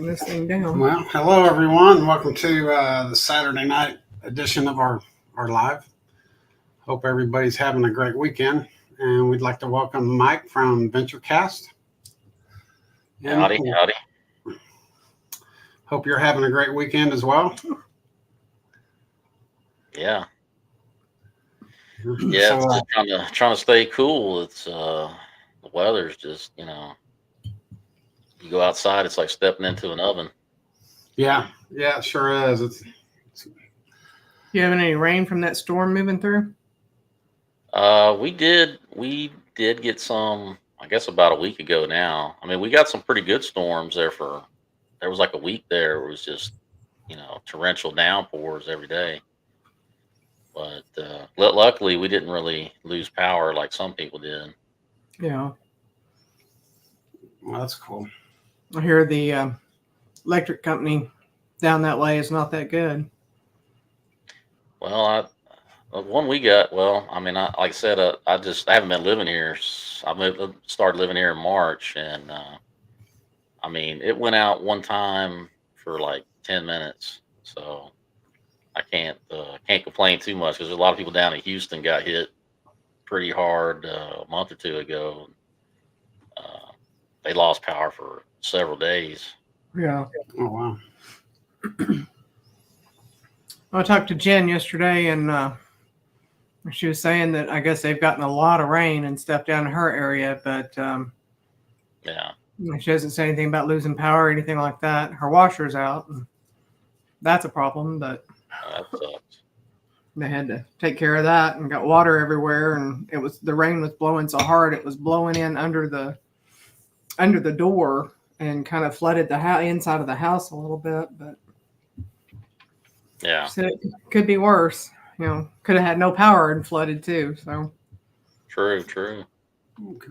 this thing down. Well, hello everyone. Welcome to the Saturday night edition of our live. Hope everybody's having a great weekend, and we'd like to welcome Mike from VentureCast. And Howdy. hope you're having a great weekend as well. Yeah, So, it's just trying to stay cool. It's the weather's just you go outside, it's like stepping into an oven. yeah, it sure is. It's You having any rain from that storm moving through? We did get some, I guess about a week ago now. I mean, we got some pretty good storms there there was like a week there where it was just torrential downpours every day. But luckily, we didn't really lose power like some people did. Yeah. well, that's cool. I hear the electric company down that way is not that good. Well, one we got. Well, I mean, like I said, I haven't been living here. Started living here in March, and I mean, it went out one time for like 10 minutes, so I can't complain too much because a lot of people down in Houston got hit pretty hard a month or two ago. They lost power for several days. Yeah. Oh wow. I talked to Jen yesterday, and she was saying that I guess they've gotten a lot of rain and stuff down in her area, but Yeah. she doesn't say anything about losing power or anything like that. Her washer's out. And that's a problem, but That sucks. they had to take care of that and got water everywhere. And the rain was blowing so hard it was blowing in under the door and kind of flooded the inside of the house a little bit. But Yeah. so it could be worse. Could have had no power and flooded too. So True. Okay.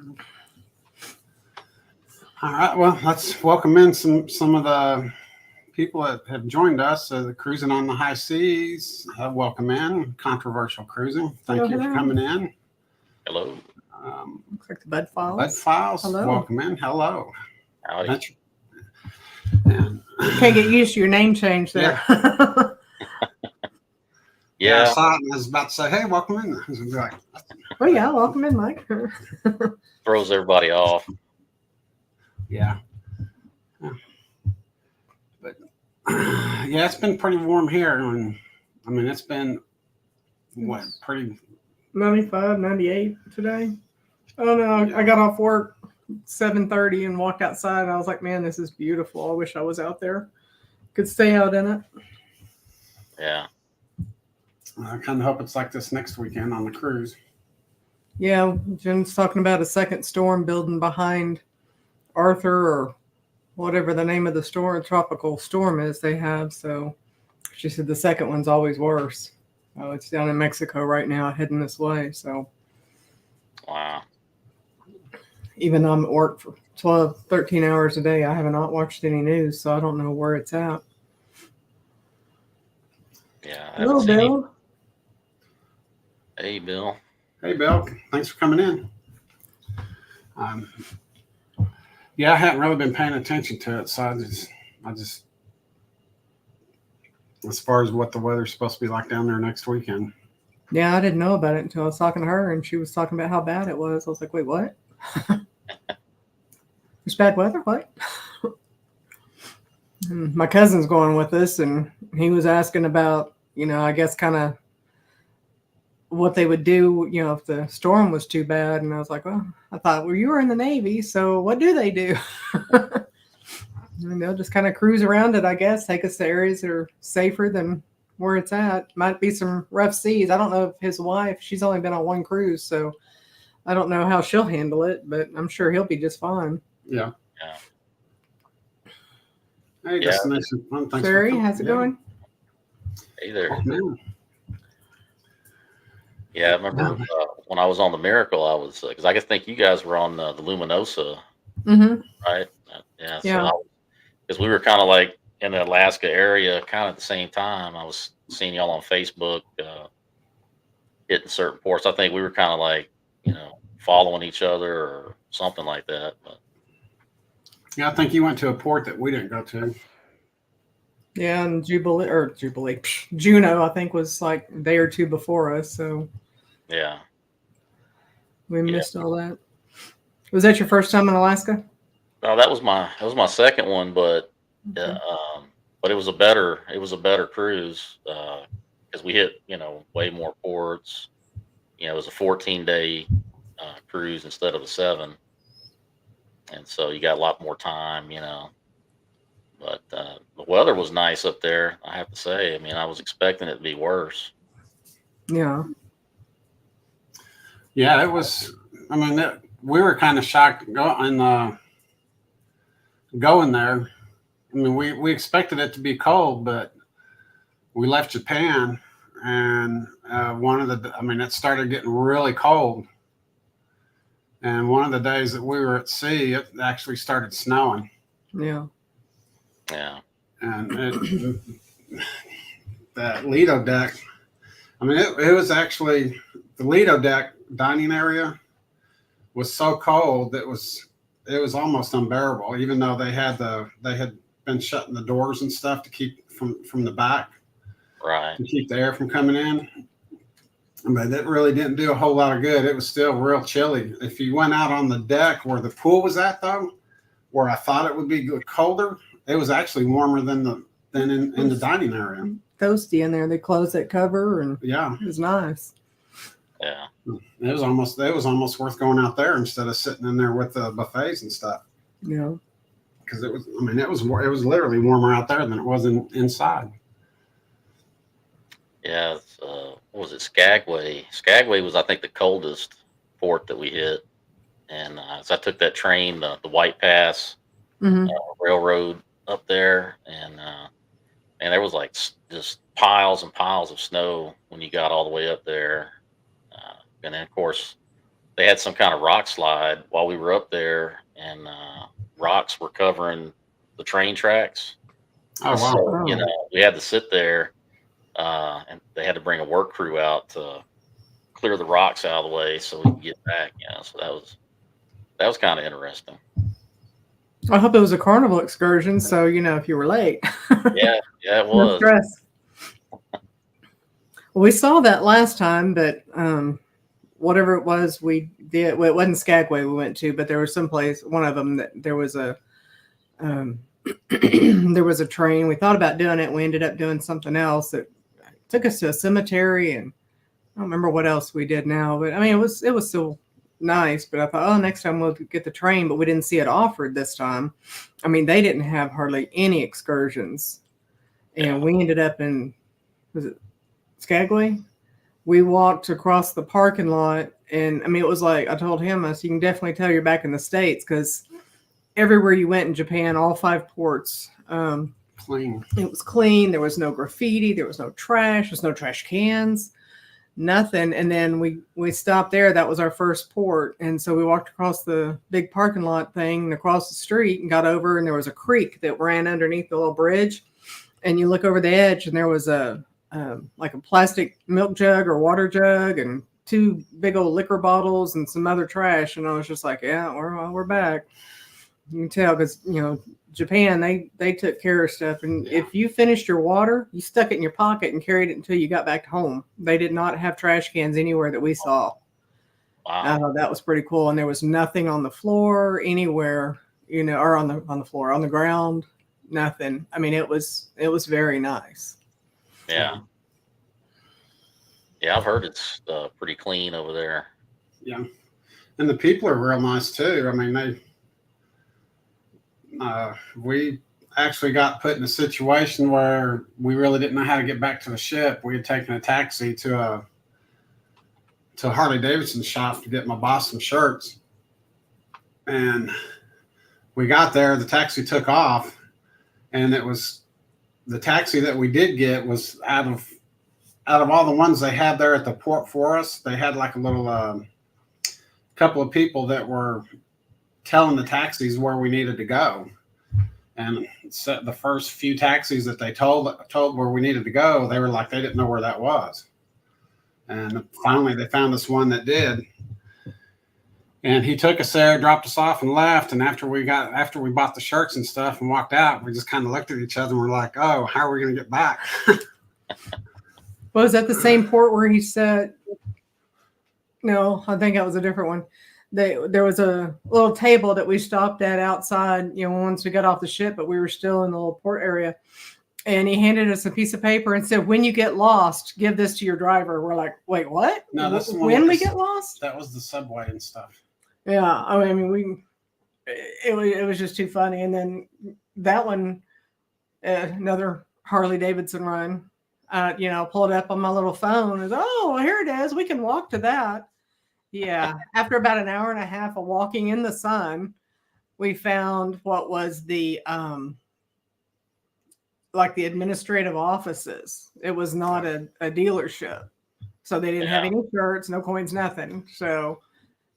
All right. Well, let's welcome in some of the people that have joined us. The Cruising on the High Seas. Welcome in. Controversial Cruising. Thank you for Hello. coming in. Hello. looks like the Bud Files. Bud Files. Hello. Welcome in. Hello. Howdy. And, Can't get used to your name change there. I Yeah. saw it and I was about to say, "Hey, welcome in." I was like, Oh yeah, welcome in, Mike. Throws everybody off. yeah. But yeah, it's been pretty warm here, and I mean, it's been pretty. 95, 98 today. Oh no, I got off work 7:30 and walked outside. And I was like, man, this is beautiful. I wish I was out there. Could stay out in it. Yeah. I kind of hope it's like this next weekend on the cruise. Yeah, Jen's talking about a second storm building behind Arthur or whatever the name of the storm, tropical storm is they have. So she said the second one's always worse. Oh, it's down in Mexico right now, heading this way. So Wow. even though I'm at work for 12, 13 hours a day, I have not watched any news, so I don't know where it's at. Yeah. I Hello, haven't seen Bill. Hey, Bill. Hey, Bill. Thanks for coming in. Yeah, I hadn't really been paying attention to it, so I just, as far as what the weather's supposed to be like down there next weekend. Yeah, I didn't know about it until I was talking to her, and she was talking about how bad it was. I was like, wait, what? There's bad weather? What? And my cousin's going with us, and he was asking about, I guess kind of what they would do, if the storm was too bad. And I was like, well, I thought, well, you were in the Navy, so what do they do? And they'll just kind of cruise around it, I guess, take us to areas that are safer than where it's at. Might be some rough seas. I don't know if his wife, she's only been on one cruise, so I don't know how she'll handle it, but I'm sure he'll be just fine. Yeah. Yeah. Hey, Yeah. Destination Fun. Thanks Barry, for coming. how's it going? Hey there. Oh, man. Yeah, I remember when I was on the Miracle, I was because I think you guys were on the Luminosa, Mm-hmm. right? Yeah. Yeah. So because we were kind of like in the Alaska area, kind of at the same time. I was seeing y'all on Facebook hitting certain ports. I think we were kind of like following each other or something like that. But Yeah, I think you went to a port that we didn't go to. Yeah, and Juneau, I think, was like a day or two before us, so Yeah. we Yeah. missed all that. Was that your first time in Alaska? No, that was my second one, but Okay. but it was a better cruise because we hit way more ports. It was a 14-day cruise instead of a 7, and so you got a lot more time. But the weather was nice up there, I have to say. I mean, I was expecting it to be worse. Yeah. Yeah, it was. I mean, we were kind of shocked going there. I mean, we expected it to be cold, but we left Japan, and it started getting really cold. And one of the days that we were at sea, it actually started snowing. Yeah. Yeah. And that Lido deck, I mean, it was actually the Lido deck dining area was so cold that it was almost unbearable, even though they had been shutting the doors and stuff to keep from the back, Right. to keep the air from coming in. But it really didn't do a whole lot of good. It was still real chilly. If you went out on the deck where the pool was at, though, where I thought it would be colder, it was actually warmer than in the dining area. Toasty in there. They closed that cover, and Yeah, it was nice. Yeah. it was almost worth going out there instead of sitting in there with the buffets and stuff. Yeah. Because it was literally warmer out there than it was inside. Yeah. What was it? Skagway. Skagway was, I think, the coldest port that we hit. And so I took that train, the White Pass Railroad up there, and there was like just piles and piles of snow when you got all the way up there. And then, of course, they had some kind of rock slide while we were up there, and rocks were covering the train tracks. Oh, wow. So, we had to sit there, and they had to bring a work crew out to clear the rocks out of the way so we could get back. So that was kind of interesting. I hope it was a carnival excursion, so if you were late. Yeah, it No was. stress. We saw that last time, but whatever it was we did, well, it wasn't Skagway we went to, but there was someplace, one of them, that there was a there was a train. We thought about doing it. We ended up doing something else that took us to a cemetery, and I don't remember what else we did now, but I mean, it was still nice, but I thought, oh, next time we'll get the train, but we didn't see it offered this time. I mean, they didn't have hardly any excursions, and we ended up in, was it Skagway? We walked across the parking lot, and I mean, it was like, I told him, I said, you can definitely tell you're back in the States, because everywhere you went in Japan, all 5 ports, Clean. it was clean. There was no graffiti. There was no trash. There's no trash cans, nothing. And then we stopped there. That was our first port. And so we walked across the big parking lot thing and across the street and got over, and there was a creek that ran underneath the little bridge. And you look over the edge, and there was like a plastic milk jug or water jug and 2 big old liquor bottles and some other trash. And I was just like, yeah, we're back. You can tell, because Japan, they took care of stuff, and if you finished your water, you stuck it in your pocket and carried it until you got back home. They did not have trash cans anywhere that we saw. Wow. That was pretty cool. And there was nothing on the floor anywhere, or on the floor, on the ground, nothing. I mean, it was very nice. Yeah. Yeah, I've heard it's pretty clean over there. Yeah, and the people are real nice too. I mean, we actually got put in a situation where we really didn't know how to get back to the ship. We had taken a taxi to a Harley Davidson shop to get my boss some shirts, and we got there. The taxi took off, and it was the taxi that we did get was out of all the ones they had there at the port for us. They had like a little couple of people that were telling the taxis where we needed to go. And so the first few taxis that they told where we needed to go, they were like, they didn't know where that was. And finally they found us one that did. And he took us there, dropped us off, and left. And after we bought the shirts and stuff and walked out, we just kind of looked at each other and we're like, "Oh, how are we going to get back?" Was that the same port where he said? No, I think that was a different one. There was a little table that we stopped at outside, once we got off the ship, but we were still in the little port area. And he handed us a piece of paper and said, "When you get lost, give this to your driver." We're like, "Wait, what?" No, that's the one when with we the- get lost. That was the subway and stuff. Yeah, I mean, it was just too funny. And then that one, another Harley Davidson run, pulled up on my little phone. And, "Oh, here it is. We can walk to that." Yeah. After about an hour and a half of walking in the sun, we found what was the like the administrative offices. It was not a dealership, so they didn't have any shirts, no coins, nothing. So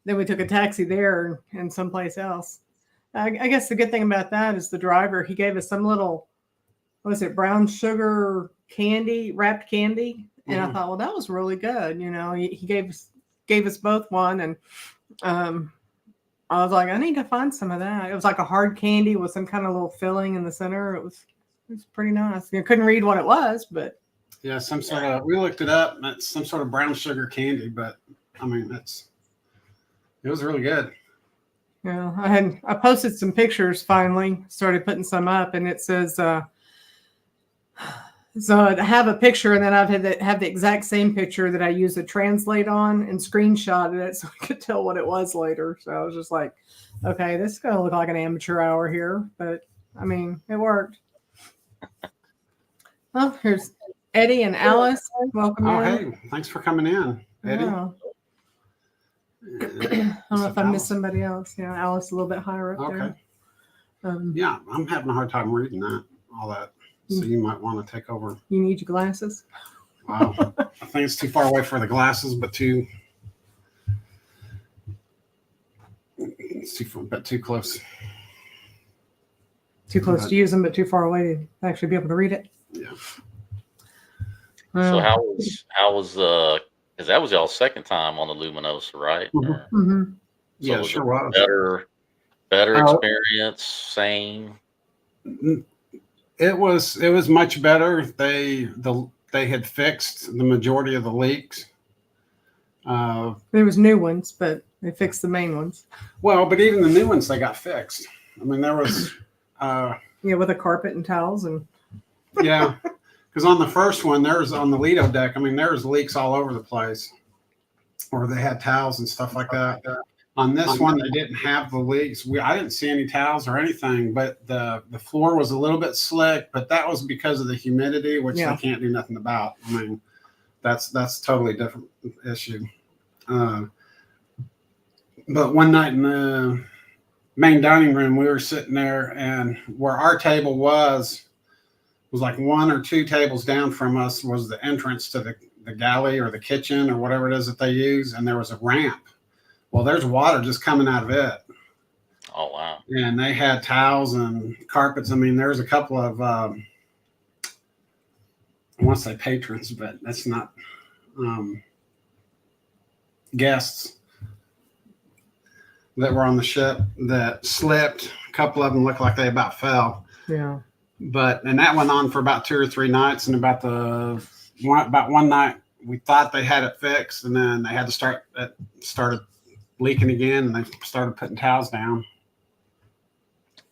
then we took a taxi there and someplace else. I guess the good thing about that is the driver, he gave us some little, what was it, brown sugar candy, wrapped candy. And I thought, well, that was really good. He gave us both one. And I was like, I need to find some of that. It was like a hard candy with some kind of little filling in the center. It was pretty nice. You couldn't read what it was, but yeah, some sort of, we looked it up. It's some sort of brown sugar candy, but I mean, it was really good. Yeah, I posted some pictures finally, started putting some up, and it says, so I have a picture, and then I've had have the exact same picture that I used to translate on and screenshotted it so I could tell what it was later. So I was just like, okay, this is going to look like an amateur hour here, but I mean, it worked. Well, here's Eddie and Alice. Welcome Oh, in. hey, thanks for coming in, Eddie. Oh. I don't know if I missed somebody else. Yeah, Alice a little bit higher up Okay. there. Yeah, I'm having a hard time reading all that. So you might want to take over. You need your glasses. Wow. I think it's too far away for the glasses, but it's too close. Too close to use them, but too far away to actually be able to read it. Yeah. So how was because that was y'all's second time on the Luminosa, right? Or- Mhm. Yeah, was sure it was. better Oh. experience, same. It was much better. They had fixed the majority of the leaks. There was new ones, but they fixed the main ones. Well, but even the new ones, they got fixed. I mean, there was, With a carpet and towels and yeah, because on the first one, on the Lido deck, I mean, there was leaks all over the place, or they had towels and stuff like that. On this one, they didn't have the leaks. I didn't see any towels or anything, but the floor was a little bit slick, but that was because of the humidity, which they can't do nothing about. I mean, that's a totally different issue. But one night in the main dining room, we were sitting there, and where our table was like one or two tables down from us was the entrance to the galley or the kitchen or whatever it is that they use, and there was a ramp. Well, there's water just coming out of it. Oh, wow. And they had towels and carpets. I mean, there's a couple of, I want to say patrons, but that's not guests that were on the ship that slipped. A couple of them looked like they about fell. yeah. And that went on for about 2 or 3 nights. And about one night, we thought they had it fixed, and then they had to started leaking again, and they started putting towels down.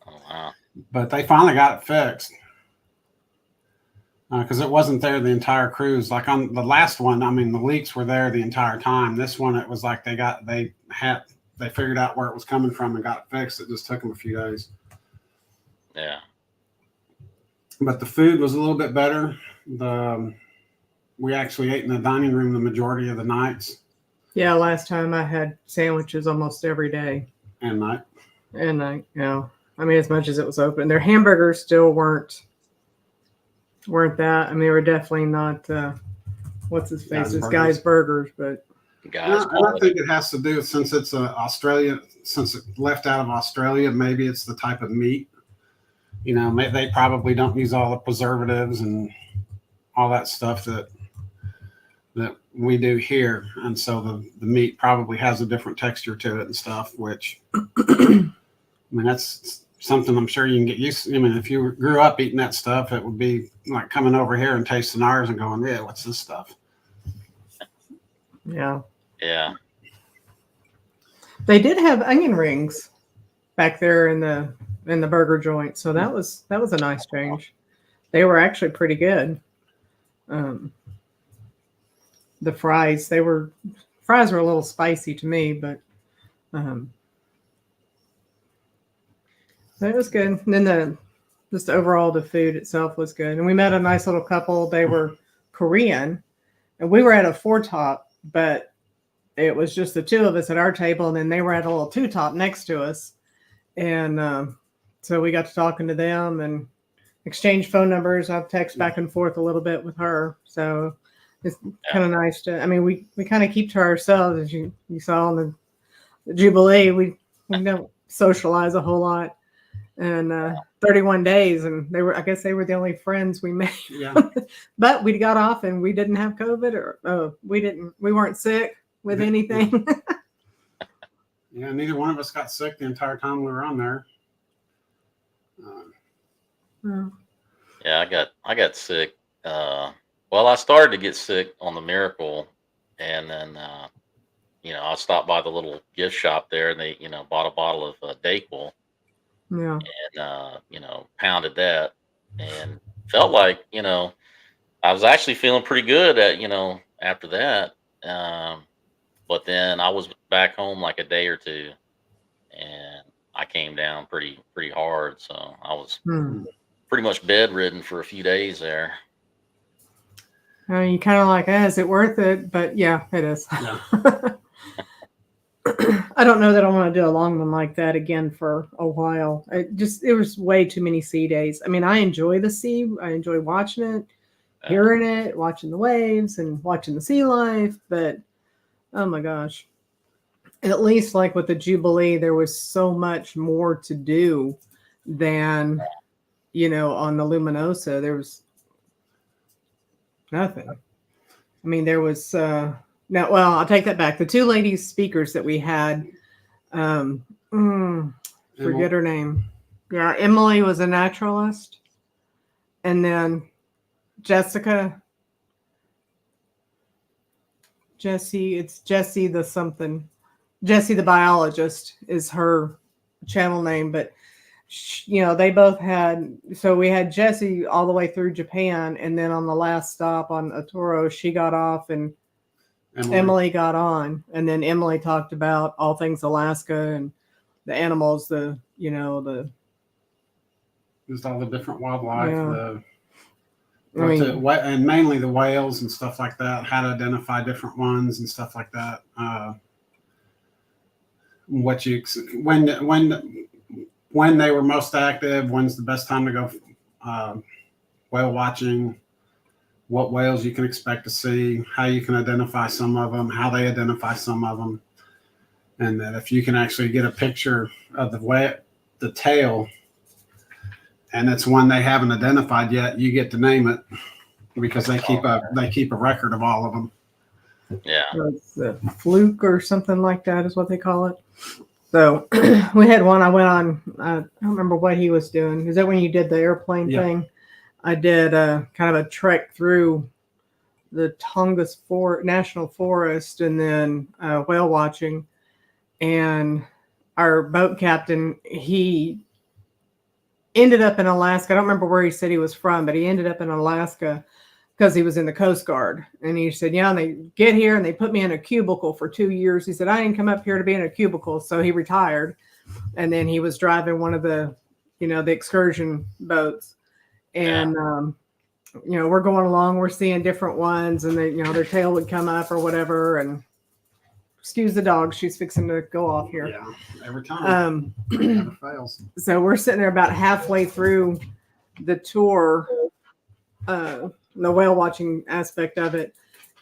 Oh, wow. But they finally got it fixed because it wasn't there the entire cruise. Like on the last one, I mean, the leaks were there the entire time. This one, it was like they figured out where it was coming from and got it fixed. It just took them a few days. Yeah. But the food was a little bit better. We actually ate in the dining room the majority of the nights Yeah, last time I had sandwiches almost every day. and night. And I mean, as much as it was open, their hamburgers still weren't that. I mean, they were definitely not, what's his face? It's Guy's Burgers, but. Guys, And I think it has to do, since it's since it left out of Australia, maybe it's the type of meat. They probably don't use all the preservatives and all that stuff that that we do here, and so the meat probably has a different texture to it and stuff. Which, I mean, that's something I'm sure you can get used to. I mean, if you grew up eating that stuff, it would be like coming over here and tasting ours and going, "Yeah, what's this stuff?" Yeah. Yeah. They did have onion rings back there in the burger joint, so that was a nice change. They were actually pretty good. The fries were a little spicy to me, but it was good. And then just overall the food itself was good. And we met a nice little couple. They were Korean, and we were at a 4-top, but it was just the two of us at our table, and then they were at a little 2-top next to us. And so we got to talking to them and exchange phone numbers. I've texted back and forth a little bit with her. So it's kind of nice to, I mean, we kind of keep to ourselves, as you saw in the Jubilee. We don't socialize a whole lot. And 31 days, and I guess they were the only friends we made. Yeah. But we got off and we didn't have COVID, or we weren't sick with anything. Yeah, neither one of us got sick the entire time we were on there. Yeah, I got sick. Well, I started to get sick on the Miracle, and then I stopped by the little gift shop there, and they bought a bottle of Dayquil, Yeah. and pounded that, and felt like I was actually feeling pretty good after that. But then I was back home like a day or two, and I came down pretty hard. So I was pretty much bedridden for a few days there. You kind of like, is it worth it? But yeah, it is. Yeah. I don't know that I want to do a long one like that again for a while. It was way too many sea days. I mean, I enjoy the sea. I enjoy watching it, hearing it, watching the waves and watching the sea life. But oh my gosh, at least like with the Jubilee, there was so much more to do than, on the Luminosa. There was nothing. I mean, there was, I'll take that back. The two ladies speakers that we had, forget her name. Yeah, Emily was a naturalist. And then Jessie the something. Jessie the biologist is her channel name, but they both had, so we had Jessie all the way through Japan, and then on the last stop on Otoro, she got off and Emily got on, and then Emily talked about all things Alaska and the animals, just all the different wildlife, yeah. and mainly the whales and stuff like that, how to identify different ones and stuff like that. When they were most active, when's the best time to go whale watching, what whales you can expect to see, how you can identify some of them, how they identify some of them, and that if you can actually get a picture of the tail, and it's one they haven't identified yet, you get to name it, because they keep a record of all of them. Yeah, it's a fluke or something like that is what they call it. So we had one. I went on. I don't remember what he was doing. Is that when you did the airplane thing? I did kind of a trek through the Tongass National Forest, and then whale watching. And our boat captain, he ended up in Alaska. I don't remember where he said he was from, but he ended up in Alaska because he was in the Coast Guard. And he said, and they get here and they put me in a cubicle for 2 years. He said, I didn't come up here to be in a cubicle. So he retired. And then he was driving one of the, the excursion boats. And, we're going along, we're seeing different ones, and they, their tail would come up or whatever. And excuse the dog, she's fixing to go off here. Yeah, every time. Never fails. So we're sitting there about halfway through the tour, the whale watching aspect of it.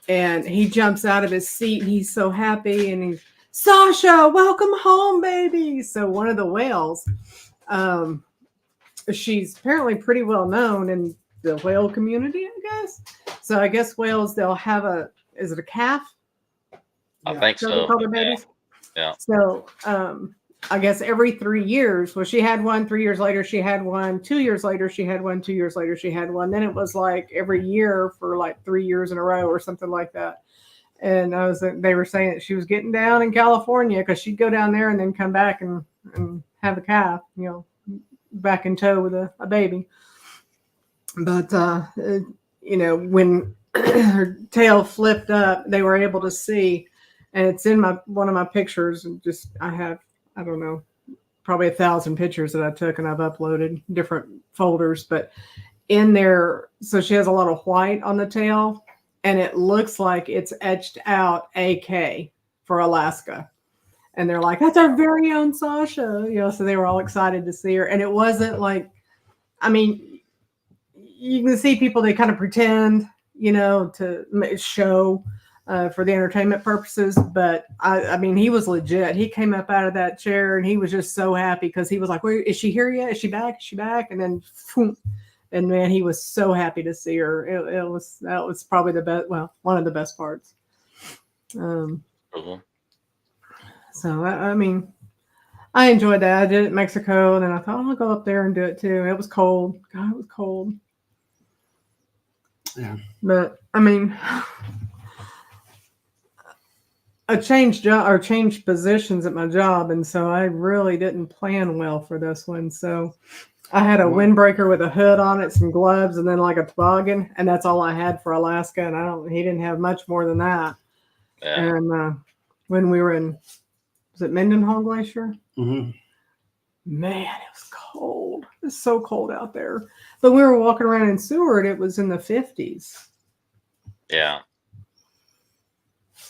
And he jumps out of his seat and he's so happy. And he's, Sasha, welcome home, baby. So one of the whales, she's apparently pretty well known in the whale community, I guess. So I guess whales, they'll have is it a calf? I Yeah. think So they so. call the Yeah. babies? Yeah. So I guess every 3 years, well, she had one, 3 years later, she had one, 2 years later, she had one, 2 years later, she had one. Then it was like every year for like 3 years in a row or something like that. And they were saying that she was getting down in California because she'd go down there and then come back and have a calf, back in tow with a baby. But, when her tail flipped up, they were able to see, and it's in one of my pictures. And I don't know, probably 1,000 pictures that I took and I've uploaded different folders, but in there, so she has a lot of white on the tail and it looks like it's etched out AK for Alaska. And they're like, that's our very own Sasha, so they were all excited to see her. And it wasn't like, I mean, you can see people, they kind of pretend, to show for the entertainment purposes. But I mean, he was legit. He came up out of that chair and he was just so happy because he was like, where is she here yet? Is she back? Is she back? And then, and man, he was so happy to see her. That was probably the best. Well, one of the best parts. So, I mean, I enjoyed that. I did it in Mexico, and then I thought, I'll go up there and do it too. It was cold. God, it was cold. Yeah. But, I mean, I changed positions at my job, and so I really didn't plan well for this one. So I had a windbreaker with a hood on it, some gloves, and then like a toboggan, and that's all I had for Alaska. And he didn't have much more than that. Yeah. And when we were in, was it Mendenhall Glacier? Mm-hmm. Man, it was cold. It was so cold out there. But we were walking around in Seward. It was in the 50s. Yeah.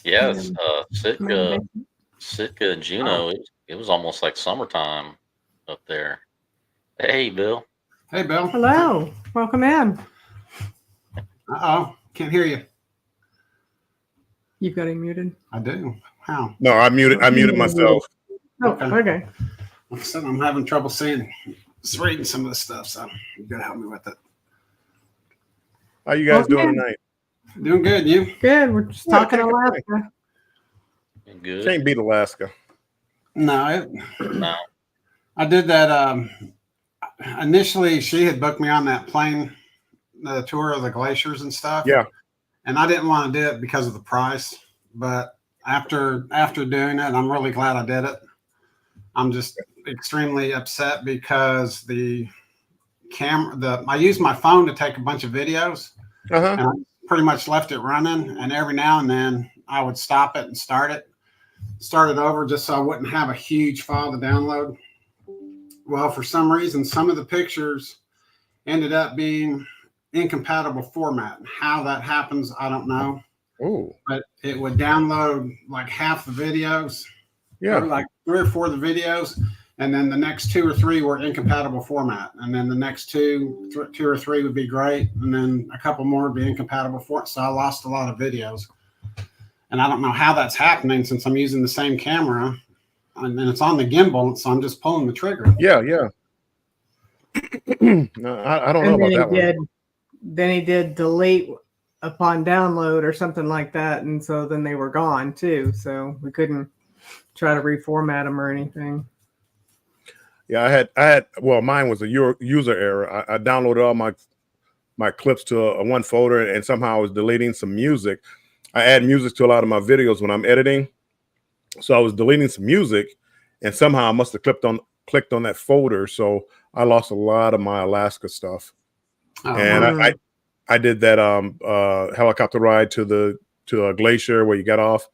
Yeah. Sitka and Juneau. It was almost like summertime up there. Hey, Bill. Hey, Bill. Hello. Welcome in. Uh-oh. Can't hear you. You've got him muted. I do. How? No, I muted myself. Oh, okay. Like I said, I'm having trouble just reading some of the stuff, so you gotta help me with it. How you guys doing tonight? Doing good, you? Good. We're just talking Alaska. Good. Can't beat Alaska. No, No. I did that. Initially, she had booked me on that plane, the tour of the glaciers and stuff. Yeah. And I didn't want to do it because of the price, but after doing it, I'm really glad I did it. I'm just extremely upset because I used my phone to take a bunch of videos, and I pretty much left it running. And every now and then I would stop it and start it over just so I wouldn't have a huge file to download. Well, for some reason, some of the pictures ended up being incompatible format. How that happens, I don't know. Oh. But it would download like half the videos. Yeah. Like 3 or 4 of the videos, and then the next 2 or 3 were incompatible format, and then the next 2 or 3 would be great, and then a couple more would be incompatible format. So I lost a lot of videos, and I don't know how that's happening since I'm using the same camera, and then it's on the gimbal, so I'm just pulling the trigger. Yeah. No, I don't know about that one. Then he did delete upon download or something like that, and so then they were gone too. So we couldn't try to reformat them or anything. Yeah, I had. Well, mine was a user error. I downloaded all my clips to one folder, and somehow I was deleting some music. I add music to a lot of my videos when I'm editing, so I was deleting some music, and somehow I must have clicked on that folder, so I lost a lot of my Alaska stuff. And I did that helicopter ride to a glacier where you got off.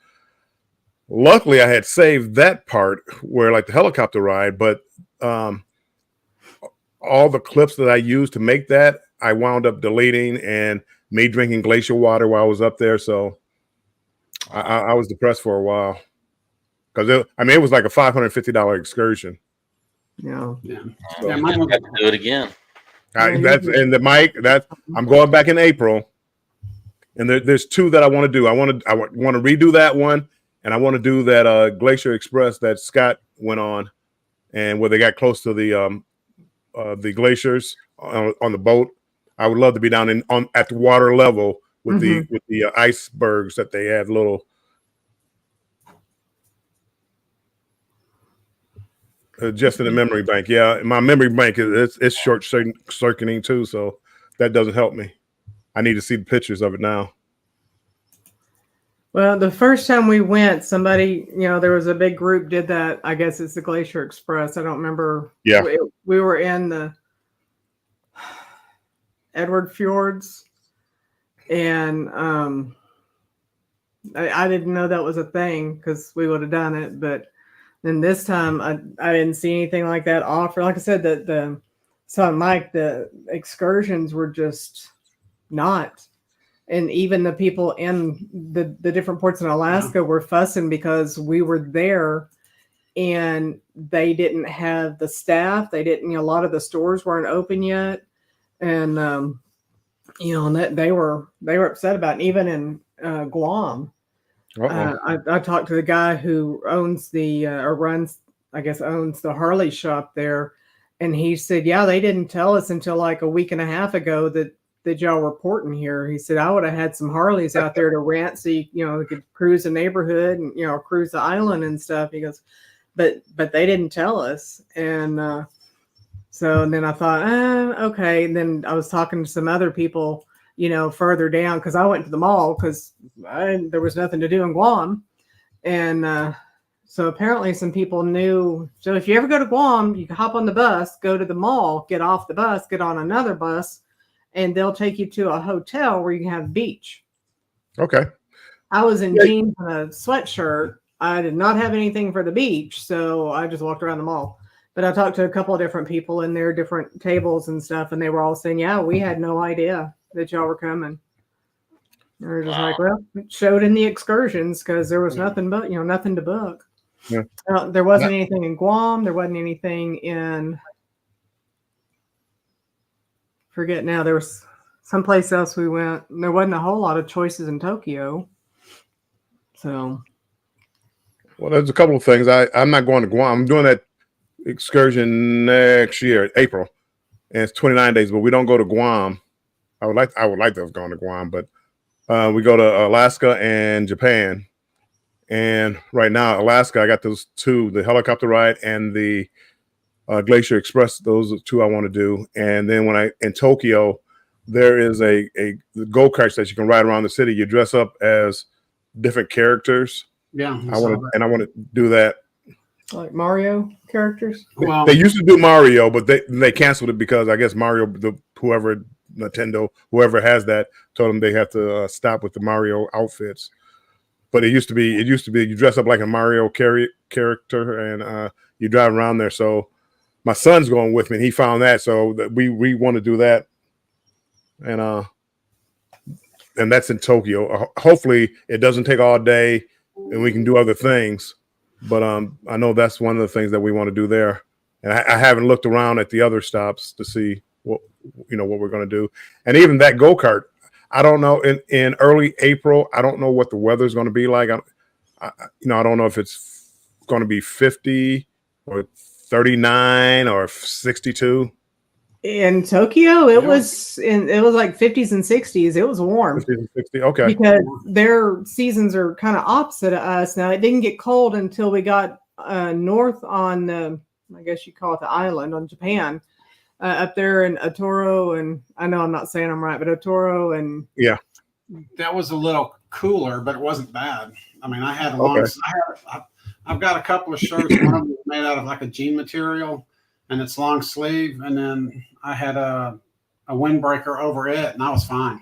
Luckily, I had saved that part where like the helicopter ride, but all the clips that I used to make that, I wound up deleting and me drinking glacier water while I was up there. So I was depressed for a while because it was like a $550 excursion. Yeah. So you have to do it again. I'm going back in April, and there's 2 that I want to do. I want to redo that one, and I want to do that Glacier Express that Scott went on, and where they got close to the glaciers on the boat. I would love to be down at the water level with the icebergs that they have little. Just in the memory bank, yeah. My memory bank it's short circuiting too, so that doesn't help me. I need to see the pictures of it now. Well, the first time we went, somebody, there was a big group did that. I guess it's the Glacier Express. I don't remember. Yeah. We were in the Edward Fjords, and I didn't know that was a thing because we would have done it. But then this time, I didn't see anything like that offer. Like I said, the son Mike, the excursions were just not. And even the people in the different ports in Alaska were fussing because we were there and they didn't have the staff. They didn't, a lot of the stores weren't open yet. And, and that they were upset about it. And even in Guam, I talked to the guy who owns owns the Harley shop there. And he said, yeah, they didn't tell us until like a week and a half ago that y'all were porting here. He said, I would have had some Harleys out there to rent so you could cruise the neighborhood and cruise the island and stuff. He goes, but they didn't tell us. And so then I thought, okay. And then I was talking to some other people, further down because I went to the mall because there was nothing to do in Guam. And so apparently some people knew. So if you ever go to Guam, you can hop on the bus, go to the mall, get off the bus, get on another bus, and they'll take you to a hotel where you can have beach. Okay. I was in jeans and a sweatshirt. I did not have anything for the beach, so I just walked around the mall. But I talked to a couple of different people in their different tables and stuff, and they were all saying, yeah, we had no idea that y'all were coming. They were just like, well, it showed in the excursions because there was nothing but, nothing to book. Yeah. There wasn't anything in Guam. There wasn't anything in... Forget now. There was someplace else we went. There wasn't a whole lot of choices in Tokyo. So, well, there's a couple of things. I'm not going to Guam. I'm doing that excursion next year, April, and it's 29 days. But we don't go to Guam. I would like to have gone to Guam, but we go to Alaska and Japan. And right now, Alaska, I got those two: the helicopter ride and the Glacier Express. Those are two I want to do. And then in Tokyo, there is a go-kart that you can ride around the city. You dress up as different characters. Yeah, I want to do that. Like Mario characters. Well, They used to do Mario, but they canceled it because I guess Mario, Nintendo, whoever has that, told them they have to stop with the Mario outfits. But it used to be you dress up like a Mario character and you drive around there. So my son's going with me, and he found that, so that we want to do that, and that's in Tokyo. Hopefully, it doesn't take all day, and we can do other things. But I know that's one of the things that we want to do there, and I haven't looked around at the other stops to see what we're going to do, and even that go-kart. I don't know in early April. I don't know what the weather's going to be like. I don't know if it's going to be 50 or 39 or 62. In Tokyo, it was like 50s and 60s. It was warm. 50 and 60. Okay. Because their seasons are kind of opposite of us. Now, it didn't get cold until we got north on the, I guess you call it the island on Japan, up there in Otoro, and I know I'm not saying I'm right, but Otoro and Yeah. that was a little cooler, but it wasn't bad. I mean, I had I've got a couple of shirts. One of them was made out of like a jean material, and it's long sleeve. And then I had a windbreaker over it, and I was fine.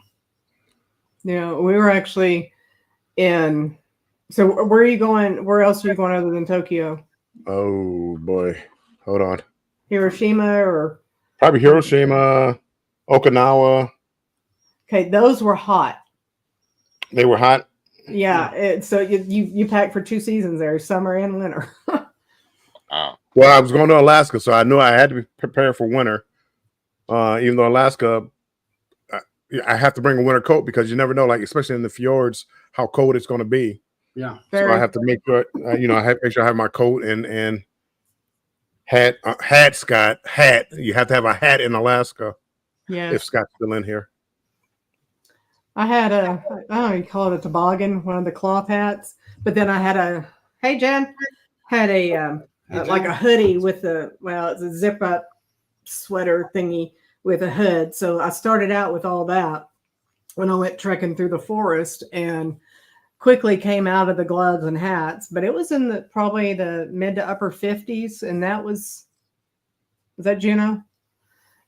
we were actually in. So where are you going? Where else are you going other than Tokyo? Oh boy, hold on. Hiroshima or Probably Hiroshima, Okinawa. okay, those were hot. They were hot. Yeah, so you packed for 2 seasons there, summer and winter. Oh, Well, I was going to Alaska, so I knew I had to be prepared for winter. Even though Alaska, I have to bring a winter coat because you never know, like especially in the fjords, how cold it's going to be. Yeah. So I have to make sure, I have make sure I have my coat and hat. Scott, hat. You have to have a hat in Alaska Yeah. if Scott's still in here. I had a, I don't know, you call it a toboggan, one of the cloth hats. But then I had a, hey Jen, had a Hey, like a Jen. hoodie with a, well, it's a zip up sweater thingy with a hood. So I started out with all that when I went trekking through the forest, and quickly came out of the gloves and hats. But it was in the probably the mid to upper 50s, and that was that Juno?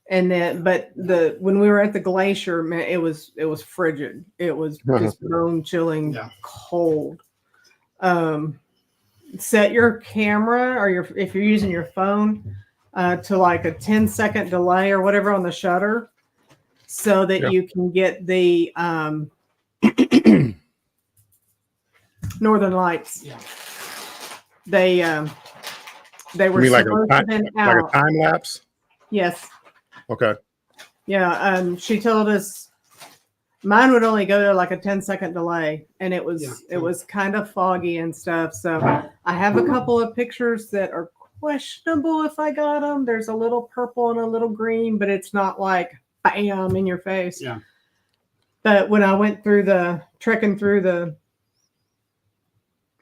And then, but the when we were at the glacier, man, it was frigid. It was just bone chilling, Yeah. cold. Um, Set your camera or your if you're using your phone to like a 10-second delay or whatever on the shutter, so that Yeah. you can get the Northern Lights. Yeah. They were You mean like supposed to have been like out. a time lapse? Yes. Okay. Yeah. She told us mine would only go to like a 10-second delay, and it was kind of foggy and stuff. So I have a couple of pictures that are questionable if I got them. There's a little purple and a little green, but it's not like bam in your face. Yeah. But when I went through trekking through the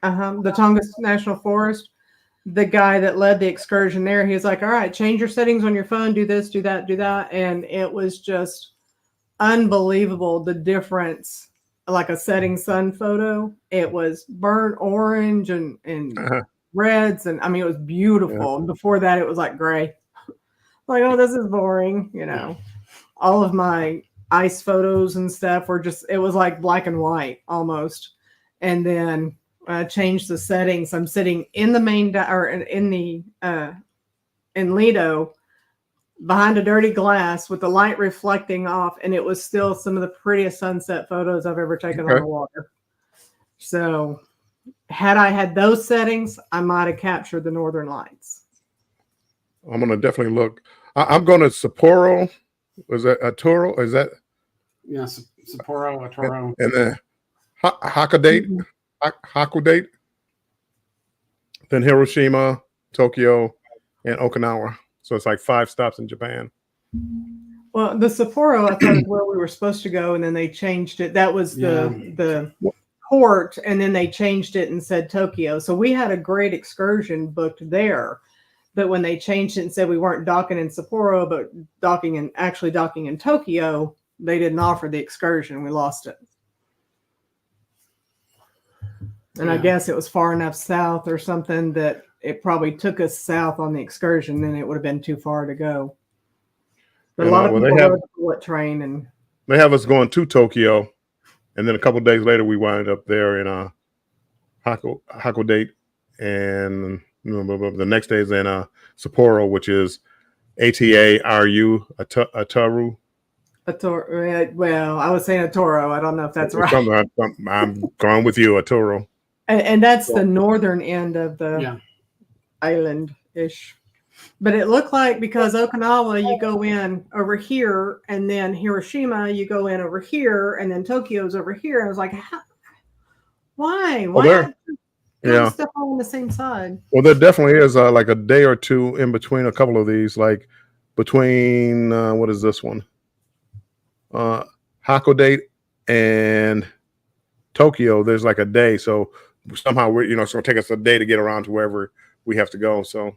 Tongass National Forest, the guy that led the excursion there, he was like, all right, change your settings on your phone, do this, do that, do that. And it was just unbelievable the difference. Like a setting sun photo, it was burnt orange and reds, and I mean it was beautiful. Yeah. And before that it was like gray. Like, oh, this is boring, All of my ice photos and stuff were just, it was like black and white almost. And then I changed the settings. I'm sitting in the main or in the in Lido behind a dirty glass with the light reflecting off, and it was still some of the prettiest sunset photos I've ever taken on the water. So had I had those settings, I might have captured the Northern Lights. I'm gonna definitely look. I'm going to Sapporo. Was that Toro? Is that? Yeah, Sapporo, Toro. And then Hakodate, Hakodate. Then Hiroshima, Tokyo, and Okinawa. So it's like 5 stops in Japan. Well, the Sapporo, I thought, is where we were supposed to go, and then they changed it. That was the port, and then they changed it and said Tokyo. So we had a great excursion booked there. But when they changed it and said we weren't docking in Sapporo, but docking in Tokyo, they didn't offer the excursion. We lost it. And I guess it was far enough south or something that it probably took us south on the excursion, then it would have been too far to go. But a lot of people rode the bullet train, and they have us going to Tokyo, and then a couple of days later we wind up there in Hakodate, and the next day is in Sapporo, which is Ataru, Ataru. Well, I was saying Atoro. I don't know if that's right. I'm going with you, Atoro. And that's the northern end of the island-ish. But it looked like, because Okinawa, you go in over here, and then Hiroshima, you go in over here, and then Tokyo's over here. I was like, why? Why not stuff all on the same side? Well, there definitely is like a day or two in between a couple of these, like between, what is this one? Hakodate and Tokyo, there's like a day. So somehow we're, so it'll take us a day to get around to wherever we have to go. So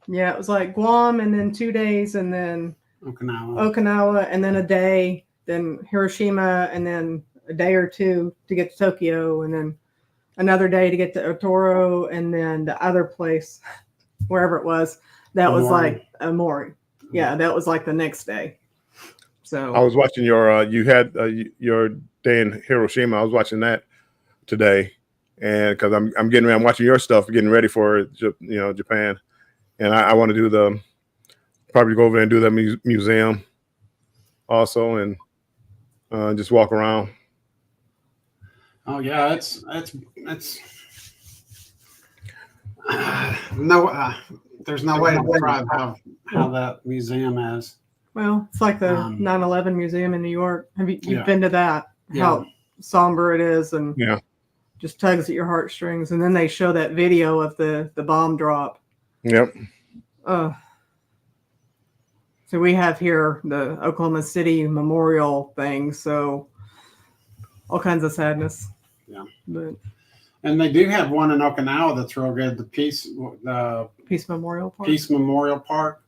yeah, it was like Guam, and then 2 days, and then Okinawa, and then a day, then Hiroshima, and then a day or two to get to Tokyo, and then another day to get to Otoro, and then the other place, wherever it was, that was like Mori. Yeah, that was like the next day. So I was watching you had your day in Hiroshima. I was watching that today, and because I'm watching your stuff, getting ready for Japan, and I want to do probably go over there and do that museum also, and just walk around. Oh yeah, it's no, there's no way to describe how that museum is. Well, it's like the 9/11 museum in New York. You've been to that? How somber it is, and just tugs at your heartstrings. And then they show that video of the bomb drop. Yep. So we have here the Oklahoma City Memorial thing. So all kinds of sadness. Yeah. But And they do have one in Okinawa that's real good. The Peace Memorial Park. Peace Memorial Park.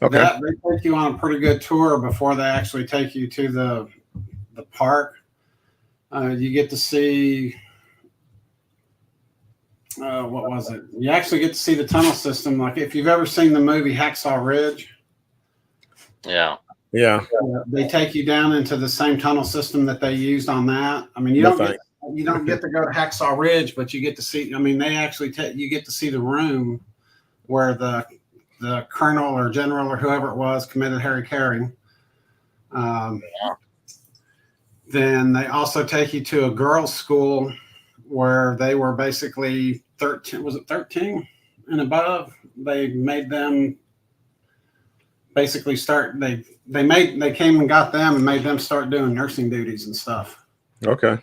Okay. That they take you on a pretty good tour before they actually take you to the park. You get to see what was it? You actually get to see the tunnel system. Like if you've ever seen the movie Hacksaw Ridge, Yeah. Yeah. they take you down into the same tunnel system that they used on that. I mean, you No don't get to go to Hacksaw Ridge, but you get to see. I mean, they actually you get to see the room where the colonel or general or whoever it was committed Harry-Carry. Then they also take you to a girls' school where they were basically 13. Was it 13 and above? They made them basically start. They came and got them and made them start doing nursing duties and stuff. Okay.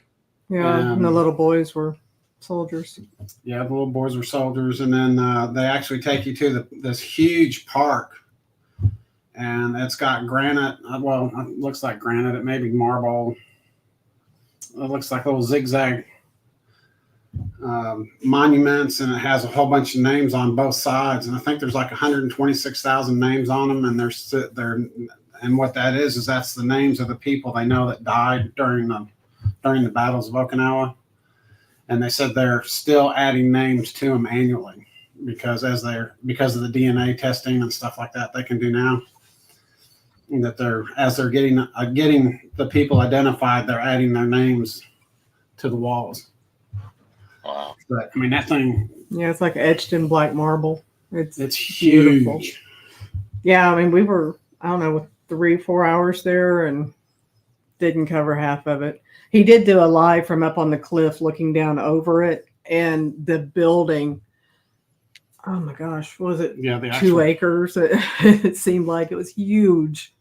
Yeah, and the little boys were soldiers. Yeah, the little boys were soldiers, and then they actually take you to this huge park, and it's got granite. Well, it looks like granite. It may be marble. It looks like little zigzag monuments, and it has a whole bunch of names on both sides. And I think there's like 126,000 names on them, and they're and what that is that's the names of the people they know that died during the battles of Okinawa. And they said they're still adding names to them annually because of the DNA testing and stuff like that they can do now. And that they're getting the people identified, they're adding their names to the walls. Wow. But I mean that thing. Yeah, it's like etched in black marble. It's beautiful. huge. Yeah, I mean we were 3-4 hours there and didn't cover half of it. He did do a live from up on the cliff looking down over it, and the building, oh my gosh, was it 2 acres? It seemed like it was huge.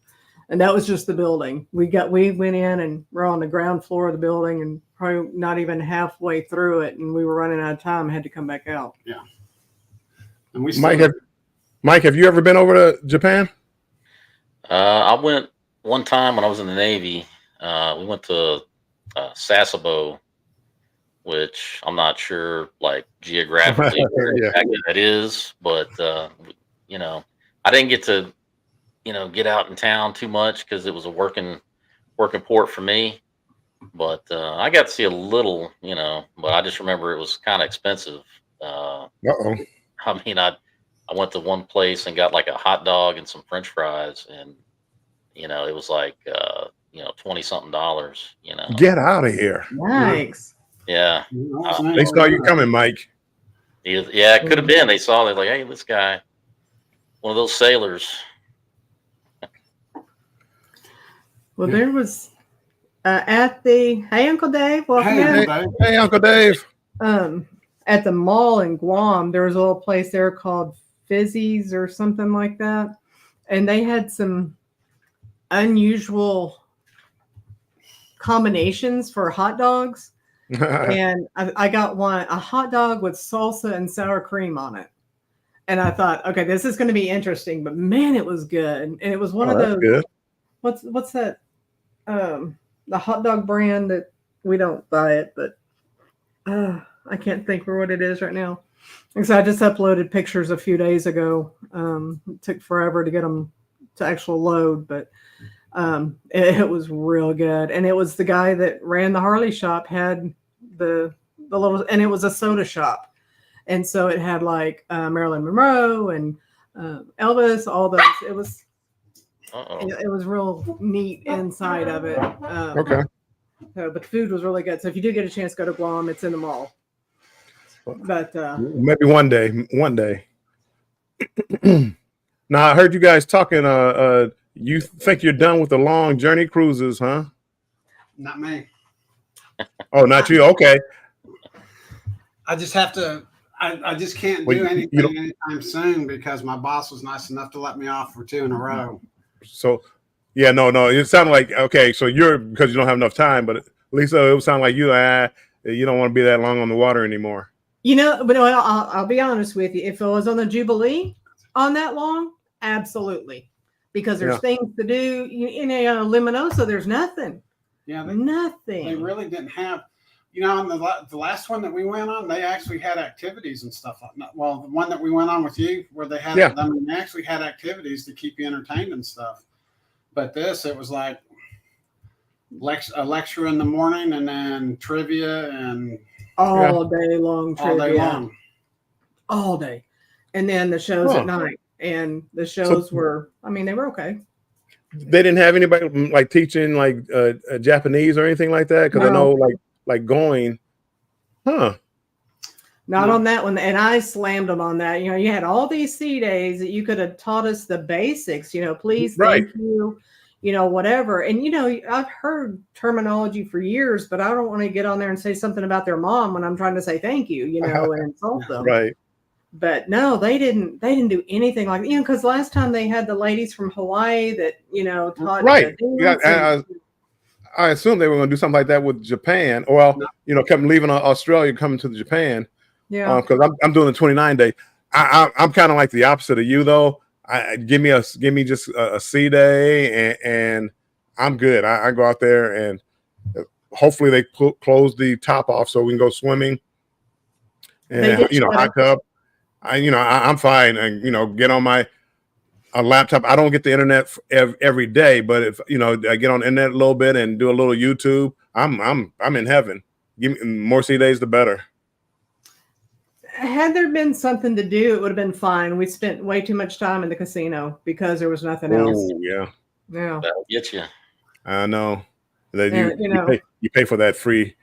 And that was just the building. We went in and we're on the ground floor of the building and probably not even halfway through it, and we were running out of time, had to come back out. Yeah. And we Mike, have you ever been over to Japan? I went one time when I was in the Navy. We went to Sasebo, which I'm not sure, like geographically where exactly that is, but I didn't get to, get out in town too much because it was a working port for me. But I got to see a little, but I just remember it was kind of expensive. I mean, I went to one place and got like a hot dog and some French fries, and it was like $20-something. Get out of here! Nice. Yeah. They saw you coming, Mike. Yeah, it could have been. They're like, hey, this guy, one of those sailors. Well, there was at the hey Uncle Dave, welcome in. Hey, Uncle Dave. At the mall in Guam, there was a little place there called Fizzy's or something like that, and they had some unusual combinations for hot dogs. And I got a hot dog with salsa and sour cream on it. And I thought, okay, this is going to be interesting, but man, it was good. And it was one of those, good. What's that? The hot dog brand that we don't buy it, but I can't think for what it is right now. Because I just uploaded pictures a few days ago. It took forever to get them to actual load, but it was real good. And it was the guy that ran the Harley shop had the little, and it was a soda shop. And so it had like Marilyn Monroe and Elvis, all those. It was real neat inside of it. Okay. But the food was really good. So if you do get a chance to go to Guam, it's in the mall. But maybe one day. Now I heard you guys talking. You think you're done with the long journey cruises, huh? Not me. Oh, not you. Okay. I just have to. I just can't do anything anytime soon because my boss was nice enough to let me off for 2 in a row. So, yeah, no. It sounded like okay. So because you don't have enough time, but Lisa, it would sound like you don't want to be that long on the water anymore. But I'll be honest with you. If it was on the Jubilee on that long, absolutely, because there's things to do. In Liminosa, there's nothing. Yeah, they Nothing. really didn't have. You know, on the last one that we went on, they actually had activities and stuff like that. Well, the one that we went on with you, where they had, Yeah. I mean, they actually had activities to keep you entertained and stuff. But this, it was like a lecture in the morning and then trivia and All day long all trivia. day long. All day. And then the shows Huh. at night. And the shows were, I mean, they were okay. They didn't have anybody like teaching like Japanese or anything like that, because I No. know like going, huh? Not No. on that one. And I slammed them on that. You know, you had all these C days that you could have taught us the basics, you know, please, Right. thank you know, whatever. And, you know, I've heard terminology for years, but I don't want to get on there and say something about their mom when I'm trying to say thank you, you know, and insult them. Right. But no, they didn't do anything like, you know, because last time they had the ladies from Hawaii that, you know, taught Right. the Yeah, dance and- I assume they were going to do something like that with Japan. Well, you know, leaving Australia, coming to Japan. yeah. Because I'm doing the 29 day. I'm kind of like the opposite of you though. Give me just a C day and I'm good. I go out there and hopefully they close the top off so we can go swimming. They And did you know, shut hot tub. I'm fine, and you know, get on my laptop. I don't get the internet every day, but if you know, I get on the internet a little bit and do a little YouTube, I'm in heaven. Give me more C days, the better. Had there been something to do, it would have been fine. We spent way too much time in the casino because there was nothing else. Oh yeah, Yeah. That'll get you. I know. That And, you know, you pay for that free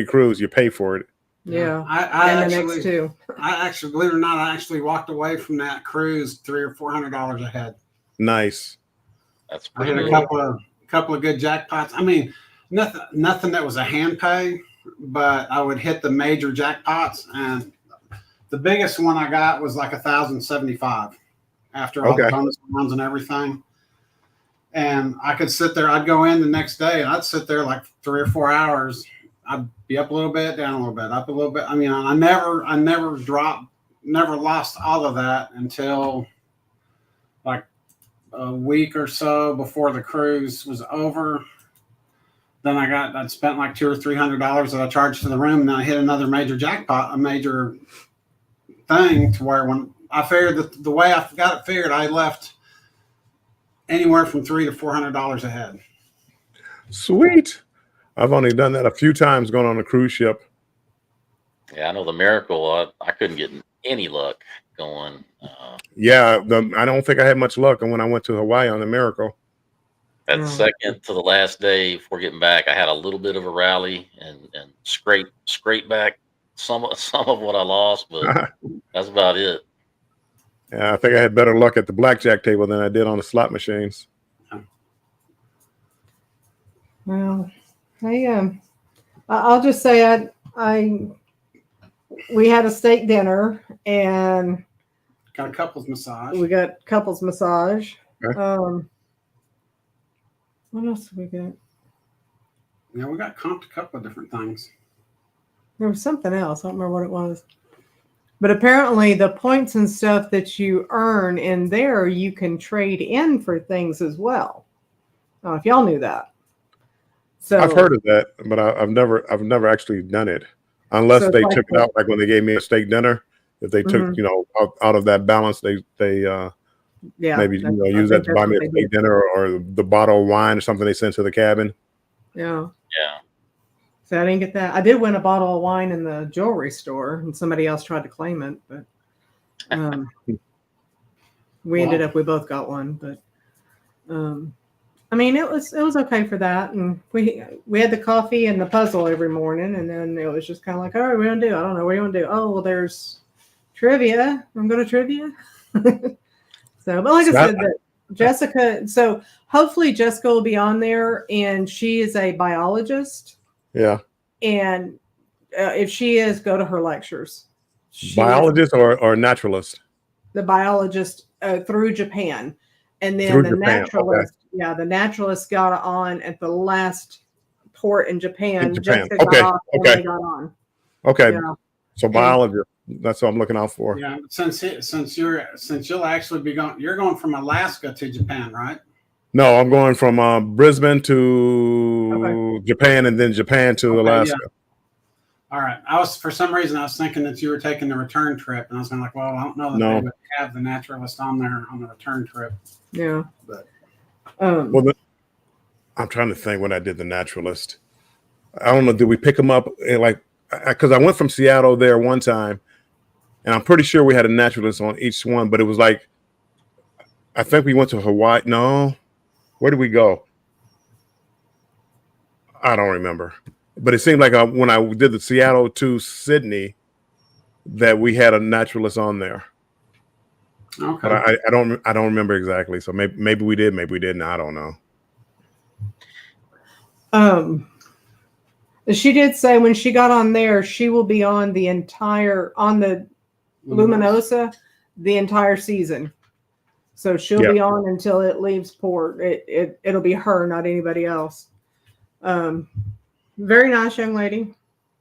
cruise. You pay for it. yeah. I And the actually, next two. I actually, believe it or not, I actually walked away from that cruise $300 or $400 ahead. Nice. That's I pretty hit a good. couple of good jackpots. I mean, nothing that was a hand pay, but I would hit the major jackpots, and the biggest one I got was like 1,075 after all the bonus rounds and everything. And I could sit there. I'd go in the next day, and I'd sit there like 3 or 4 hours. I'd be up a little bit, down a little bit, up a little bit. I mean, I never lost all of that until like a week or so before the cruise was over. Then I'd spent like $200 or $300 that I charged for the room, and then I hit another major jackpot, a major thing, to where when I figured that the way I got it figured, I left anywhere from $300 to $400 ahead. Sweet. I've only done that a few times going on a cruise ship. Yeah, I know the Miracle. I couldn't get any luck going. Yeah, I don't think I had much luck when I went to Hawaii on the Miracle. That second to the last day before getting back, I had a little bit of a rally and scrape back some of what I lost, but that's about it. Yeah, I think I had better luck at the blackjack table than I did on the slot machines. Well, I'll just say we had a steak dinner and Got a couples massage. we got couples massage. Okay. What else did we get? Yeah, we got comped a couple of different things. There was something else. I don't remember what it was. But apparently the points and stuff that you earn in there, you can trade in for things as well. I don't know if y'all knew that. So I've heard of that, but I've never actually done it, unless So they it's took like it out, like when they gave me a steak dinner. If they took out of that balance, they yeah, maybe use that to buy me a steak dinner or the bottle of wine or something they sent to the cabin. Yeah. Yeah. So I didn't get that. I did win a bottle of wine in the jewelry store, and somebody else tried to claim it, but we both got one. But I mean, it was okay for that, and we had the coffee and the puzzle every morning, and then it was just kind of like, all right, what are we gonna do? I don't know. What are you gonna do? Oh, well, there's trivia. I'm going to trivia. So, but like I said, that Jessica. So hopefully Jessica will be on there, and she is a biologist. Yeah. And if she is, go to her lectures. Biologist or naturalist? The biologist through Japan. And then Through the Japan, naturalist, the naturalist got on at the last port in Japan. In Japan. Jessica got off and Okay. they got on. Okay. Yeah. So biologist. That's what I'm looking out for. Yeah, since you'll actually be going, you're going from Alaska to Japan, right? No, I'm going from Brisbane to Japan, and then Japan to Okay, Alaska. yeah. All right. For some reason, I was thinking that you were taking the return trip, and I was going like, well, I don't know that No. they would have the naturalist on there on the return trip. Yeah. But Well, I'm trying to think when I did the naturalist. I don't know. Did we pick them up? Because I went from Seattle there one time, and I'm pretty sure we had a naturalist on each one, but it was like, I think we went to Hawaii. No, where did we go? I don't remember. But it seemed like when I did the Seattle to Sydney, that we had a naturalist on there. okay. But I don't remember exactly. So maybe we did, maybe we didn't. I don't know. She did say when she got on there, she will be on the Luminosa the entire season. So she'll be on until it leaves port. It'll be her, not anybody else. Very nice young lady.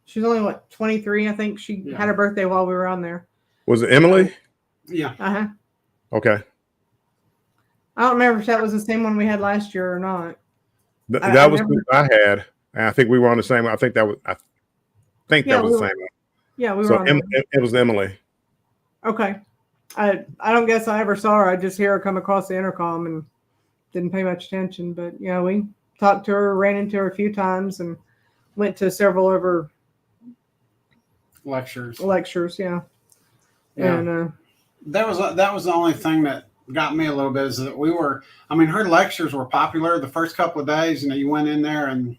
She's only 23, I think. She had her birthday while we were on there. Was it Emily? Yeah. Uh-huh. Okay. I don't remember if that was the same one we had last year or not. That was who I had. And I think we were on the same. I think that was the same one. Yeah, we were So on there. it was Emily. Okay. I don't guess I ever saw her. I just hear her come across the intercom and didn't pay much attention. But yeah, we talked to her, ran into her a few times, and went to several of her lectures. Yeah. Yeah. And that was the only thing that got me a little bit, is that her lectures were popular the first couple of days. You went in there, and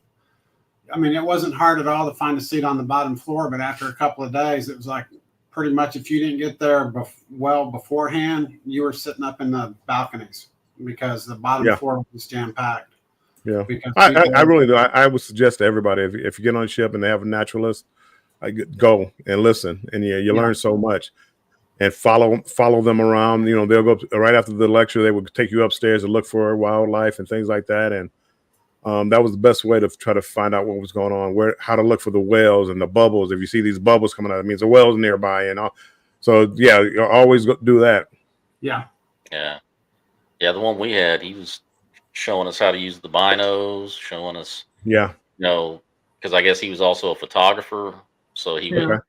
it wasn't hard at all to find a seat on the bottom floor, but after a couple of days, it was like pretty much if you didn't get there beforehand, you were sitting up in the balconies because the bottom floor was jam-packed. Yeah, I really do. I would suggest to everybody, if you get on a ship and they have a naturalist, go and listen, and you learn so much. And follow them around. They'll go right after the lecture. They would take you upstairs to look for wildlife and things like that. And that was the best way to try to find out what was going on, how to look for the whales and the bubbles. If you see these bubbles coming out, it means the whale's nearby. And so you always do that. Yeah. Yeah. The one we had, he was showing us how to use the binos, showing us. Yeah. Because I guess he was also a photographer, so he would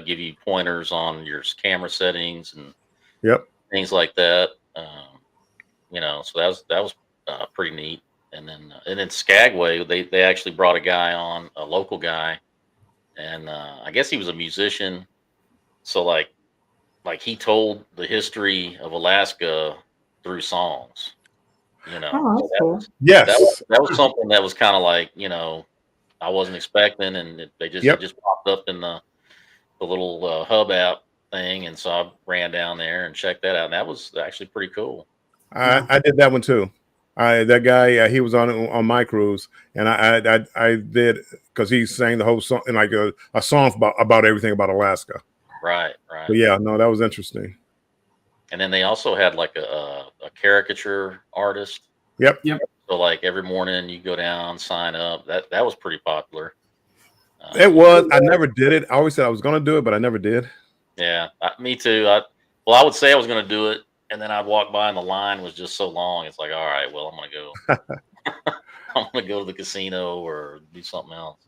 give you pointers on your camera settings and things like that. So that was pretty neat. And then Skagway, they actually brought a local guy, and I guess he was a musician. So like he told the history of Alaska through songs. Oh, that's cool. Yes, that was something that was kind of like I wasn't expecting, and it just popped up in the little hub app thing, and so I ran down there and checked that out, and that was actually pretty cool. I did that one too. That guy, he was on my cruise, and I did, because he sang the whole song, and like a song about everything about Alaska. Right. But that was interesting. And then they also had like a caricature artist. Yep. So like every morning you go down, sign up. That was pretty popular. It was. I never did it. I always said I was going to do it, but I never did. Yeah, me too. I would say I was going to do it, and then I'd walk by and the line was just so long. It's like, all right, well, I'm going to go. I'm going to go to the casino or do something else.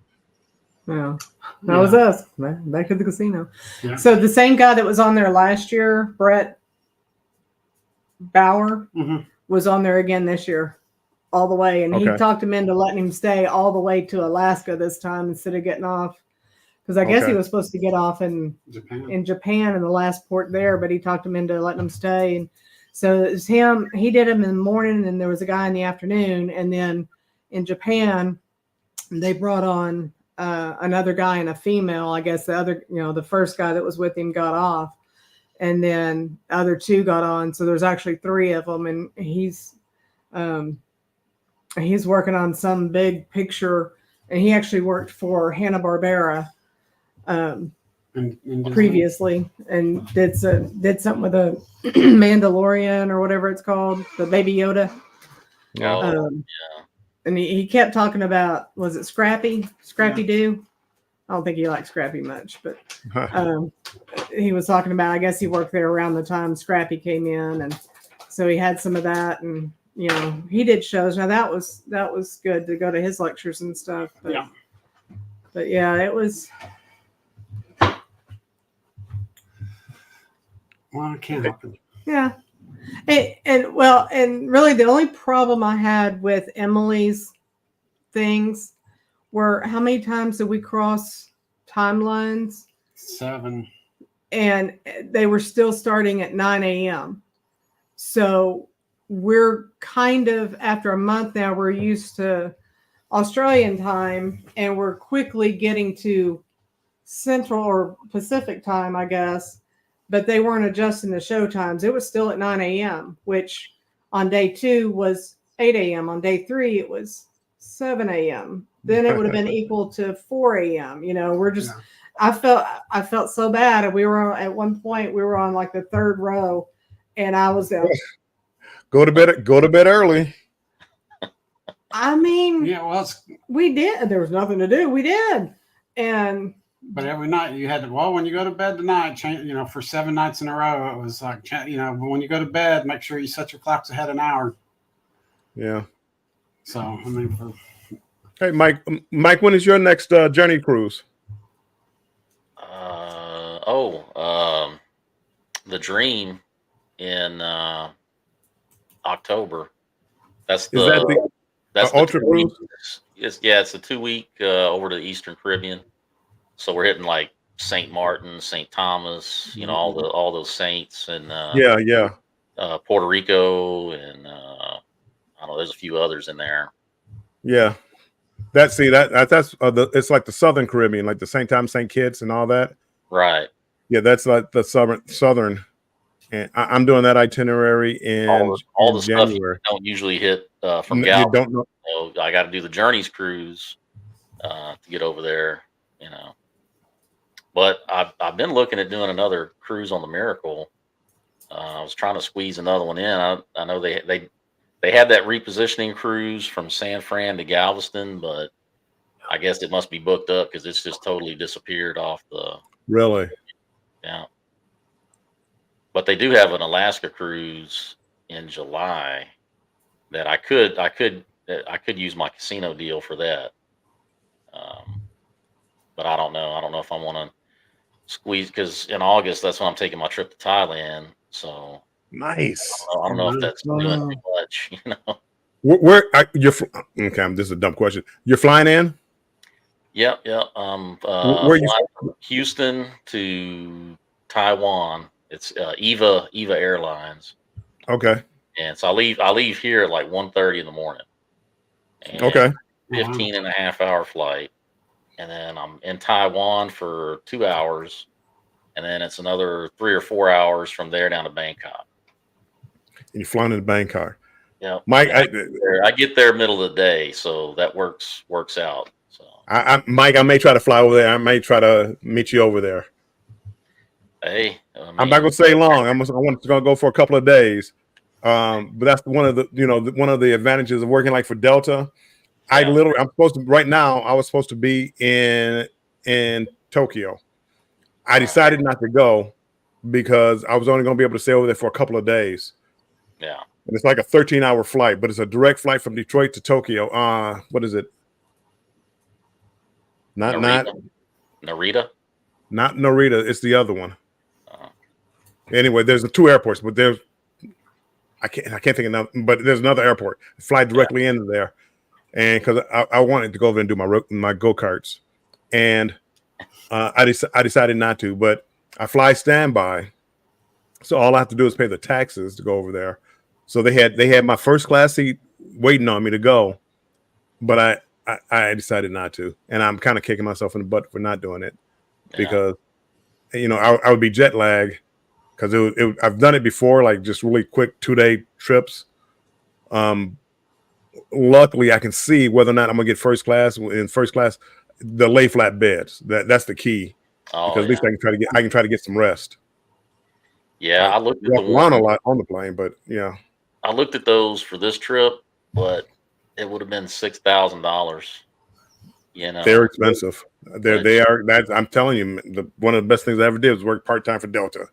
Yeah, that was us. Back to the casino. Yeah. So the same guy that was on there last year, Brett Bauer, was on there again this year, all the way. And he talked him into letting him stay all the way to Alaska this time instead of getting off. Because I guess he was supposed to get off in Japan in the last port there, but he talked him into letting him stay. And so it was him. He did him in the morning, and there was a guy in the afternoon. And then in Japan, they brought on another guy and a female. I guess the first guy that was with him got off, and then the other two got on. So there's actually three of them, and he's working on some big picture, and he actually worked for Hanna-Barbera previously, and did something with a Mandalorian or whatever it's called, the Baby Yoda. And he kept talking about, was it Scrappy Doo? I don't think he liked Scrappy much, but he was talking about, I guess he worked there around the time Scrappy came in, and so he had some of that, and you know, he did shows. Now that was good to go to his lectures and stuff. But, Yeah. But yeah, it was. Well, it can't happen. Yeah. And really the only problem I had with Emily's things were how many times did we cross timelines? 7. And they were still starting at 9 a.m. So we're kind of, after a month now, we're used to Australian time, and we're quickly getting to Central or Pacific time, I guess. But they weren't adjusting the show times. It was still at 9 a.m., which on day 2 was 8 a.m. On day 3, it was 7 a.m. Then it would have been equal to 4 a.m. You know, we're just, Yeah. I felt so bad. And we were at one point, we were on like the 3rd row, and I was there. Go to bed early. I mean, Yeah, well, we did. There was nothing to do. We did. And but every night you had to, well, when you go to bed tonight, change, you know, for 7 nights in a row, it was like, you know, when you go to bed, make sure you set your clocks ahead an hour. Yeah. So, I mean, Hey, Mike, when is your next Journey cruise? The Dream in October. That's Is that the that's Ultra cruise? It's a 2-week over to the Eastern Caribbean. So we're hitting like St. Martin, St. Thomas, you know, all those saints, and yeah. Puerto Rico, and I don't know, there's a few others in there. Yeah. That's it's like the Southern Caribbean, like the St. Thomas, St. Kitts, and all that. Right. Yeah, that's like the Southern. And I'm doing that itinerary in all the stuff you January. don't usually hit from You Galveston. don't know. So I got to do the Journeys cruise to get over there, you know. But I've been looking at doing another cruise on the Miracle. I was trying to squeeze another one in. I know they had that repositioning cruise from San Fran to Galveston, but I guess it must be booked up because it's just totally disappeared off the. Really? Yeah. But they do have an Alaska cruise in July that I could use my casino deal for that. But I don't know. I don't know if I want to squeeze, because in August that's when I'm taking my trip to Thailand. So Nice. I don't know if that's doing too much, you know. Okay, this is a dumb question. You're flying in? Yep. Where you from Houston to Taiwan. It's EVA Airlines. Okay. And so I leave here at like 1:30 in the morning. And Okay. 15 and a half hour flight. And then I'm in Taiwan for 2 hours. And then it's another 3 or 4 hours from there down to Bangkok. And you're flying in Bangkok. Yeah. Mike, I get there middle of the day, so that works out. So Mike, I may try to fly over there. I may try to meet you over there. Hey, I'm not gonna stay long. I want to go for a couple of days. But that's one of the advantages of working like for Delta. I was supposed to be in Tokyo. I decided not to go because I was only going to be able to stay over there for a couple of days. Yeah. And it's like a 13-hour flight, but it's a direct flight from Detroit to Tokyo. What is it? Narita? Not Narita. It's the other one. Anyway, there's the 2 airports, but I can't think of nothing, but there's another airport. Fly directly into there. And because I wanted to go over and do my go-karts, and I decided not to. But I fly standby, so all I have to do is pay the taxes to go over there. So they had my first class seat waiting on me to go, but I decided not to, and I'm kind of kicking myself in the butt for not doing it because I would be jet lagged because I've done it before, like just really quick 2-day trips. Luckily, I can see whether or not I'm gonna get first class. In first class, the lay flat beds. That's the key. Because at least I can try to get some rest. Yeah, I looked at the one a lot on the plane, but yeah, I looked at those for this trip, but it would have been $6,000. You know, they're expensive. They are. I'm telling you, one of the best things I ever did was work part time for Delta.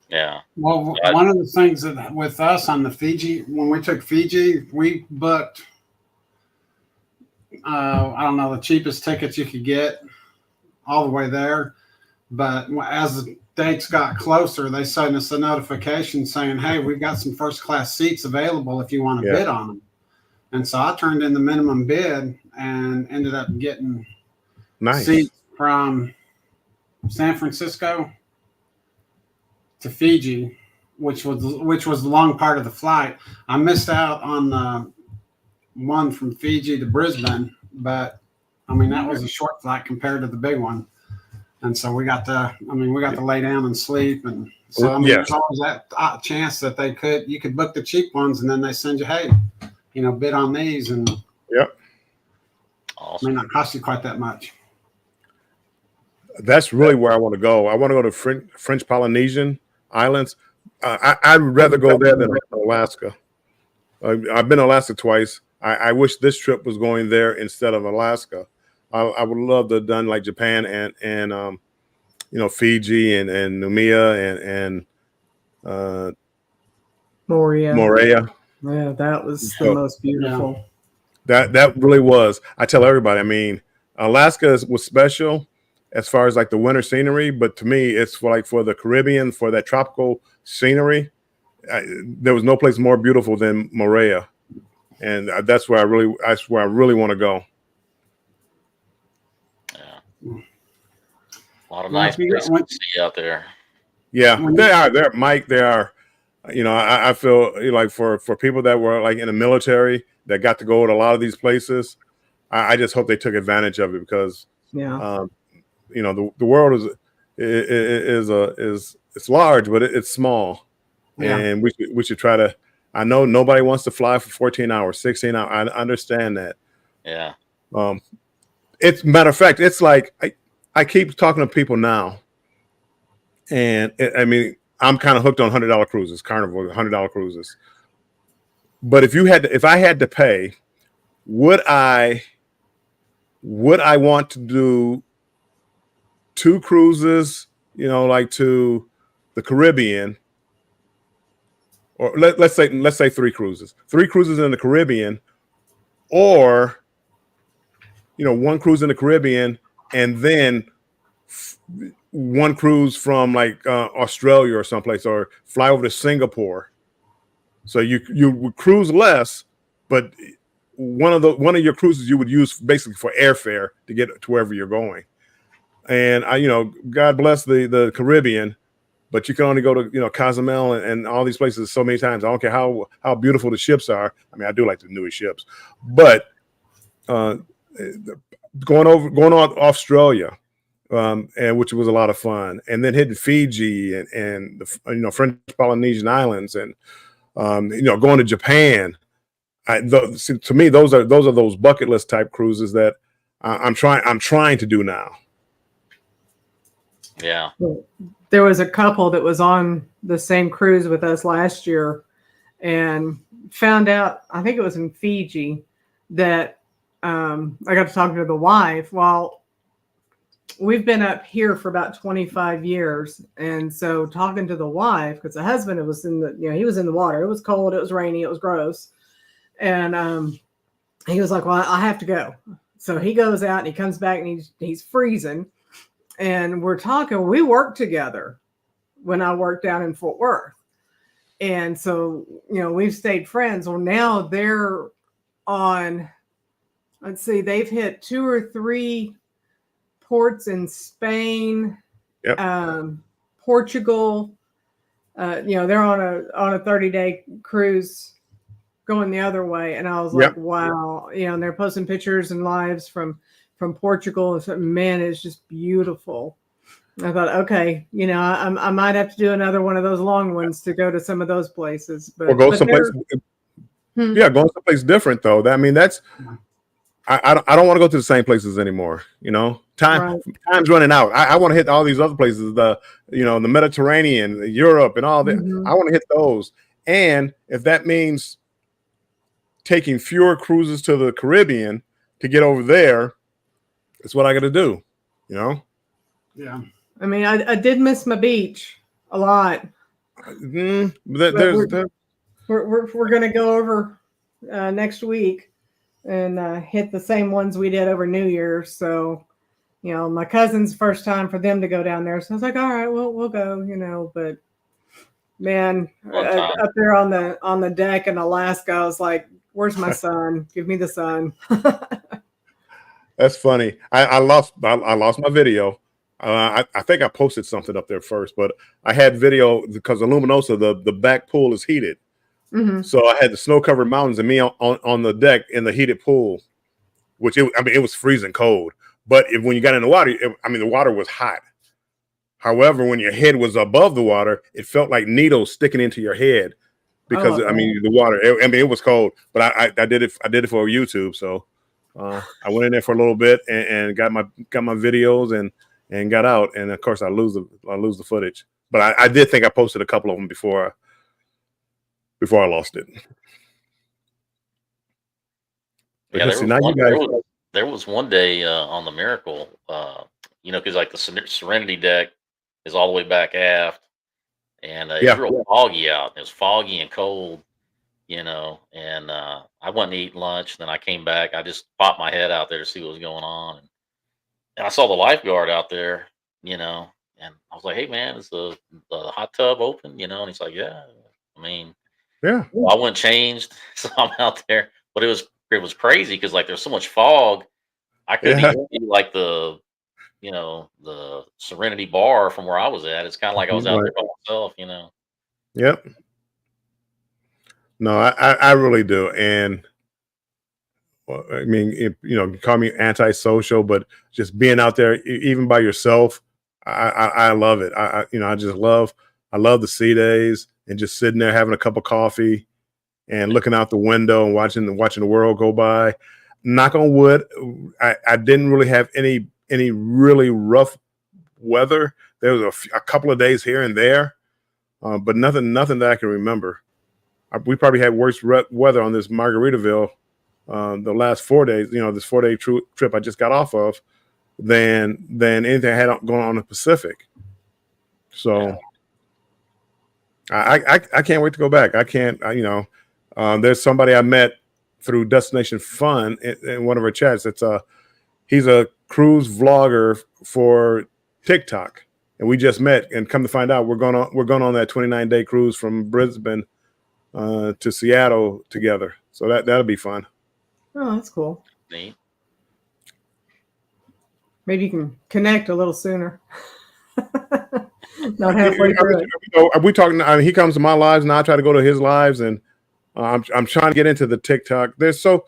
Yeah. Well, I- one of the things that with us on the Fiji, when we took Fiji, we booked, I don't know, the cheapest tickets you could get all the way there. But as the dates got closer, they sent us a notification saying, "Hey, we've got some first class seats available if you want to Yeah. bid on them." And so I turned in the minimum bid and ended up getting Nice. seats from San Francisco to Fiji, which was the long part of the flight. I missed out on the one from Fiji to Brisbane, but I mean that was a short flight compared to the big one. And so we got to lay down and sleep, and so I mean, Yes. there's always that chance that you could book the cheap ones, and then they send you, hey, bid on these, and Awesome. may not cost you quite that much. That's really where I want to go. I want to go to French Polynesian Islands. I'd rather go there than Alaska. I've been to Alaska twice. I wish this trip was going there instead of Alaska. I would love to have done like Japan and Fiji and Numia and Moria. Moorea. Yeah, that was the So- most beautiful. That really was. I tell everybody. I mean, Alaska was special as far as like the winter scenery, but to me, it's for the Caribbean, for that tropical scenery. There was no place more beautiful than Moorea, and that's where I really want to go. Yeah. A lot of Well, nice if you places got- to see out there. Yeah, When they are. They're Mike. They are. I feel like for people that were like in the military that got to go to a lot of these places, I just hope they took advantage of it because Yeah. the world is it's large, but it's small, Yeah. and we should try to. I know nobody wants to fly for 14 hours, 16 hours. I understand that. Yeah. It's matter of fact, it's like I keep talking to people now, and I mean I'm kind of hooked on $100 cruises, Carnival $100 cruises. But if I had to pay, would I want to do 2 cruises, like to the Caribbean, or let's say 3 cruises in the Caribbean, or 1 cruise in the Caribbean and then 1 cruise from like Australia or someplace, or fly over to Singapore. So you would cruise less, but one of your cruises you would use basically for airfare to get to wherever you're going. And God bless the Caribbean, but you can only go to Cozumel and all these places so many times. I don't care how beautiful the ships are. I mean, I do like the newest ships, but going on Australia, and which was a lot of fun, and then hitting Fiji and the French Polynesian Islands, and going to Japan. To me, those are those bucket list type cruises that I'm trying to do now. Yeah. There was a couple that was on the same cruise with us last year and found out, I think it was in Fiji, that I got to talk to the wife. Well, we've been up here for about 25 years. And so talking to the wife, because the husband, he was in the water. It was cold. It was rainy. It was gross. And he was like, well, I have to go. So he goes out and he comes back and he's freezing. And we're talking, we worked together when I worked down in Fort Worth. And so, we've stayed friends. Well, now they're on, let's see, they've hit 2 or 3 ports in Spain, Portugal. They're on a 30-day cruise going the other way. And I was like, wow, and they're posting pictures and lives from Portugal. And so, man, it's just beautiful. I thought, okay, I might have to do another one of those long ones to go to some of those places. But, Or go someplace. Yeah, going someplace different though. I mean, that's I don't want to go to the same places anymore. Time's running out. I want to hit all these other places, the Mediterranean, Europe, and all that. I want to hit those. And if that means taking fewer cruises to the Caribbean to get over there, it's what I got to do. Yeah. I mean, I did miss my beach a lot. There's We're going to go over next week and hit the same ones we did over New Year's. So, you know, my cousin's first time for them to go down there. So I was like, all right, we'll go, you know, but man, One time. up there on the deck in Alaska, I was like, where's my son? Give me the sun. That's funny. I lost my video. I think I posted something up there first, but I had video because the Luminosa, the back pool is heated. Mm-hmm. So I had the snow-covered mountains and me on the deck in the heated pool, which it was freezing cold. But when you got in the water, the water was hot. However, when your head was above the water, it felt like needles sticking into your head because the water. It was cold. But I did it. I did it for YouTube. So I went in there for a little bit and got my videos and got out. And of course, I lose the footage. But I did think I posted a couple of them before I lost it. Yeah, there was one day on the Miracle, you know, because like the Serenity deck is all the way back aft, and it was real foggy out. It was foggy and cold, you know, and I went and eat lunch. Then I came back. I just popped my head out there to see what was going on, and I saw the lifeguard out there, you know, and I was like, "Hey, man, is the hot tub open?" You know, and he's like, "Yeah." I mean, yeah. Well, I went changed, so I'm out there, but it was crazy because like there's so much fog, I couldn't even see like the Serenity bar from where I was at. It's kind of like I was out there by myself, you know. Yep. No, I really do, and I mean, you call me antisocial, but just being out there, even by yourself, I love it. I love the sea days and just sitting there having a cup of coffee and looking out the window and watching the world go by. Knock on wood, I didn't really have any really rough weather. There was a couple of days here and there, but nothing that I can remember. We probably had worse weather on this Margaritaville the last 4 days. You know, this 4-day trip I just got off of than anything I had going on in the Pacific. So I can't wait to go back. I can't. There's somebody I met through Destination Fun in one of our chats. He's a cruise vlogger for TikTok, and we just met. And come to find out, we're going on that 29-day cruise from Brisbane to Seattle together. So that'll be fun. Oh, that's cool. Neat. Maybe you can connect a little sooner. Not halfway through it. Are we talking? I mean, he comes to my lives, and I try to go to his lives, and I'm trying to get into the TikTok. There's so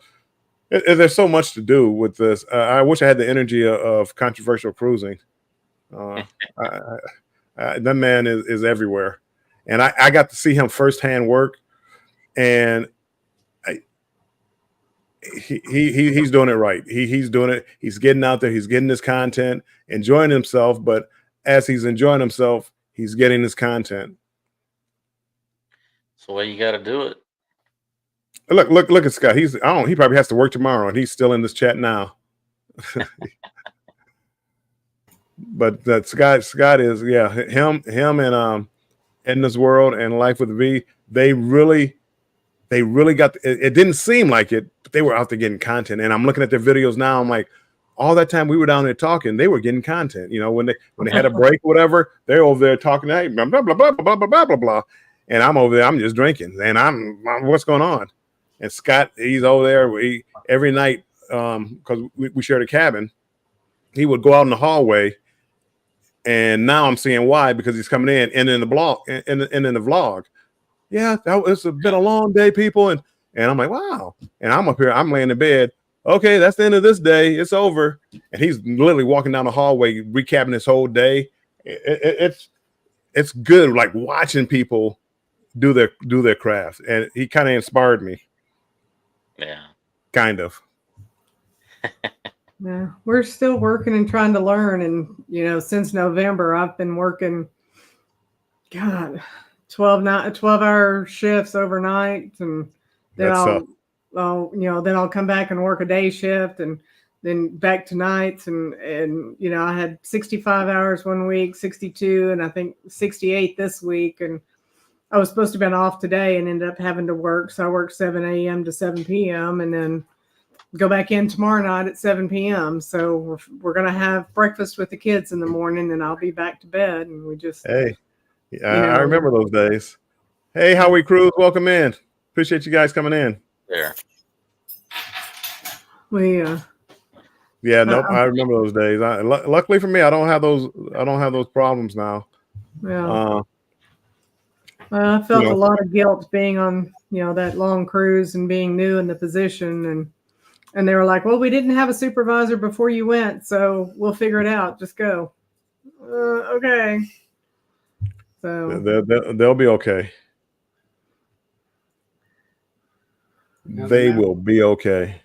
much to do with this. I wish I had the energy of controversial cruising. That man is everywhere, and I got to see him firsthand work, and he's doing it right. He's doing it. He's getting out there. He's getting his content, enjoying himself. But as he's enjoying himself, he's getting his content. So you got to do it. Look at Scott. He probably has to work tomorrow, and he's still in this chat now. But that Scott is him and Edna's World and Life with V. They really got. It didn't seem like it, but they were out there getting content. And I'm looking at their videos now. I'm like, all that time we were down there talking, they were getting content. You know, when they had a break, whatever, they're over there talking, hey, blah blah blah blah blah blah blah blah blah, and I'm over there. I'm just drinking, and I'm what's going on? And Scott, he's over there. Every night, because we shared a cabin, he would go out in the hallway, and now I'm seeing why, because he's coming in and in the blog and in the vlog. Yeah, it's been a long day, people, and I'm like, wow. And I'm up here, I'm laying in bed. Okay, that's the end of this day. It's over. And he's literally walking down the hallway, recapping his whole day. It's good, like watching people do their craft, and he kind of inspired me. Yeah, kind of. Yeah, we're still working and trying to learn, and since November, I've been working. God. 12-hour shifts overnight, and then I'll come back and work a day shift, and then back to nights, and I had 65 hours one week, 62, and I think 68 this week, and I was supposed to have been off today and ended up having to work. So I worked 7 a.m. to 7 p.m. and then go back in tomorrow night at 7 p.m. So we're going to have breakfast with the kids in the morning and I'll be back to bed. And we just, Hey, I know. remember those days. Hey, Howie Cruz, welcome in. Appreciate you guys coming in. There. we, Yeah, nope, I remember those days. Luckily for me, I don't have those problems now. yeah. I felt You know. a lot of guilt being on, that long cruise and being new in the position. And they were like, well, we didn't have a supervisor before you went, so we'll figure it out. Just go. Okay. So They'll be okay. They will be okay.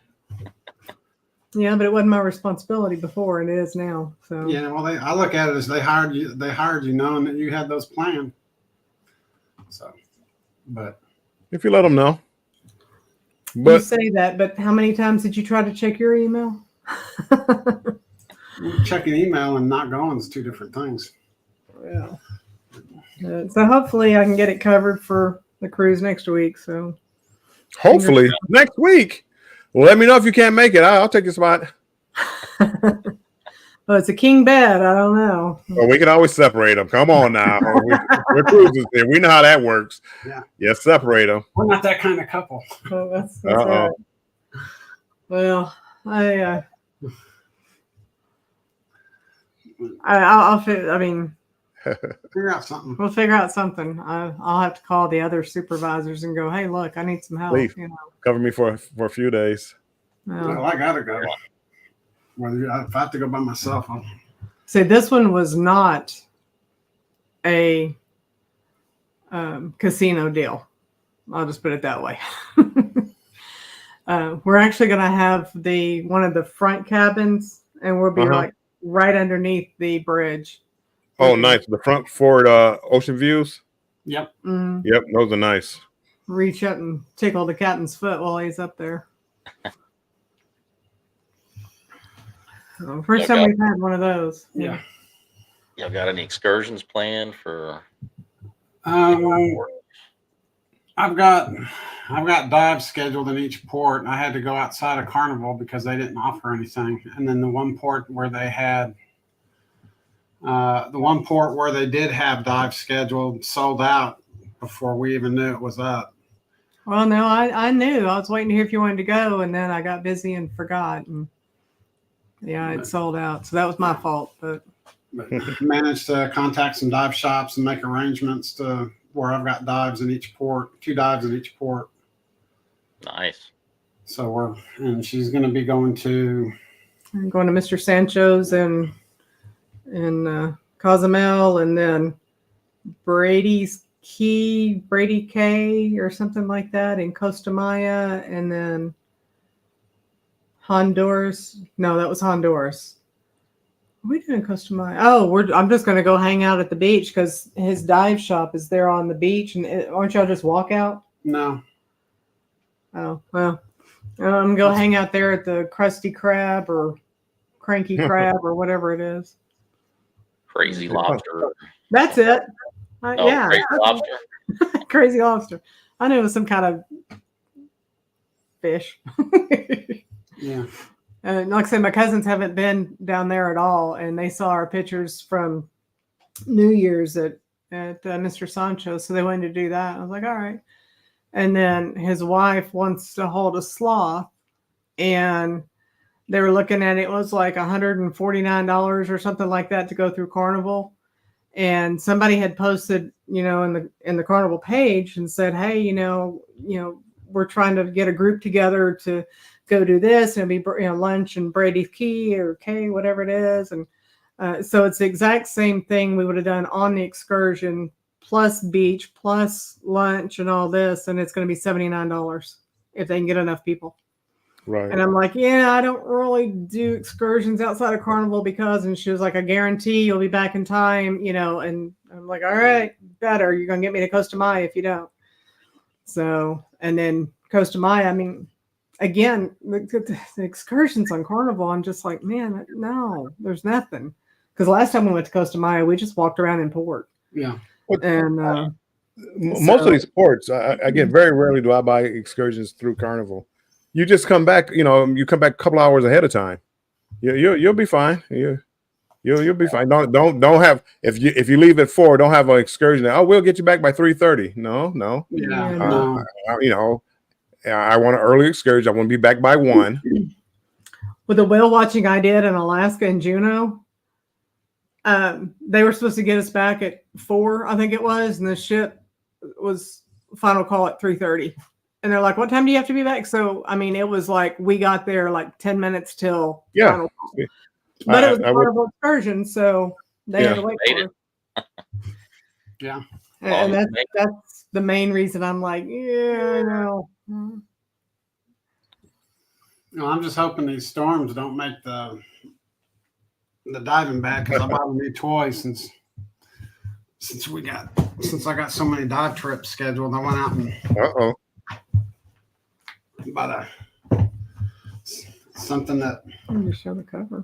yeah, but it wasn't my responsibility before, and it is now. So Yeah, well, I look at it as they hired you knowing that you had those planned. So, but If you let them know. you But say that, but how many times did you try to check your email? checking email and not going is two different things. Yeah. So hopefully I can get it covered for the cruise next week. So hopefully next week. Well, let me know if you can't make it. I'll take your spot. well, it's a king bed. I don't know. Well, we can always separate them. Come on now. We're cruisers here. We know how that works. Yeah. Separate them. We're not that kind of couple. Oh, that's right. Well, I mean, Figure out something. we'll figure out something. I'll have to call the other supervisors and go, hey, look, I need some help. Please. Cover me for a few days. Well, I gotta go. If I have to go by myself, See, this one was not a casino deal. I'll just put it that way. We're actually going to have one of the front cabins, and we'll be like right underneath the bridge. Oh, nice. The front forward ocean views. Yep. Yep, those are nice. Reach up and tickle the captain's foot while he's up there. First time we've had one of those. Yeah. Y'all got any excursions planned for? I've got dives scheduled in each port. I had to go outside of Carnival because they didn't offer anything. And then the one port where they did have dives scheduled sold out before we even knew it was up. Well, no, I knew. I was waiting to hear if you wanted to go, and then I got busy and forgot. And yeah, it sold out. So that was my fault. But managed to contact some dive shops and make arrangements to where I've got dives in each port, 2 dives in each port. Nice. So she's going to be going to Mr. Sancho's in Cozumel, and then Brady Cay or something like that in Costa Maya, and then Honduras. No, that was Honduras. What are we doing in Costa Maya? Oh, I'm just going to go hang out at the beach because his dive shop is there on the beach. And aren't y'all just walk out? No. Oh, well, I'm going to go hang out there at the Krusty Krab or Cranky Crab or whatever it is. Crazy Lobster. That's it. Yeah. Crazy Lobster. Crazy Lobster. I knew it was some kind of fish. Yeah. And like I said, my cousins haven't been down there at all, and they saw our pictures from New Year's at Mr. Sancho, so they wanted to do that. I was like, all right. And then his wife wants to hold a sloth, and they were looking at it. It was like $149 or something like that to go through Carnival. And somebody had posted, in the Carnival page and said, hey, we're trying to get a group together to go do this, and it'll be lunch in Brady Cay or Cay, whatever it is. And so it's the exact same thing we would have done on the excursion, plus beach, plus lunch and all this, and it's going to be $79 if they can get enough people. Right. And I'm like, yeah, I don't really do excursions outside of Carnival and she was like, I guarantee you'll be back in time, and I'm like, all right, better. You're going to get me to Costa Maya if you don't. So, and then Costa Maya, I mean, again, the excursions on Carnival, I'm just like, man, no, there's nothing. Because last time we went to Costa Maya, we just walked around in port. Yeah. And Most of these ports, again, very rarely do I buy excursions through Carnival. You just come back, you come back a couple hours ahead of time. You'll be fine. You'll be fine. Don't have if you leave at 4, don't have an excursion. Oh, we'll get you back by 3:30. No. Yeah, Yeah, no. I want an early excursion. I want to be back by 1. With the whale watching I did in Alaska and Juneau, they were supposed to get us back at 4, I think it was, and the ship was final call at 3:30. And they're like, "What time do you have to be back?" So I mean, it was like we got there like 10 minutes till final call. But it was a Carnival excursion, so they had to wait for it. Yeah. And that's the main reason I'm like, yeah, I know. I'm just hoping these storms don't make the diving bad, because I bought a new toy since I got so many dive trips scheduled. I went out and bought something that. Let me show the cover.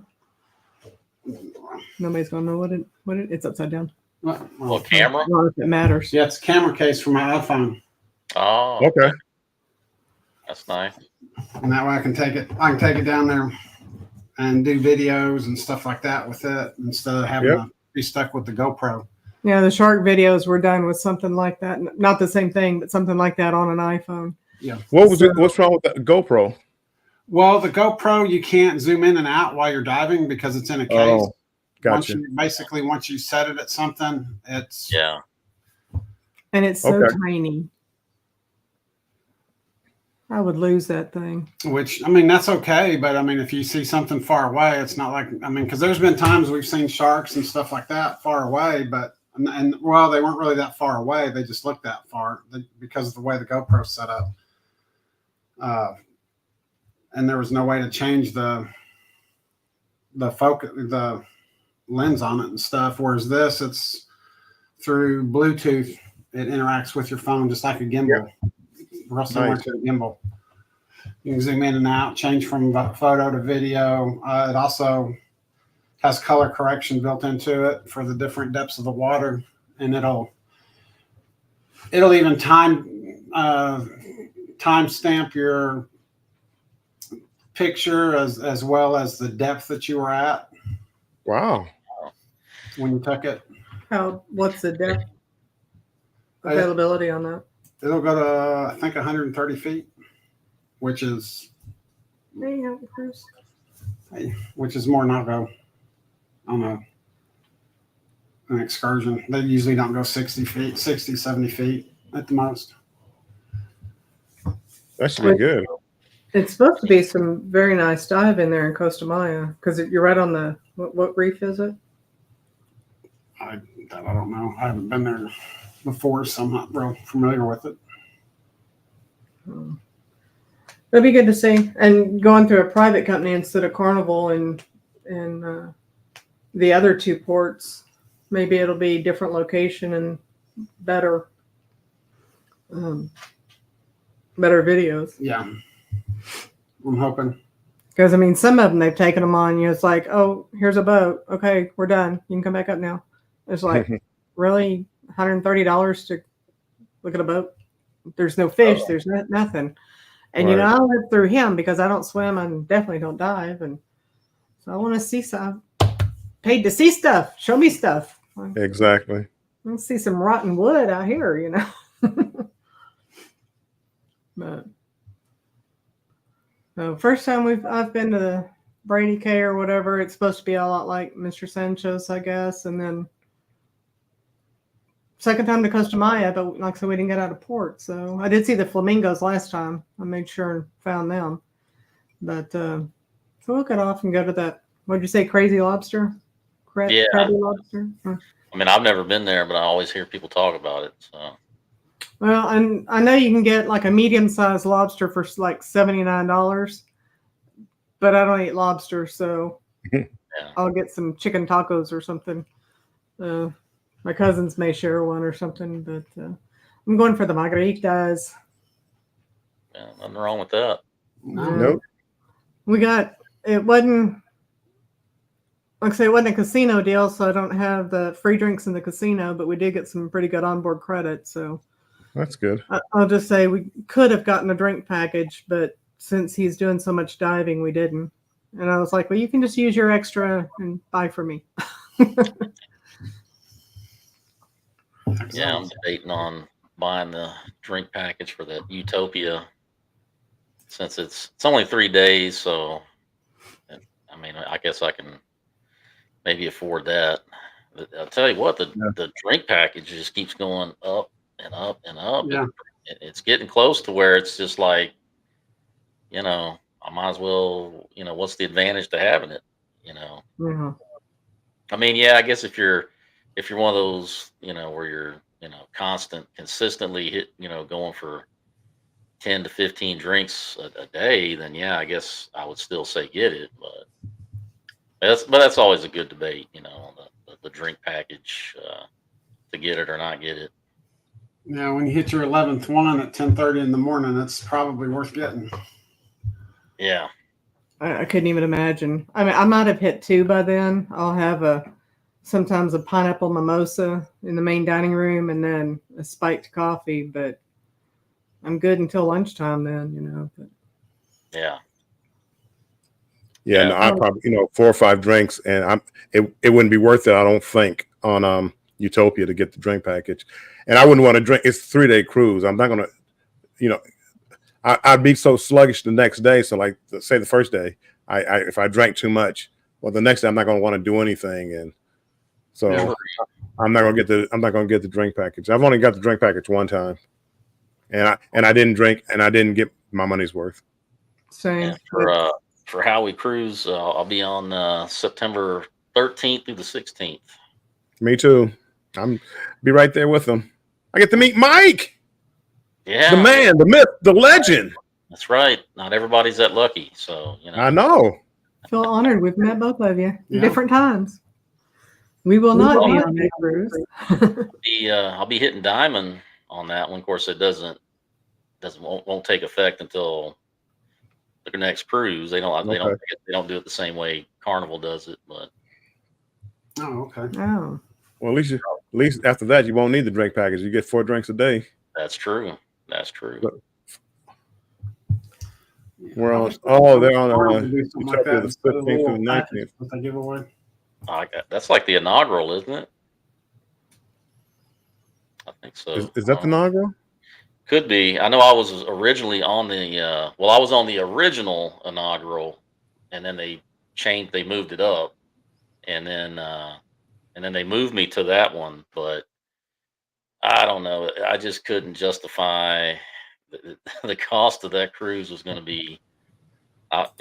Nobody's gonna know what it's upside down. Well, camera? Not if it matters. Yeah, it's a camera case for my iPhone. Oh, okay. That's nice. And that way I can take it down there and do videos and stuff like that with it, instead of having to be stuck with the GoPro. Yeah, the shark videos were done with something like that. Not the same thing, but something like that on an iPhone. Yeah. What's wrong with the GoPro? Well, the GoPro, you can't zoom in and out while you're diving because it's in a case. Oh, gotcha. Once you set it at something, it's And it's so tiny. I would lose that thing. Which, I mean, that's okay. But I mean, if you see something far away, it's not like, I mean, because there's been times we've seen sharks and stuff like that far away, but, and well, they weren't really that far away. They just looked that far because of the way the GoPro's set up. And there was no way to change the focus, the lens on it and stuff. Whereas this, it's through Bluetooth. It interacts with your phone just like a gimbal. Real similar to a gimbal. You can zoom in and out, change from photo to video. It also has color correction built into it for the different depths of the water, and it'll even time stamp your picture as well as the depth that you were at. Wow. When you took it. What's the depth availability on that? It'll go to, I think, 130 feet, which is more than I'll go on an excursion. They usually don't go 60 feet, 60, 70 feet at the most. That should be good. It's supposed to be some very nice dive in there in Costa Maya, because you're right on the, what reef is it? I don't know. I haven't been there before, so I'm not real familiar with it. It'd be good to see. And going through a private company instead of Carnival and the other 2 ports, maybe it'll be different location and better videos. Yeah. I'm hoping. Because, I mean, some of them, they've taken them on. It's like, oh, here's a boat. Okay, we're done. You can come back up now. It's like, really? $130 to look at a boat? There's no fish. There's nothing. And, I live through him because I don't swim and definitely don't dive. And so I want to see some. Paid to see stuff. Show me stuff. Exactly. Let's see some rotten wood out here, But first time I've been to the Brady Cay or whatever. It's supposed to be a lot like Mr. Sancho's, I guess. And then second time to Costa Maya, but like I said, we didn't get out of port. So I did see the flamingos last time. I made sure and found them. But so we'll get off and go to that. What did you say? Crazy Lobster? Yeah. Crazy Lobster? I mean, I've never been there, but I always hear people talk about it. So. Well, and I know you can get like a medium-sized lobster for like $79, but I don't eat lobster, so I'll get some chicken tacos or something. My cousins may share one or something, but I'm going for the margaritas. Yeah, nothing wrong with that. Nope. It wasn't like I say, it wasn't a casino deal, so I don't have the free drinks in the casino, but we did get some pretty good onboard credit. So That's good. I'll just say we could have gotten a drink package, but since he's doing so much diving, we didn't. And I was like, well, you can just use your extra and buy for me. Yeah, I'm debating on buying the drink package for the Utopia since it's only 3 days. So, I mean, I guess I can maybe afford that. But I'll tell you what, the drink package just keeps going up and up and up. Yeah. It's getting close to where it's just like, I might as well, what's the advantage to having it? Yeah. I mean, yeah, I guess if you're one of those, where you're, consistently going for 10 to 15 drinks a day, then yeah, I guess I would still say get it. But that's always a good debate, on the drink package, to get it or not get it. Yeah, when you hit your 11th one at 10:30 in the morning, that's probably worth getting. Yeah. I couldn't even imagine. I mean, I might have hit 2 by then. I'll have sometimes a pineapple mimosa in the main dining room and then a spiked coffee, but I'm good until lunchtime then, But. Yeah. Yeah, Yeah. no, I probably 4 or 5 drinks, and it wouldn't be worth it. I don't think on Utopia to get the drink package, and I wouldn't want to drink. It's a 3-day cruise. I'm not gonna, I'd be so sluggish the next day. So like, say the first day, if I drank too much, well, the next day I'm not gonna want to do anything, and so Yeah. I'm not gonna get the drink package. I've only got the drink package one time, and I didn't drink, and I didn't get my money's worth. Same. And for how we cruise, I'll be on September 13th through the 16th. Me too. I'm be right there with them. I get to meet Mike, Yeah. the man, the myth, the legend. That's right. Not everybody's that lucky. So, I know. I feel honored. We've met both of you Yeah. different times. We will not be on that cruise. I'll be hitting Diamond on that one. Of course, it won't take effect until the next cruise. They don't do it the same way Carnival does it, but Oh, okay. Oh. Well, at least after that, you won't need the drink package. You get 4 drinks a day. that's true. That's true. We're on. I wish they're on. Carnival would do something like Utopia that the instead of 15th little through the package 19th. that they give away. That's like the inaugural, isn't it? I think so. Is that the inaugural? Could be. I know I was originally on I was on the original inaugural, and then they moved it up, and then they moved me to that one. But I don't know. I just couldn't justify the cost of that cruise was going to be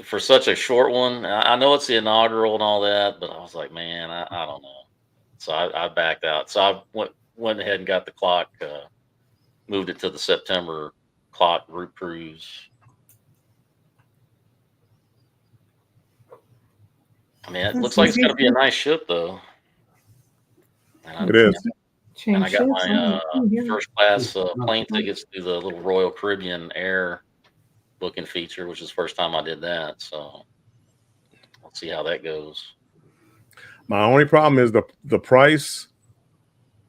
for such a short one. I know it's the inaugural and all that, but I was like, man, I don't know. So I backed out. So I went ahead and got the clock. Moved it to the September clock group cruise. I mean, it looks like it's going to be a nice ship, though. It is. And I got my Yeah. first class plane tickets through the little Royal Caribbean Air booking feature, which is the first time I did that. So let's see how that goes. My only problem is the price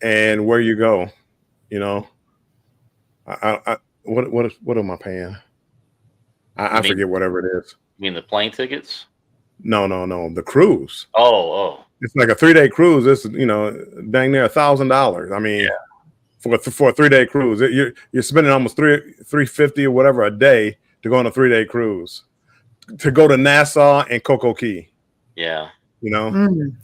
and where you go. What am I paying? I forget whatever it is. You mean the plane tickets? No, the cruise. Oh. It's like a 3-day cruise. It's dang near $1,000. I mean, for a 3-day cruise, you're spending almost $350 or whatever a day to go on a 3-day cruise, to go to Nassau and Coco Key. Yeah. Mm.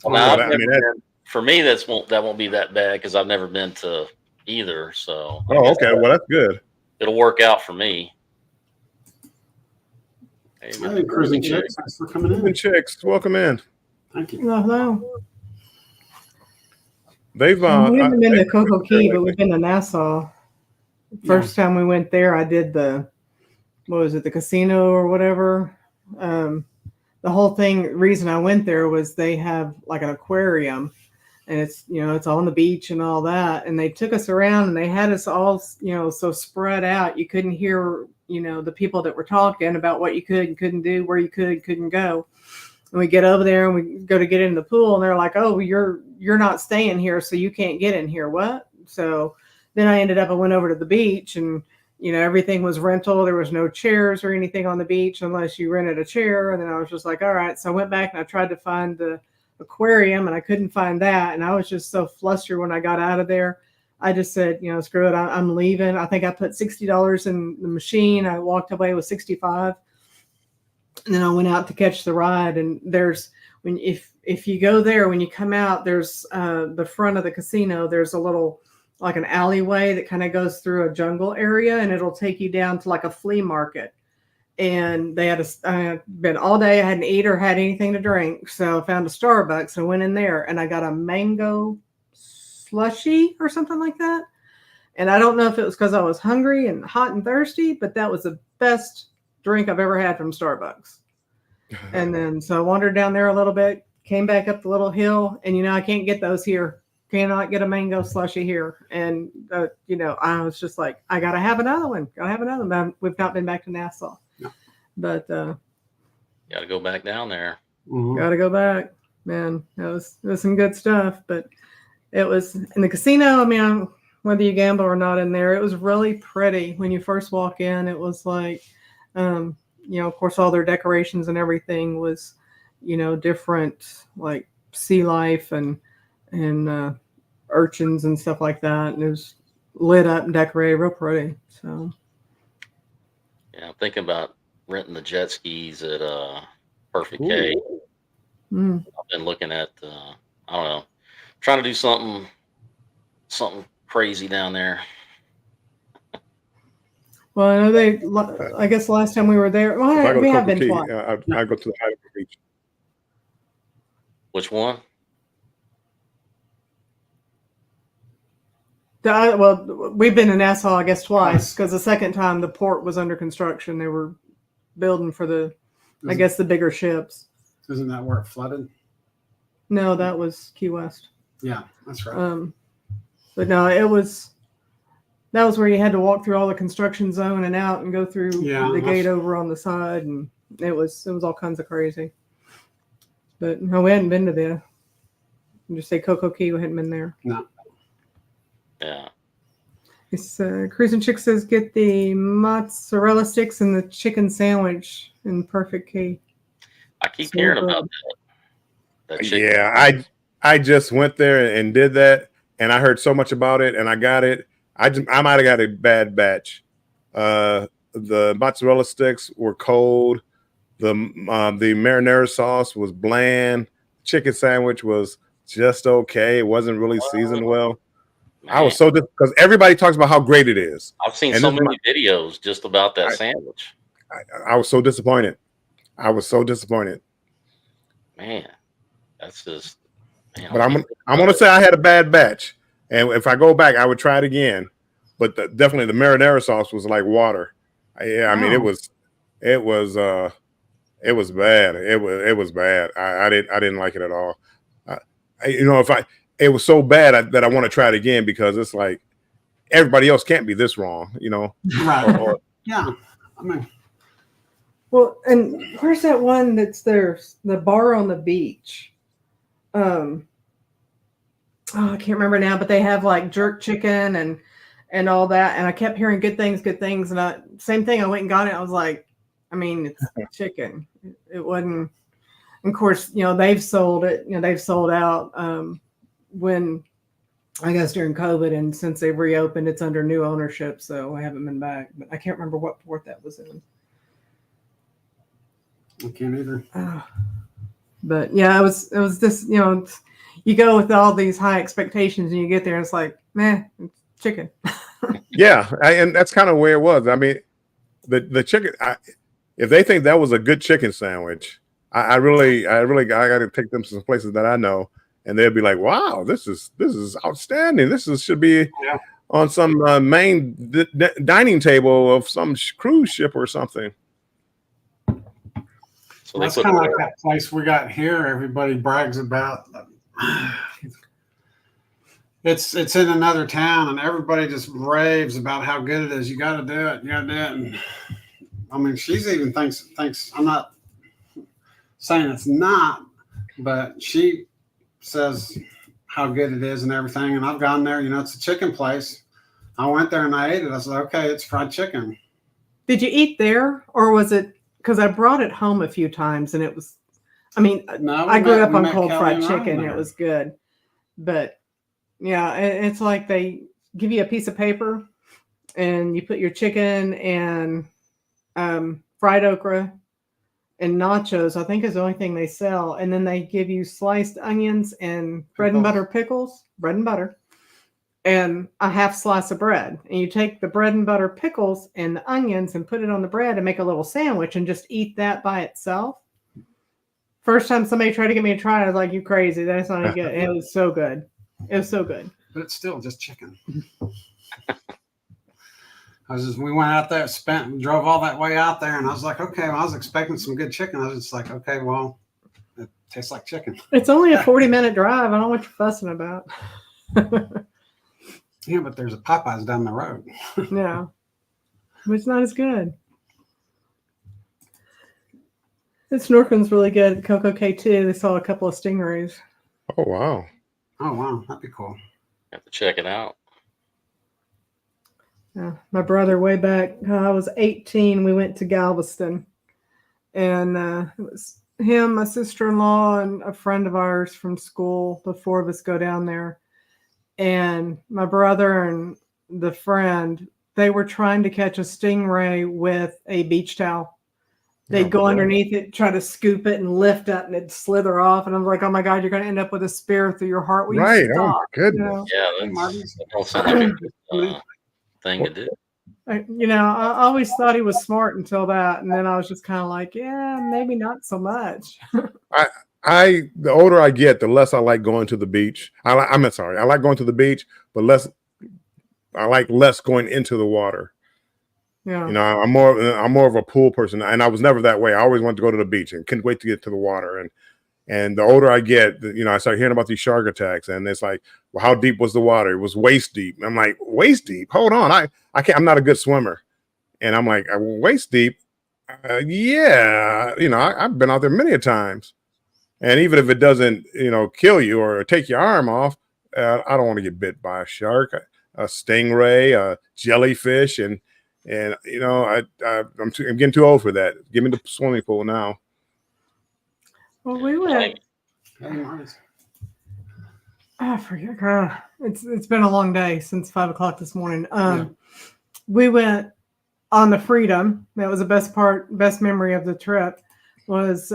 For me, that won't be that bad because I've never been to either. So. Oh, okay. Well, that's good. It'll work out for me. Hey, Cruising Chicks, thanks for coming in. Cruising Chicks, welcome in. Thank you. Hello. They've we haven't been to Coco Key, but we've been to Nassau. First time we went there, I did the casino or whatever. The whole reason I went there was they have like an aquarium, and it's on the beach and all that. And they took us around and they had us all, so spread out. You couldn't hear, the people that were talking about what you could and couldn't do, where you couldn't go. And we get over there and we go to get in the pool, and they're like, "Oh, you're not staying here, so you can't get in here." What? So then I went over to the beach, and everything was rental. There was no chairs or anything on the beach unless you rented a chair. And then I was just like, all right. So I went back and I tried to find the aquarium, and I couldn't find that. And I was just so flustered when I got out of there. I just said, screw it, I'm leaving. I think I put $60 in the machine. I walked away with 65. And then I went out to catch the ride. And if you go there, when you come out, there's the front of the casino, there's a little, like an alleyway that kind of goes through a jungle area, and it'll take you down to like a flea market. And they had been all day. I hadn't eaten or had anything to drink. So I found a Starbucks and went in there, and I got a mango slushy or something like that. And I don't know if it was because I was hungry and hot and thirsty, but that was the best drink I've ever had from Starbucks. And then, so I wandered down there a little bit, came back up the little hill, and I can't get those here. Cannot get a mango slushy here. And, I was just like, I got to have another one. We've not been back to Nassau. No. But Got to go back down there. got to go back. Man, it was some good stuff. But it was in the casino. I mean, whether you gamble or not in there, it was really pretty. When you first walk in, it was like, of course, all their decorations and everything was, different, like sea life and urchins and stuff like that, and it was lit up and decorated real pretty. So Yeah, I'm thinking about renting the jet skis at Perfect K. mm. I've been looking at I don't know, trying to do something crazy down there. Well, I know I guess the last time we were there, If I well, go we to have Cocoa been Key, twice. I go to the Hyde Beach. Which one? Well, we've been in Nassau, I guess, twice, because the second time the port was under construction. They were building for the bigger ships. Isn't that where it flooded? No, that was Key West. Yeah, that's right. But no, that was where you had to walk through all the construction zone and out and go through the gate over on the side, and it was all kinds of crazy. But no, we hadn't been to just say Cocoa Key. We hadn't been there. No. Yeah. It's Cruising Chick says get the mozzarella sticks and the chicken sandwich in Perfect Key. I keep hearing about that chicken. Yeah, I just went there and did that, and I heard so much about it, and I got it. I might have got a bad batch. The mozzarella sticks were cold. The marinara sauce was bland. Chicken sandwich was just okay. It wasn't really seasoned well. Man, I was so because everybody talks about how great it is. I've seen and so many videos just about that sandwich. I was so disappointed. Man, that's just. Man, But I'm gonna say I had a bad batch, and if I go back, I would try it again. But definitely the marinara sauce was like water. I mean it was bad. It was bad. I didn't like it at all. It was so bad that I want to try it again, because it's like everybody else can't be this wrong, Right. Yeah. I mean, Well, and where's that one that's there? The bar on the beach. I can't remember now, but they have like jerk chicken and all that. And I kept hearing good things. And same thing. I went and got it. I was like, I mean, it's chicken. It wasn't. Of course, they've sold it. They've sold out when, I guess, during COVID, and since they've reopened, it's under new ownership. So I haven't been back. But I can't remember what port that was in. I can't either. But yeah, it was this. You go with all these high expectations, and you get there, and it's like, man, it's chicken. Yeah, and that's kind of where it was. I mean, the chicken. If they think that was a good chicken sandwich, I got to take them to some places that I know, and they'll be like, "Wow, this is outstanding. Should be on some main dining table of some cruise ship or something." So that's kind of like that place we got here. Everybody brags about. It's in another town, and everybody just raves about how good it is. You got to do it. And I mean, she's even thinks I'm not saying it's not, but she says how good it is and everything. And I've gone there, it's a chicken place. I went there and I ate it. I said, okay, it's fried chicken. Did you eat there, or was it, because I brought it home a few times and it was, No, I grew up we on met cold Kelly fried and Ryan chicken. there. It was good. But yeah, it's like they give you a piece of paper and you put your chicken and fried okra and nachos, I think is the only thing they sell. And then they give you sliced onions and bread and butter pickles, bread and butter, and a half slice of bread. And you take the bread and butter pickles and the onions and put it on the bread and make a little sandwich and just eat that by itself. First time somebody tried to get me to try it, I was like, you crazy. That's not good. It was so good. It was so good. But it's still just chicken. We went out there, drove all that way out there, and I was like, okay, well, I was expecting some good chicken. I was just like, okay, well, it tastes like chicken. It's only a 40-minute drive. I don't know what you're fussing about. Yeah, but there's a Popeyes down the road. Yeah. But it's not as good. The snorkeling's really good at Coco K2. They saw a couple of stingrays. Oh wow. Oh, wow, that'd be cool. Have to check it out. Yeah. My brother, way back, I was 18, we went to Galveston. And it was him, my sister-in-law, and a friend of ours from school. The four of us go down there. And my brother and the friend, they were trying to catch a stingray with a beach towel. They'd go underneath it, try to scoop it and lift up, and it'd slither off. And I'm like, oh my God, you're going to end up with a spear through your heart. Will you Right. Oh stop? my goodness. You know? Yeah, that don't sound like a good thing to do. I always thought he was smart until that. And then I was just kind of like, yeah, maybe not so much. The older I get, the less I like going to the beach. I like going to the beach, but I like less going into the water. Yeah. I'm more of a pool person, and I was never that way. I always wanted to go to the beach and couldn't wait to get to the water. And the older I get, I start hearing about these shark attacks, and it's like, well, how deep was the water? It was waist deep. And I'm like, waist deep? Hold on, I can't. I'm not a good swimmer, and I'm like, waist deep? Yeah, I've been out there many a times, and even if it doesn't, kill you or take your arm off, I don't want to get bit by a shark, a stingray, a jellyfish, and I'm getting too old for that. Give me the swimming pool now. Well, we went. Hey, Marcus. I forget. It's been a long day since 5 o'clock this morning. Yeah. We went on the Freedom. That was the best memory of the trip. Was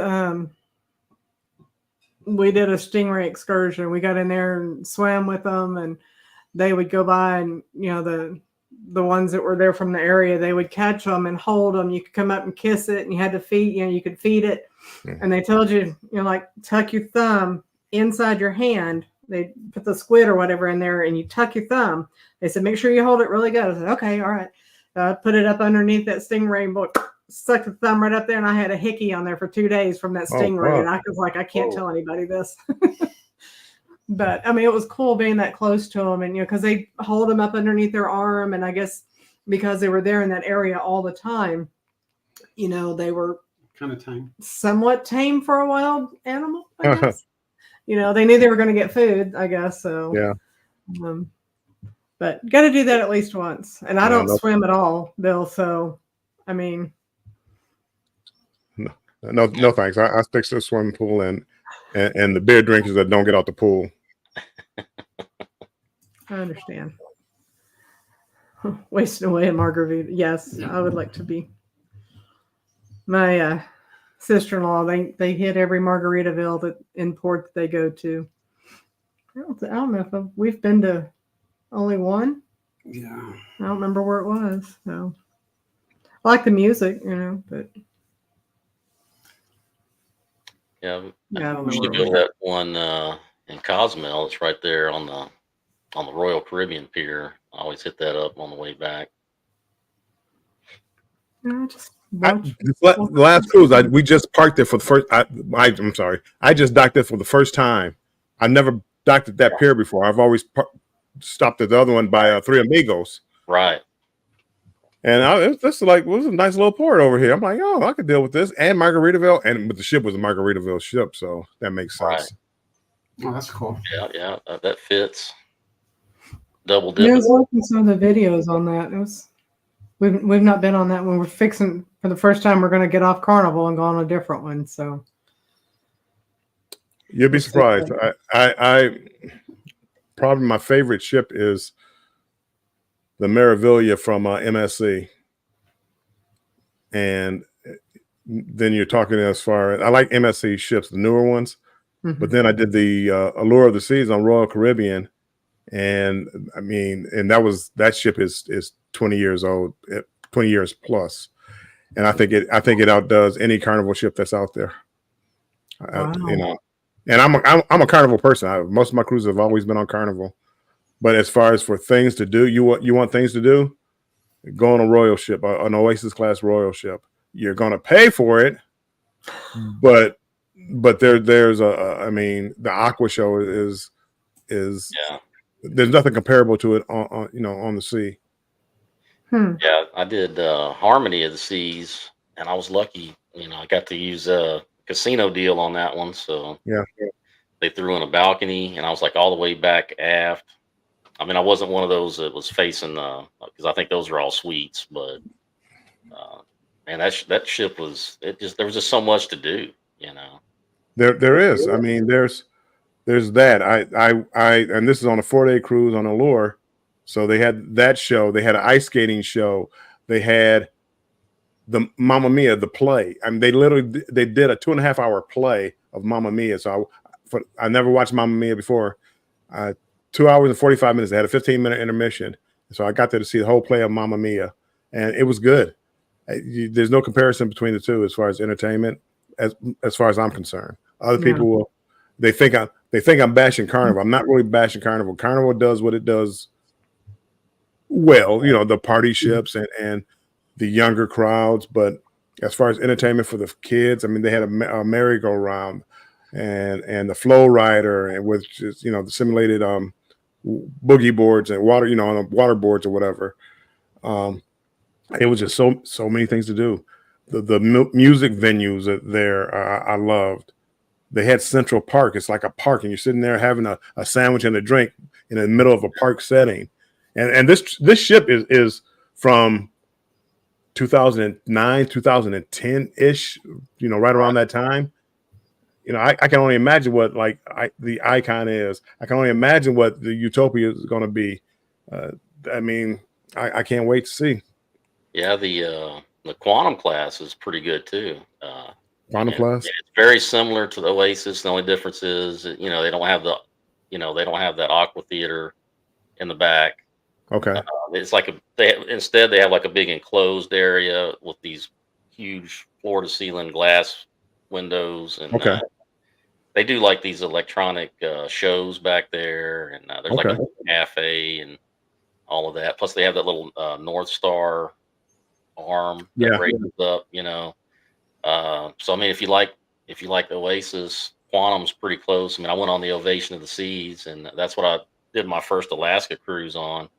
we did a stingray excursion. We got in there and swam with them, and they would go by, and the ones that were there from the area, they would catch them and hold them. You could come up and kiss it, and you had to feed. You could feed it, and they told you, like, tuck your thumb inside your hand. They put the squid or whatever in there, and you tuck your thumb. They said, make sure you hold it really good. I said, okay, all right. Put it up underneath that stingray, and boy, stuck the thumb right up there, and I had a hickey on there for 2 days from that stingray, and I was like, I can't tell anybody this. But it was cool being that close to them, and because they hold them up underneath their arm, and I guess because they were there in that area all the time, they were Kind of tame. somewhat tame for a wild animal, I guess. They knew they were going to get food, I guess. So Yeah. But got to do that at least once, and I don't No. swim at all, Bill. So, No thanks. I stick to the swimming pool and the beer drinkers that don't get out the pool. I understand. Wasting away a margarita. Yes, I would like to be. My sister-in-law, they hit every Margaritaville in port that they go to. I don't know if we've been to only one. Yeah. I don't remember where it was. So I like the music, but Yeah, yeah, I don't we know should where go it to was. that one in Cozumel. It's right there on the Royal Caribbean Pier. I always hit that up on the way back. I just watch. The last cruise, we just parked there for the first. I'm sorry, I just docked there for the first time. I never docked at that pier before. I've always stopped at the other one by Three Amigos. Right. This is like, was a nice little port over here. I'm like, oh, I could deal with this. And Margaritaville, but the ship was a Margaritaville ship, so that makes sense. Right. Oh, that's cool. Yeah, that fits. Double Yeah, I dipping. was watching some of the videos on that. It was we've not been on that one. We're fixing for the first time. We're going to get off Carnival and go on a different one. So You'd be surprised. I probably my favorite ship is the Meraviglia from MSC, and then you're talking as far as I like MSC ships, the newer ones. But then I did the Allure of the Seas on Royal Caribbean, and I mean, and that ship is 20 years old, 20 years plus, and I think it outdoes any Carnival ship that's out there. Wow. You know, and I'm a Carnival person. Most of my cruises have always been on Carnival, but as far as for things to do, you want things to do, go on a Royal ship, an Oasis class Royal ship. You're gonna pay for it, but there's I mean, the Aqua Show is Yeah. there's nothing comparable to it on the sea. Yeah, I did Harmony of the Seas, and I was lucky. I got to use a casino deal on that one. So Yeah. they threw in a balcony, and I was like all the way back aft. I mean, I wasn't one of those that was facing because I think those are all suites. But man, that ship was there was just so much to do. There is. I mean, there's that. I and this is on a 4-day cruise on Allure. So they had that show. They had an ice skating show. They had the Mamma Mia, the play. I mean, they did a 2.5 hour play of Mamma Mia. So I never watched Mamma Mia before. 2 hours and 45 minutes. They had a 15-minute intermission. So I got there to see the whole play of Mamma Mia, and it was good. There's no comparison between the two as far as entertainment, as far as I'm concerned. Other people they think I'm bashing Carnival. I'm not really bashing Carnival. Carnival does what it does well, the party ships and the younger crowds. But as far as entertainment for the kids, I mean, they had a merry-go-round and the flow rider, and with just the simulated boogie boards and water, on the water boards or whatever. It was just so many things to do. The music venues there, I loved. They had Central Park. It's like a park, and you're sitting there having a sandwich and a drink in the middle of a park setting. And this ship is from 2009, 2010 ish. Right around that time. I can only imagine what the Icon is. I can only imagine what the Utopia is going to be. I mean, I can't wait to see. Yeah, the Quantum class is pretty good too. Quantum class. It's very similar to the Oasis. The only difference is, they don't have that aqua theater in the back. Okay. It's like instead they have like a big enclosed area with these huge floor to ceiling glass windows, and Okay. they do like these electronic shows back there, and there's like a cafe and all of that. Plus they have that little North Star arm that raises up, so I mean, if you like the Oasis, Quantum's pretty close. I mean, I went on the Ovation of the Seas, and that's what I did my first Alaska cruise on.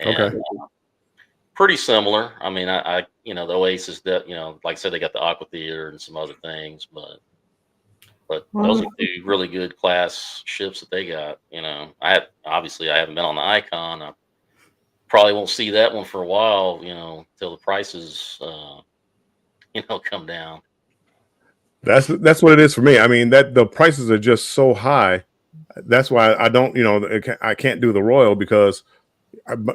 And, pretty similar. I mean, I the Oasis, that like I said, they got the Aqua Theater and some other things, but those are two really good class ships that they got. I haven't been on the Icon. I probably won't see that one for a while, till the prices come down. That's what it is for me. I mean, that the prices are just so high. That's why I don't, I can't do the Royal, because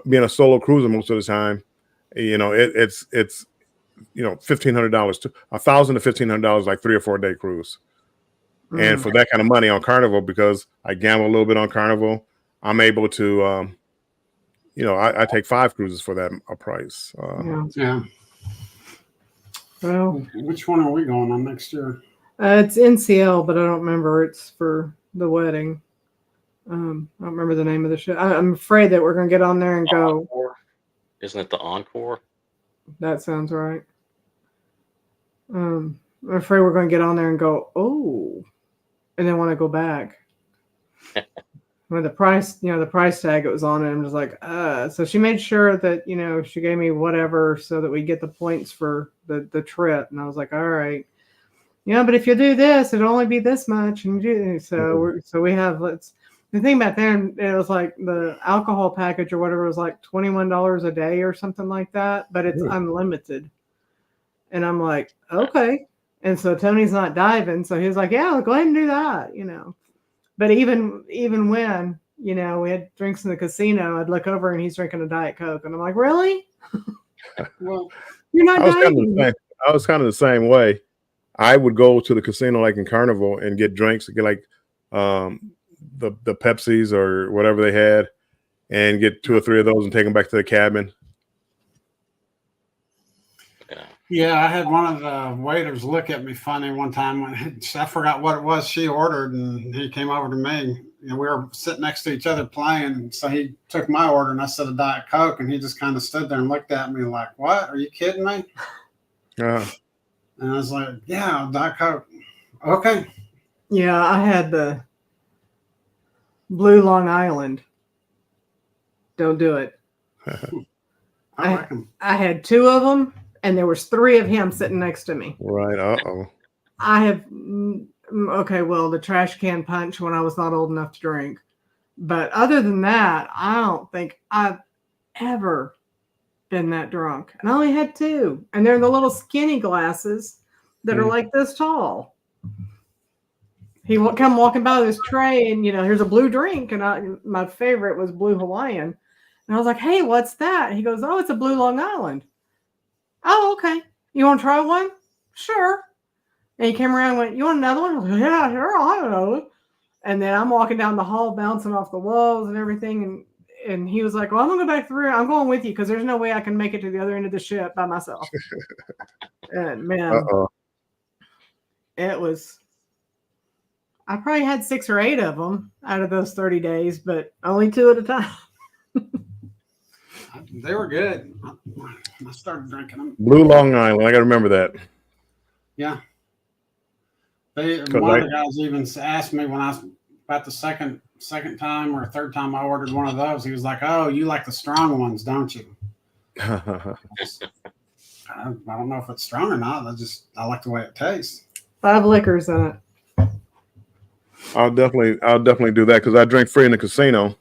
being a solo cruiser most of the time, it's $1,500 to $1,000 to $1,500, like 3 or 4 day cruise. And for that kind of money on Carnival, because I gamble a little bit on Carnival, I'm able to, I take 5 cruises for that price. Yeah. Well, which one are we going on next year? it's NCL, but I don't remember. It's for the wedding. I don't remember the name of the ship. I'm afraid that we're going to get on there and go. Encore. Isn't it the Encore? That sounds right. I'm afraid we're going to get on there and go, oh, and then want to go back. when the price, the price tag it was on it, I'm just like, so she made sure that, she gave me whatever so that we get the points for the trip. And I was like, all right, but if you do this, it'll only be this much. And so we have, the thing back then, it was like the alcohol package or whatever was like $21 a day or something like that, but it's unlimited. And I'm like, okay. And so Tony's not diving. So he was like, yeah, go ahead and do that, But even when, we had drinks in the casino, I'd look over and he's drinking a Diet Coke. And I'm like, really? Well, You're not diving. I was kind of the same way. I would go to the casino like in Carnival and get drinks, get like the Pepsis or whatever they had, and get 2 or 3 of those and take them back to the cabin. Yeah, I had one of the waiters look at me funny one time when I forgot what it was she ordered, and he came over to me. We were sitting next to each other playing, and so he took my order, and I said a Diet Coke, and he just kind of stood there and looked at me like, "What? Are you kidding me?" And I was like, "Yeah, Diet Coke." Okay. Yeah, I had the Blue Long Island. Don't do it. I had 2 of them. And there was 3 of him sitting next to me. Right. I have, the trash can punch when I was not old enough to drink. But other than that, I don't think I've ever been that drunk. And I only had 2. And they're the little skinny glasses that are like this tall. He would come walking by this tray and, here's a blue drink. And my favorite was Blue Hawaiian. And I was like, hey, what's that? He goes, oh, it's a Blue Long Island. Oh, okay. You want to try one? Sure. And he came around and went, you want another one? I was like, yeah, sure. I don't know. And then I'm walking down the hall, bouncing off the walls and everything. And he was like, well, I'm going to go back through. I'm going with you because there's no way I can make it to the other end of the ship by myself. And man, it was, I probably had 6 or 8 of them out of those 30 days, but only 2 at a time. They were good. I started drinking them. Blue Long Island. I got to remember that. Yeah. One of the guys even asked me when I was about the second time or third time I ordered one of those. He was like, "Oh, you like the strong ones, don't you?" I don't know if it's strong or not. I like the way it tastes. 5 liquors in it. I'll definitely do that because I drink free in the casino.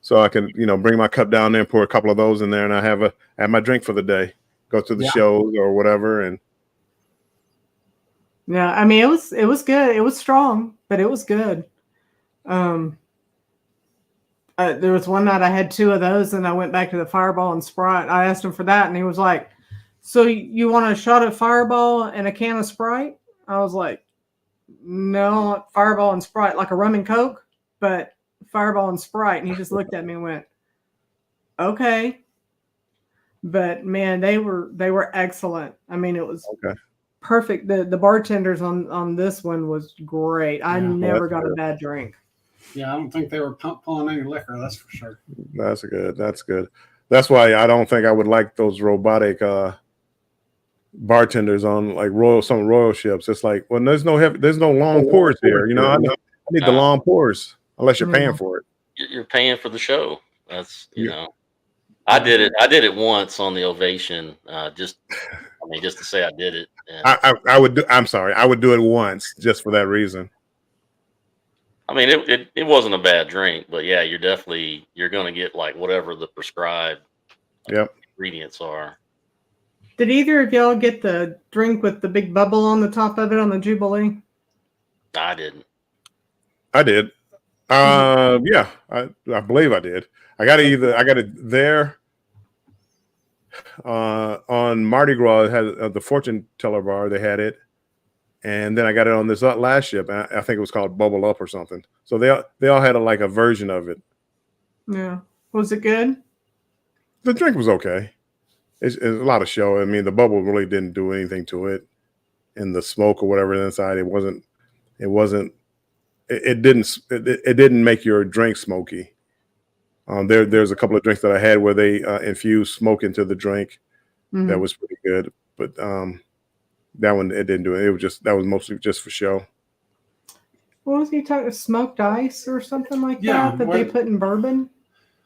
So I can, bring my cup down there and pour a couple of those in there, and I have my drink for the day. Go to the shows or whatever, and yeah, I mean it was good. It was strong, but it was good. There was one night I had 2 of those, and I went back to the Fireball and Sprite. I asked him for that, and he was like, "So you want a shot of Fireball and a can of Sprite?" I was like, "No, Fireball and Sprite, like a rum and Coke, but." Fireball and Sprite, and he just looked at me and went, okay. But man, they were excellent. I mean, it was perfect. The bartenders on this one was great. I never got a bad drink. Yeah, I don't think they were pulling any liquor, that's for sure. That's good. That's why I don't think I would like those robotic bartenders on like some royal ships. It's like, well, there's no long pours here. I need the long pours. Unless you're paying for it. You're paying for the show. That's, I did it once on the Ovation. Just to say I did it. And I would do it once just for that reason. I mean, it wasn't a bad drink, but yeah, you're going to get like whatever the prescribed ingredients are. Did either of y'all get the drink with the big bubble on the top of it on the Jubilee? I didn't. I did. Yeah, I believe I did. I got it there on Mardi Gras. It had the fortune teller bar. They had it, and then I got it on this last ship. I think it was called Bubble Up or something. So they all had a version of it. Yeah, was it good? The drink was okay. It's a lot of show. I mean, the bubble really didn't do anything to it, and the smoke or whatever inside it wasn't. It didn't make your drink smoky. There's a couple of drinks that I had where they infused smoke into the drink. Mm-hmm. That was pretty good, but that one it didn't do it. That was mostly just for show. What was he talking? Smoked ice or something like Yeah, that they what- put in bourbon?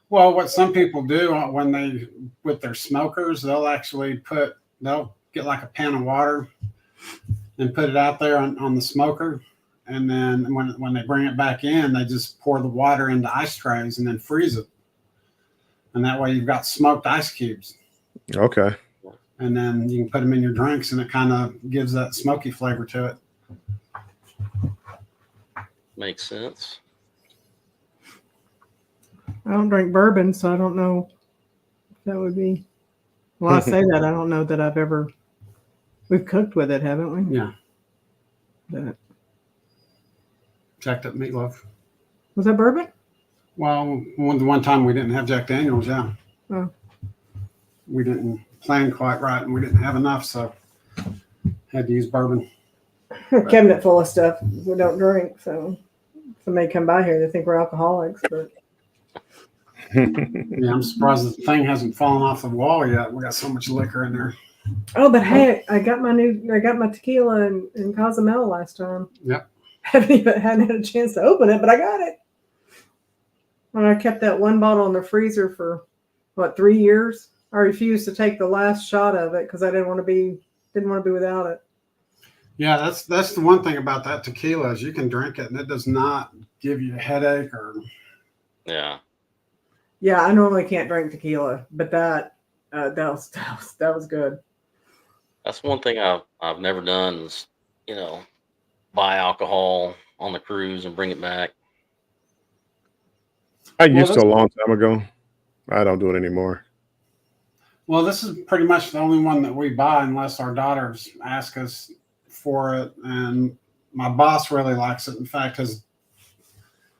Well, what some people do when with their smokers, they'll get like a pan of water and put it out there on the smoker. And then when they bring it back in, they just pour the water into ice trays and then freeze it. And that way you've got smoked ice cubes. Okay. And then you can put them in your drinks and it kind of gives that smoky flavor to it. Makes sense. I don't drink bourbon, so I don't know if that would be. Well, I say that I don't know that I've ever. We've cooked with it, haven't we? Yeah. But, Jacked up meatloaf. was that bourbon? Well, one time we didn't have Jack Daniels, yeah. Oh. We didn't plan quite right and we didn't have enough, so had to use bourbon. A cabinet full of stuff we don't drink, so somebody come by here, they think we're alcoholics. But Yeah, I'm surprised the thing hasn't fallen off the wall yet. We got so much liquor in there. oh, but hey, I got my tequila in Cozumel last time. Yep. Hadn't had a chance to open it, but I got it. And I kept that one bottle in the freezer for 3 years. I refused to take the last shot of it because I didn't want to be without it. Yeah, that's the one thing about that tequila is you can drink it and it does not give you a headache or. Yeah. Yeah, I normally can't drink tequila, but that was good. That's one thing I've never done is, buy alcohol on the cruise and bring it back. I used to a long time ago. I don't do it anymore. Well, this is pretty much the only one that we buy unless our daughters ask us for it. And my boss really likes it. In fact, his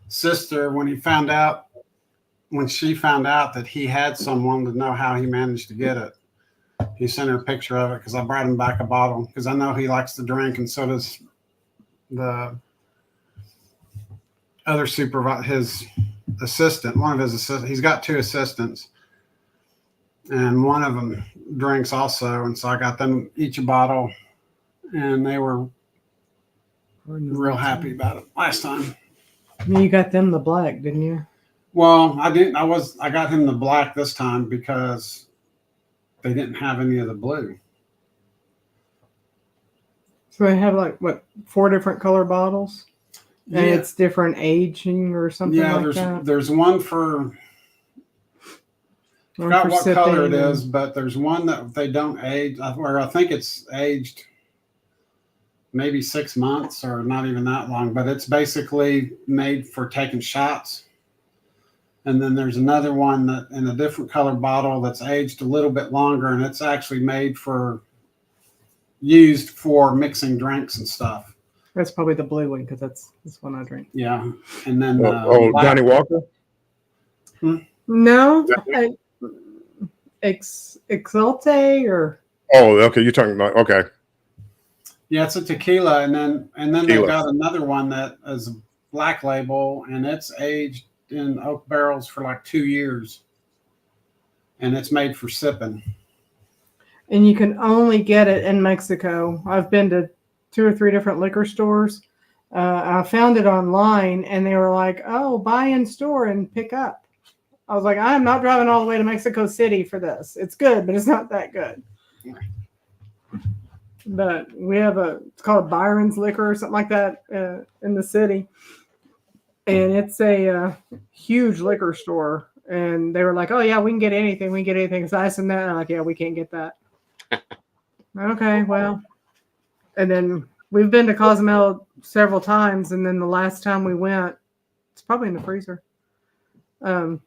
sister, when she found out that he had someone to know how he managed to get it, he sent her a picture of it because I brought him back a bottle because I know he likes to drink and so does the other his assistant, one of his assistants. He's got 2 assistants and one of them drinks also. And so I got them each a bottle and they were real happy about it last time. You got them the black, didn't you? Well, I didn't. I got him the black this time because they didn't have any of the blue. So they have 4 different color bottles, and Yeah, it's different aging or something like there's that. there's one for I forgot what color it is, but there's one that they don't age, where I think it's aged maybe 6 months or not even that long, but it's basically made for taking shots. And then there's another one that in a different color bottle that's aged a little bit longer, and it's actually used for mixing drinks and stuff. That's probably the blue one because that's one I drink. Yeah, and then Johnny Walker. No, Exulte or Oh, okay. You're talking about okay. yeah, it's a tequila, and then they've Tequila. got another one that is a black label, and it's aged in oak barrels for 2 years, and it's made for sipping. and you can only get it in Mexico. I've been to 2 or 3 different liquor stores. I found it online, and they were like, "Oh, buy in store and pick up." I was like, "I'm not driving all the way to Mexico City for this. It's good, but it's not that good." But we have it's called Byron's Liquor or something like that in the city, and it's a huge liquor store. And they were like, "Oh yeah, we can get anything. We can get anything." So I said that, and I'm like, "Yeah, we can't get that." Okay, well, and then we've been to Cozumel several times, and then the last time we went, it's probably in the freezer. The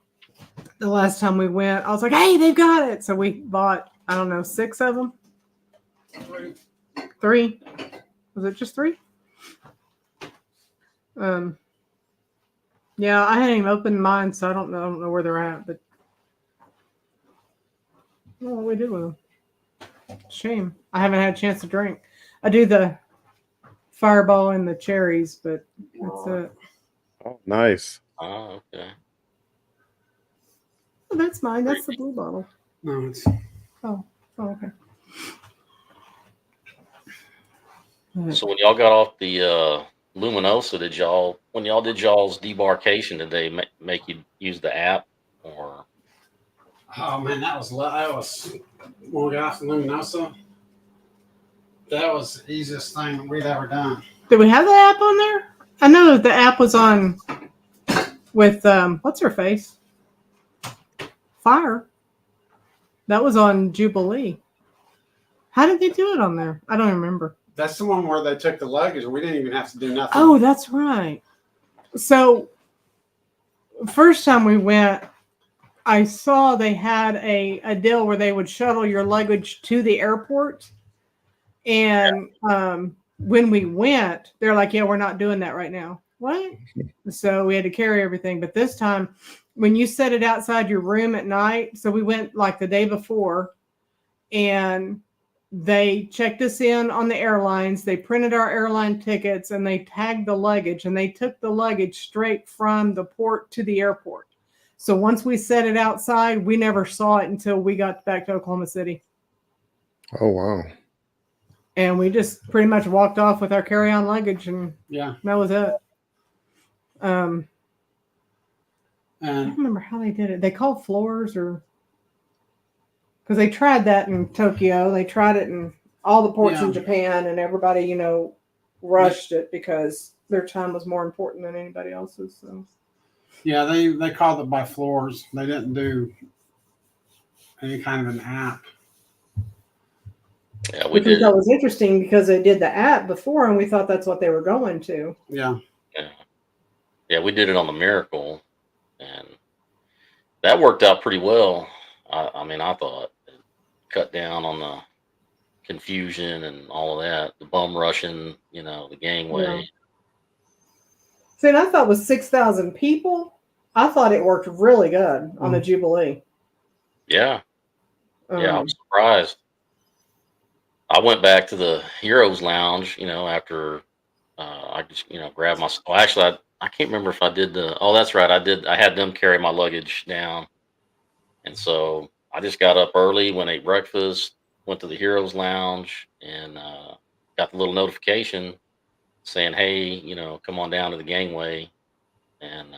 last time we went, I was like, "Hey, they've got it!" So we bought, I don't know, 6 of them. 3? Was it just 3? Yeah, I hadn't even opened mine, so I don't know where they're at. But I don't know what we did with them. Shame. I haven't had a chance to drink. I do the Fireball and the cherries, but that's it. Oh, nice. Oh, okay. Oh, that's mine. That's the blue bottle. No, it's Oh, okay. So when y'all got off the Luminosa, when y'all did y'all's debarkation, did they make you use the app or? Oh man, that was when we got off the Luminosa. That was the easiest thing we'd ever done. Did we have the app on there? I know the app was on with what's her face? Fire. That was on Jubilee. How did they do it on there? I don't remember. That's the one where they took the luggage. We didn't even have to do nothing. Oh, that's right. So first time we went, I saw they had a deal where they would shuttle your luggage to the airport. And when we went, they're like, yeah, we're not doing that right now. What? So we had to carry everything. But this time, when you set it outside your room at night, so we went like the day before, and they checked us in on the airlines. They printed our airline tickets and they tagged the luggage, and they took the luggage straight from the port to the airport. So once we set it outside, we never saw it until we got back to Oklahoma City. Oh wow. And we just pretty much walked off with our carry-on luggage, and Yeah. that was it. I don't And remember how they did it. They called floors, or because they tried that in Tokyo. They tried it in all the ports in Japan, and everybody, rushed it because their time was more important than anybody else's. So yeah, they called it by floors. They didn't do any kind of an app. Yeah, we which did. that was interesting because they did the app before, and we thought that's what they were going to. Yeah. Yeah, we did it on the Miracle, and that worked out pretty well. I mean, I thought it cut down on the confusion and all of that, the bum rushing, the gangway. Yeah. See, and I thought with 6,000 people, I thought it worked really good on the Jubilee. Yeah. Yeah, I was surprised. I went back to the Heroes Lounge, after I just, grabbed my. Well, actually, I can't remember if I did the. Oh, that's right. I had them carry my luggage down, and so I just got up early, went ate breakfast, went to the Heroes Lounge, and got the little notification saying, "Hey, come on down to the gangway," and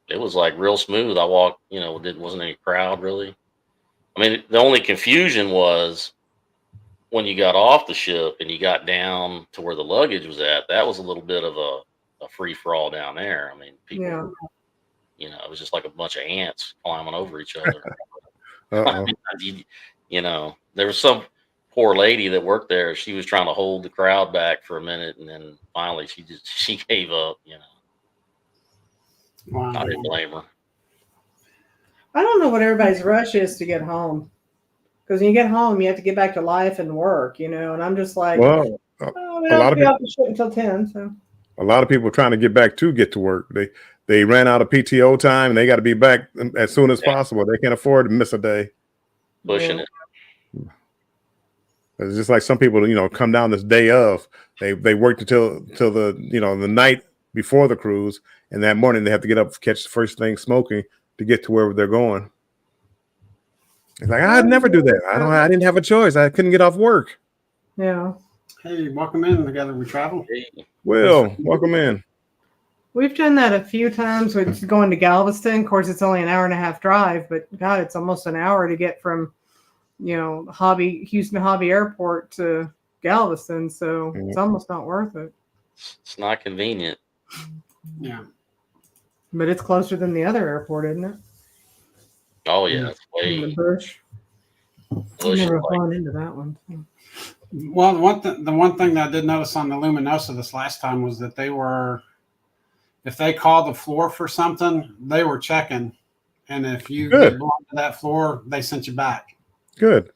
it was like real smooth. I walked, wasn't any crowd really. I mean, the only confusion was when you got off the ship and you got down to where the luggage was at. That was a little bit of a free for all down there. I mean, people, it was just like a bunch of ants climbing over each other. I mean, there was some poor lady that worked there. She was trying to hold the crowd back for a minute, and then finally she gave up. Wow. I didn't blame her. I don't know what everybody's rush is to get home. Because when you get home, you have to get back to life and work, and I'm just like, well, we a don't lot of be off the ship until 10. So a lot of people trying to get to work. They ran out of PTO time and they got to be back as soon as possible. They can't afford to miss a day. Pushing it. It's just like some people, come down this day of. They worked until the the night before the cruise, and that morning they have to get up, catch the first thing smoking to get to wherever they're going. It's like I'd never do that. I didn't have a choice. I couldn't get off work. Yeah. Hey, welcome in. Together we travel. Will, welcome in. We've done that a few times with going to Galveston. Of course, it's only an hour and a half drive, but God, it's almost an hour to get from, Houston Hobby Airport to Galveston. So it's almost not worth it. It's not convenient. Yeah. But it's closer than the other airport, isn't it? Oh yeah, it's In way. the bush. I've never gone into that one. So. Well, the one thing that I did notice on the Luminosa this last time was that if they called the floor for something, they were checking, and if you belonged to that floor, they sent you back. Good.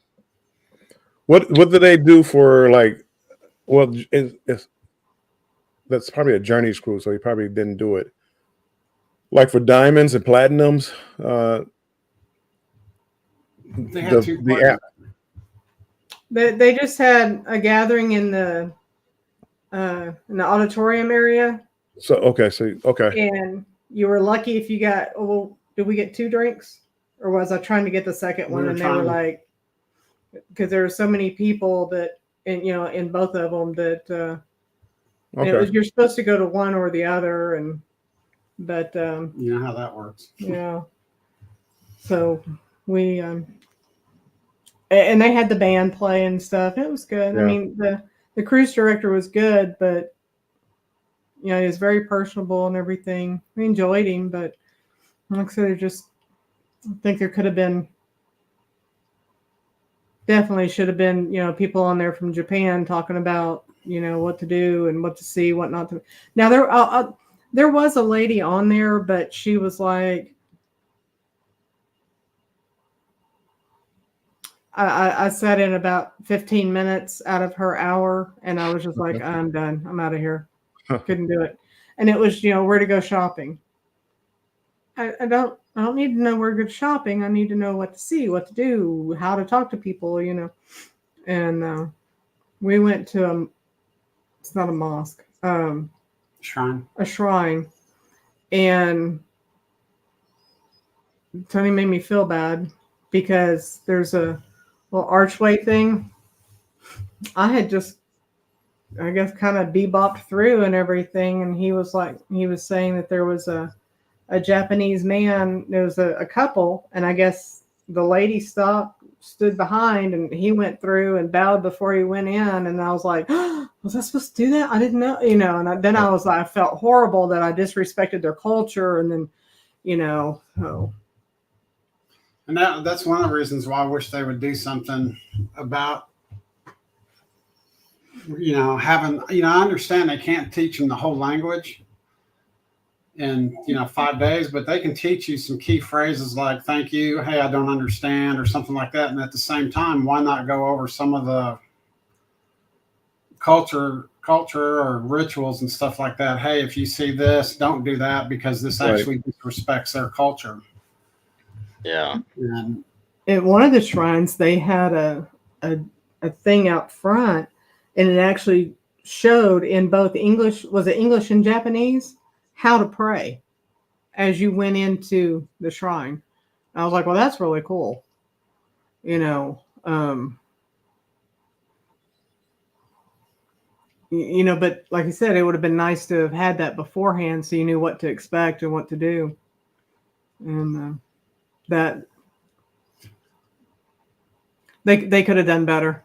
What do they do for like? Well, that's probably a Journeys cruise, so he probably didn't do it. Like for diamonds and platinums, They had the app. They just had a gathering in the auditorium area. So okay. And you were lucky if you got. Well, did we get 2 drinks, or was I trying to get the second one? And they were like, because there were so many people that, in both of them that And Okay. you're supposed to go to one or the other, but You know how that works. yeah. So we and they had the band play and stuff. It was good. I Yeah. mean, the cruise director was good, but you know, he was very personable and everything. We enjoyed him, but like I said, I think there could have been, definitely should have been, you know, people on there from Japan talking about, you know, what to do and what to see, what not to. Now there was a lady on there, but she was like, I sat in about 15 minutes out of her hour, and I was just like, Okay. I'm done. I'm out of here. Couldn't do it. And it was, you know, where to go shopping. I don't need to know where to go shopping. I need to know what to see, what to do, how to talk to people, you know. And we went to it's not a mosque, Shrine. a shrine, and Tony made me feel bad because there's a little archway thing. I had just, I guess, kind of bebopped through and everything, and he was saying that there was a Japanese man. There was a couple, and I guess the lady stood behind, and he went through and bowed before he went in. And I was like, oh, was I supposed to do that? I didn't know, you know. And then I felt horrible that I disrespected their culture, and then, you know, oh. And that's one of the reasons why I wish they would do something about, you know, having, you know, I understand they can't teach them the whole language in, you know, 5 days, but they can teach you some key phrases like thank you, hey, I don't understand, or something like that. And at the same time, why not go over some of the culture or rituals and stuff like that? Hey, if you see this, don't do that because this actually disrespects their culture. Yeah. And At one of the shrines, they had a thing out front, and it actually showed in both English, was it English and Japanese, how to pray as you went into the shrine. I was like, well, that's really cool. You know, you know, but like I said, it would have been nice to have had that beforehand so you knew what to expect and what to do. And that they could have done better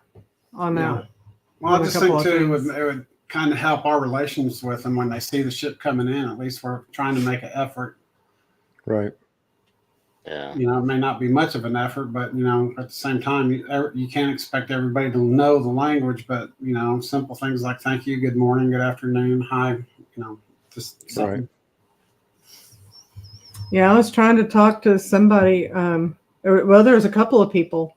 on that. Well, I On a just couple think of too, things. it would kind of help our relations with them when they see the ship coming in. At least we're trying to make an effort. Right. Yeah. You know, it may not be much of an effort, but you know, at the same time, you can't expect everybody to know the language. But you know, simple things like thank you, good morning, good afternoon, hi. You know, just something. Right. Yeah, I was trying to talk to somebody. Well, there was a couple of people,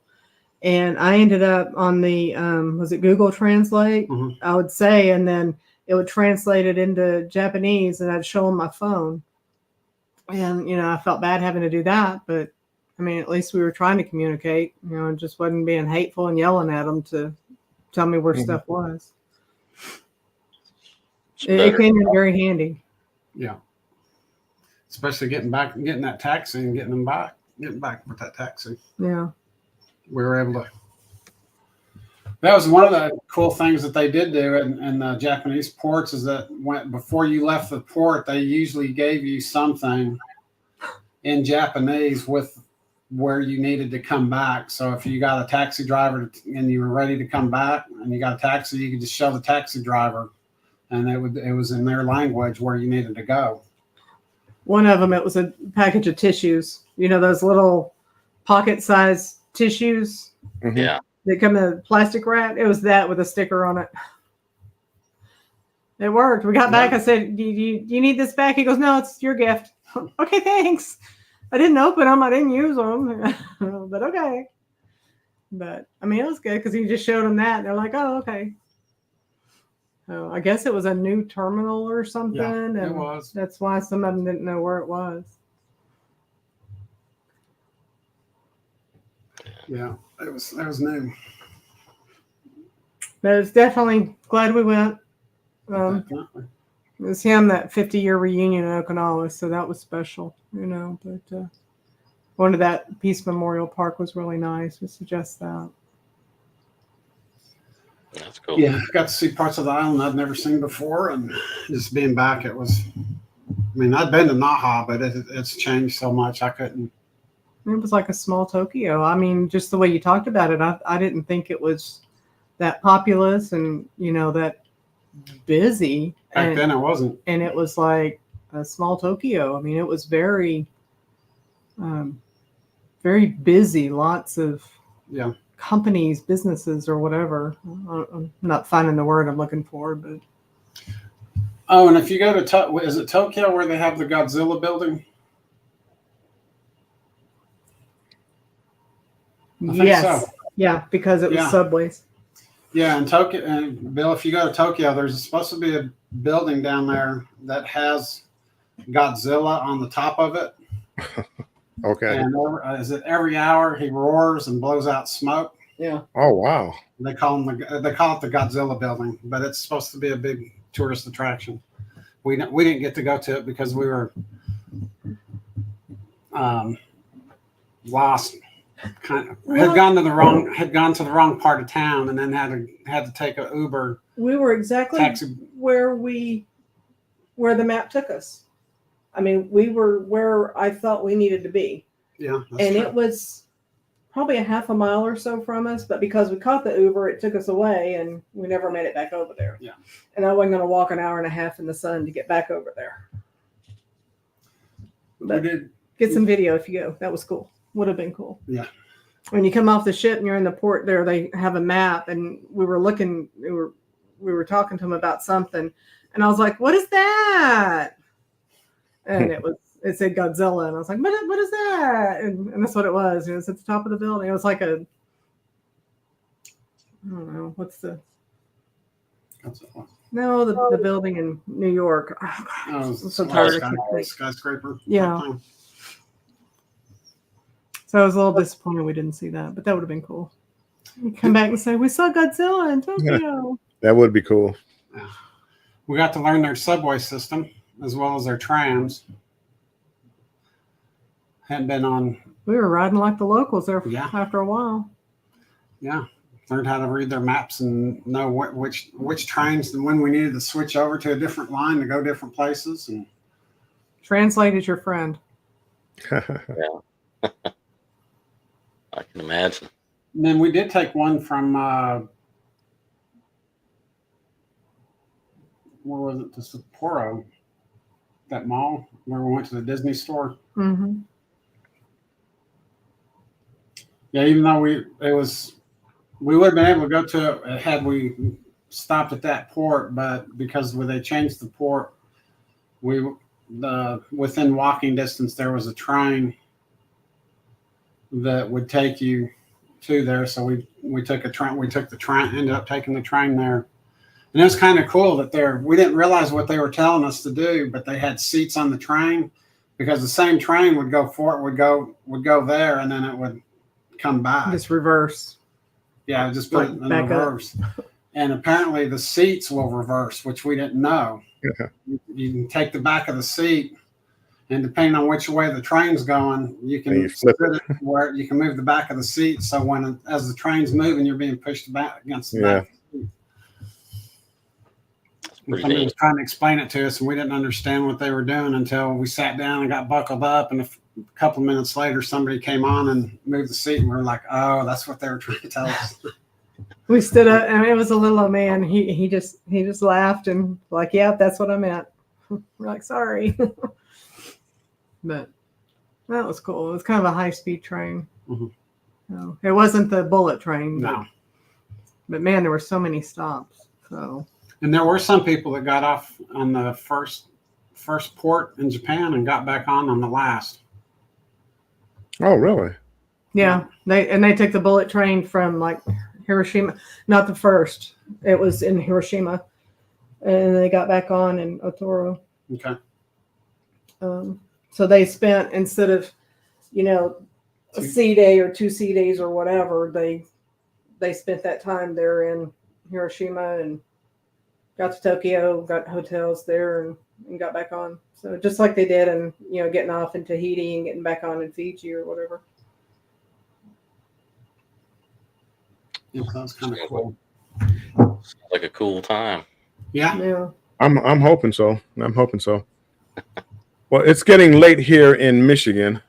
and I ended up on the was it Google Translate? Mhm. I would say, and then it would translate it into Japanese, and I'd show them my phone. And you know, I felt bad having to do that, but I mean, at least we were trying to communicate. You know, it just wasn't being hateful and yelling at them to tell me where Mhm. stuff was. It's It better. came in very handy. Yeah. Especially getting that taxi and getting back with that taxi. Yeah. We were able to. That was one of the cool things that they did do in the Japanese ports is that before you left the port, they usually gave you something in Japanese with where you needed to come back. So if you got a taxi driver and you were ready to come back and you got a taxi, you could just show the taxi driver, and it was in their language where you needed to go. One of them, it was a package of tissues. You know, those little pocket-sized tissues Mhm. Yeah. that come in a plastic wrap. It was that with a sticker on it. It worked. We got back. Yeah. I said, do you need this back? He goes, no, it's your gift. Okay, thanks. I didn't open them. I didn't use them. But okay. But, I mean, it was good because he just showed them that. They're like, oh, okay. So I guess it was a new terminal or something. Yeah, and it was. That's why some of them didn't know where it was. Yeah, it was new. But it's definitely glad we went. Definitely. It was him, that 50-year reunion in Okinawa, so that was special, you know. But one of that Peace Memorial Park was really nice. We suggest that. That's cool. Yeah, got to see parts of the island I'd never seen before, and just being back, it was. I mean, I'd been to Naha, but it's changed so much. I couldn't. It was like a small Tokyo. I mean, just the way you talked about it, I didn't think it was that populous and, you know, that busy. Back then, it wasn't. And it was like a small Tokyo. I mean, it was very, very busy. Lots of Yeah. companies, businesses, or whatever. I'm not finding the word I'm looking for, but Oh, and if you go to is it Tokyo where they have the Godzilla building? I think yes, so. yeah, because it was Yeah. subways. Yeah, in Tokyo, and Bill, if you go to Tokyo, there's supposed to be a building down there that has Godzilla on the top of it. Okay. And every hour he roars and blows out smoke. Yeah. Oh wow. They call it the Godzilla building, but it's supposed to be a big tourist attraction. We didn't get to go to it because we were lost. Had gone to the wrong part of town, and then had to take a Uber We were exactly taxi. where the map took us. I mean, we were where I thought we needed to be. Yeah, that's And true. it was probably a half a mile or so from us, but because we caught the Uber, it took us away and we never made it back over there. Yeah. And I wasn't going to walk an hour and a half in the sun to get back over there. We But did. get some video if you go. That was cool. Would have been cool. Yeah. When you come off the ship and you're in the port there, they have a map, and we were looking, we were talking to them about something, and I was like, "What is that?" And it said Godzilla, and I was like, "What is that?" And that's what it was. It was at the top of the building. It was like I don't know, what's the building in New York. Oh, God, I'm so tired. I can't think. Skyscraper. Yeah. So I was a little disappointed we didn't see that, but that would have been cool. You come back and say, "We saw Godzilla in Tokyo." That would be cool. Yeah. We got to learn their subway system as well as their trams. Hadn't been on. We were riding like the locals there Yeah. after a while. Yeah, learned how to read their maps and know which trains and when we needed to switch over to a different line to go different places. And Translate is your friend. I can imagine. then we did take one from where was it? To Sapporo, that mall where we went to the Disney store. Mm-hmm. Yeah, even though we would have been able to go to it had we stopped at that port, but because when they changed the port, within walking distance there was a train that would take you to there. So we took a train. We took the train. Ended up taking the train there, and it was kind of cool that we didn't realize what they were telling us to do, but they had seats on the train because the same train would go there, and then it would come back. Just reverse. Yeah, just put it in reverse. And apparently the seats will reverse, which we didn't know. Yeah. You can take the back of the seat, and depending on which way the train's going, you can flip it where you can move the back of the seat. So as the train's moving, you're being pushed back against the back. Somebody was trying to explain it to us, and we didn't understand what they were doing until we sat down and got buckled up. And a couple minutes later, somebody came on and moved the seat, and we were like, "Oh, that's what they were trying to tell us." We stood up, and it was a little old man. He just laughed and like, "Yeah, that's what I meant." We're like, "Sorry," but that was cool. It was kind of a high-speed train. Mm-hmm. So it wasn't the bullet train. No. But man, there were so many stops. So. And there were some people that got off on the first port in Japan and got back on the last. Oh, really? Yeah, they took the bullet train from like Hiroshima, not the first. It was in Hiroshima, and they got back on in Otoro. Okay. So they spent, instead of, a sea day or 2 sea days or whatever, they spent that time there in Hiroshima and got to Tokyo, got hotels there, and got back on. So just like they did, and getting off in Tahiti and getting back on in Fiji or whatever. Yeah, that was kind of cool. Sounds like a cool time. Yeah. Yeah. I'm hoping so. I'm hoping so. Well, it's getting late here in Michigan,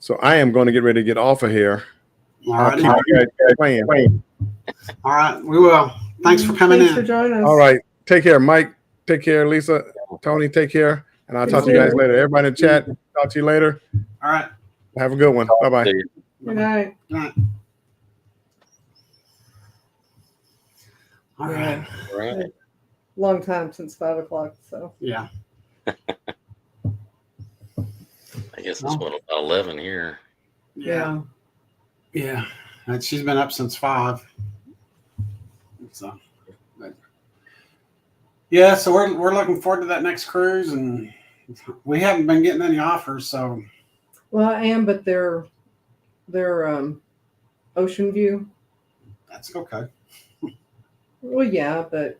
so I am going to get ready to get off of here. All I'll right. keep you guys playing. All right. We will. Thanks for coming Thanks for in. joining us. All right. Take care, Mike. Take care, Lisa. Tony, take care. And I'll talk to you guys later. Everybody in the chat, talk to you later. All right. Have a good one. Bye-bye. See you. Good night. All right. All right. All right. Long time since 5 o'clock. So Yeah. I guess it's what, about 11 here. Yeah. Yeah. And she's been up since 5. So, but- yeah. So we're looking forward to that next cruise, and we haven't been getting any offers. So well, I am, but they're Ocean View. that's okay. Well, yeah, but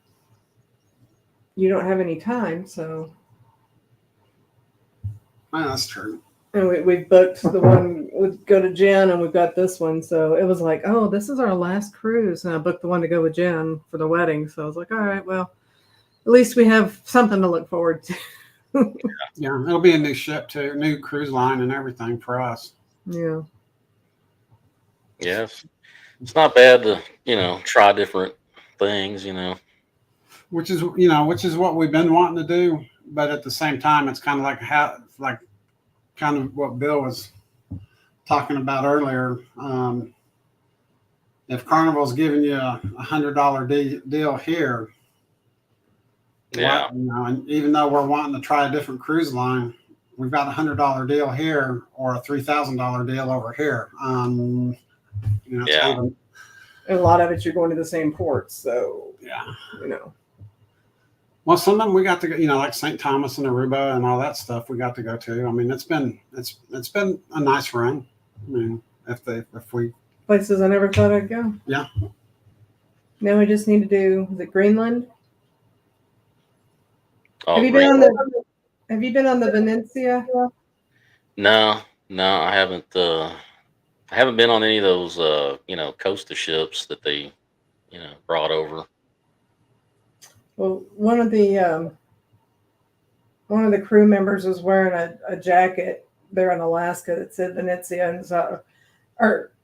you don't have any time, so. Well, that's true. And we've booked the one with go to Jen, and we've got this one. So it was like, oh, this is our last cruise. And I booked the one to go with Jen for the wedding. So I was like, all right, well, at least we have something to look forward to. Yeah. It'll be a new ship too, new cruise line and everything for us. Yeah. Yes. It's not bad to, try different things, Which is what we've been wanting to do, but at the same time, it's kind of like kind of what Bill was talking about earlier. If Carnival's giving you a $100 deal here, Yeah. and even though we're wanting to try a different cruise line, we've got a $100 deal here or a $3,000 deal over here. It's Yeah. kind of- And a lot of it, you're going to the same ports. So, yeah. Well, some of them we got to go, like St. Thomas and Aruba and all that stuff we got to go to. I mean, it's been a nice run. I mean, if we places I never thought I'd go. Yeah. Now we just need to do, is it Greenland? Oh, Have you great. been on the Venezia? No, I haven't. I haven't been on any of those, coaster ships that they, brought over. Well, one of the crew members was wearing a jacket there in Alaska that said Venezia, and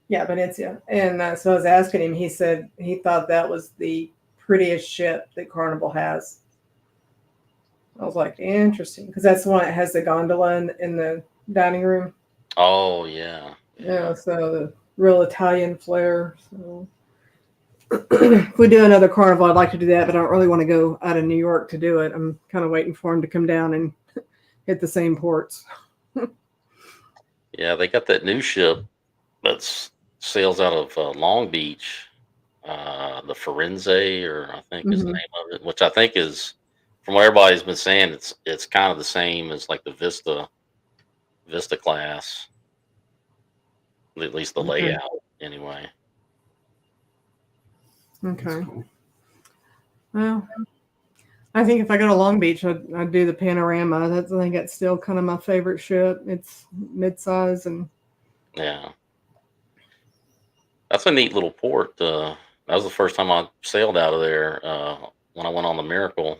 Venezia. And so I was asking him. He said he thought that was the prettiest ship that Carnival has. I was like, interesting, because that's the one that has the gondola in the dining room. Oh, yeah. Yeah, so the real Italian flair. So if we do another Carnival, I'd like to do that, but I don't really want to go out of New York to do it. I'm kind of waiting for them to come down and hit the same ports. Yeah, they got that new ship that sails out of Long Beach, the Firenze, or I think is the Mhm. name of it, which I think is, from what everybody's been saying, it's kind of the same as like the Vista class, at least the Okay. layout anyway. Okay. That's cool. Well, I think if I go to Long Beach, I'd do the Panorama. I think that's still kind of my favorite ship. It's mid-size and Yeah, that's a neat little port. That was the first time I sailed out of there when I went on the Miracle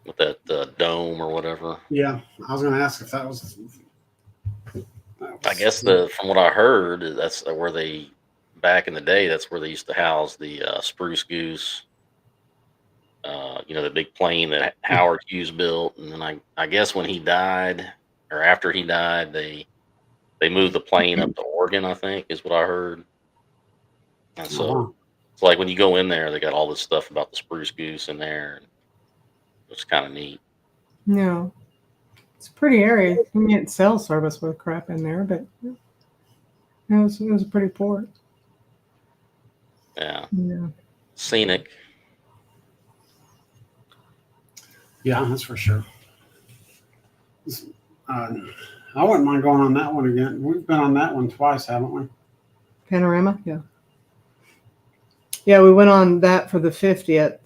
with that dome or whatever. Yeah, I was going to ask if that was. I guess from what I heard, that's where they, back in the day, that's where they used to house the Spruce Goose. The big plane that Howard Hughes built, and then I guess when he died, or after he died, they moved the plane up to Oregon, I think is what I heard. And so it's like when you go in there, they got all this stuff about the Spruce Goose in there. It's kind of neat. yeah. It's a pretty area. You can get cell service with crap in there, but it was a pretty port. Yeah, Yeah. scenic. Yeah, that's for sure. I wouldn't mind going on that one again. We've been on that one twice, haven't we? Panorama, yeah. Yeah, we went on that for the 50th.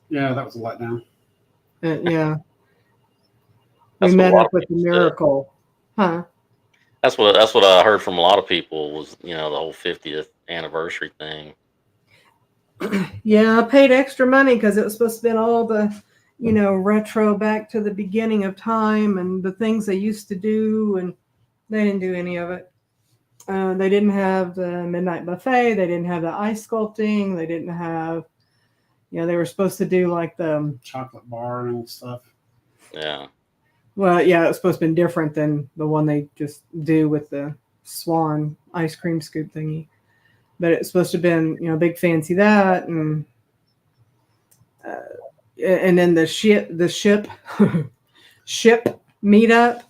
Yeah, that was a letdown. Yeah. That's We what a met lot up of with the people said. Miracle. Huh? That's what I heard from a lot of people was, the whole 50th anniversary thing. Yeah, I paid extra money because it was supposed to be all the, retro back to the beginning of time and the things they used to do, and they didn't do any of it. They didn't have the midnight buffet. They didn't have the ice sculpting. They didn't have, they were supposed to do like the chocolate bar and stuff. Yeah. Well, yeah, it was supposed to be different than the one they just do with the Swan ice cream scoop thingy. But it's supposed to have been, big fancy that, and then the ship ship meetup.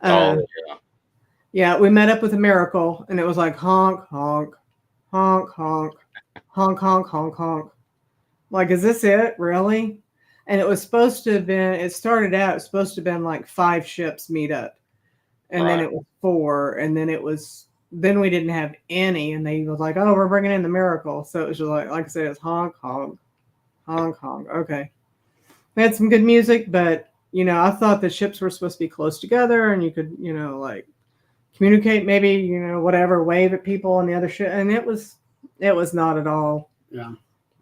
Oh yeah. Yeah, we met up with a Miracle, and it was like honk, honk, honk, honk, honk, honk, honk, honk. Like, is this it? Really? And it was supposed to have been, it started out, it's supposed to have been like 5 ships meet up. And then Right. it was 4. And then we didn't have any. And they was like, oh, we're bringing in the Miracle. So it was just like I said, it's honk, honk, honk, honk. Okay. We had some good music, but, I thought the ships were supposed to be close together and you could, like communicate, maybe, whatever, wave at people on the other ship. And it was not at all. Yeah.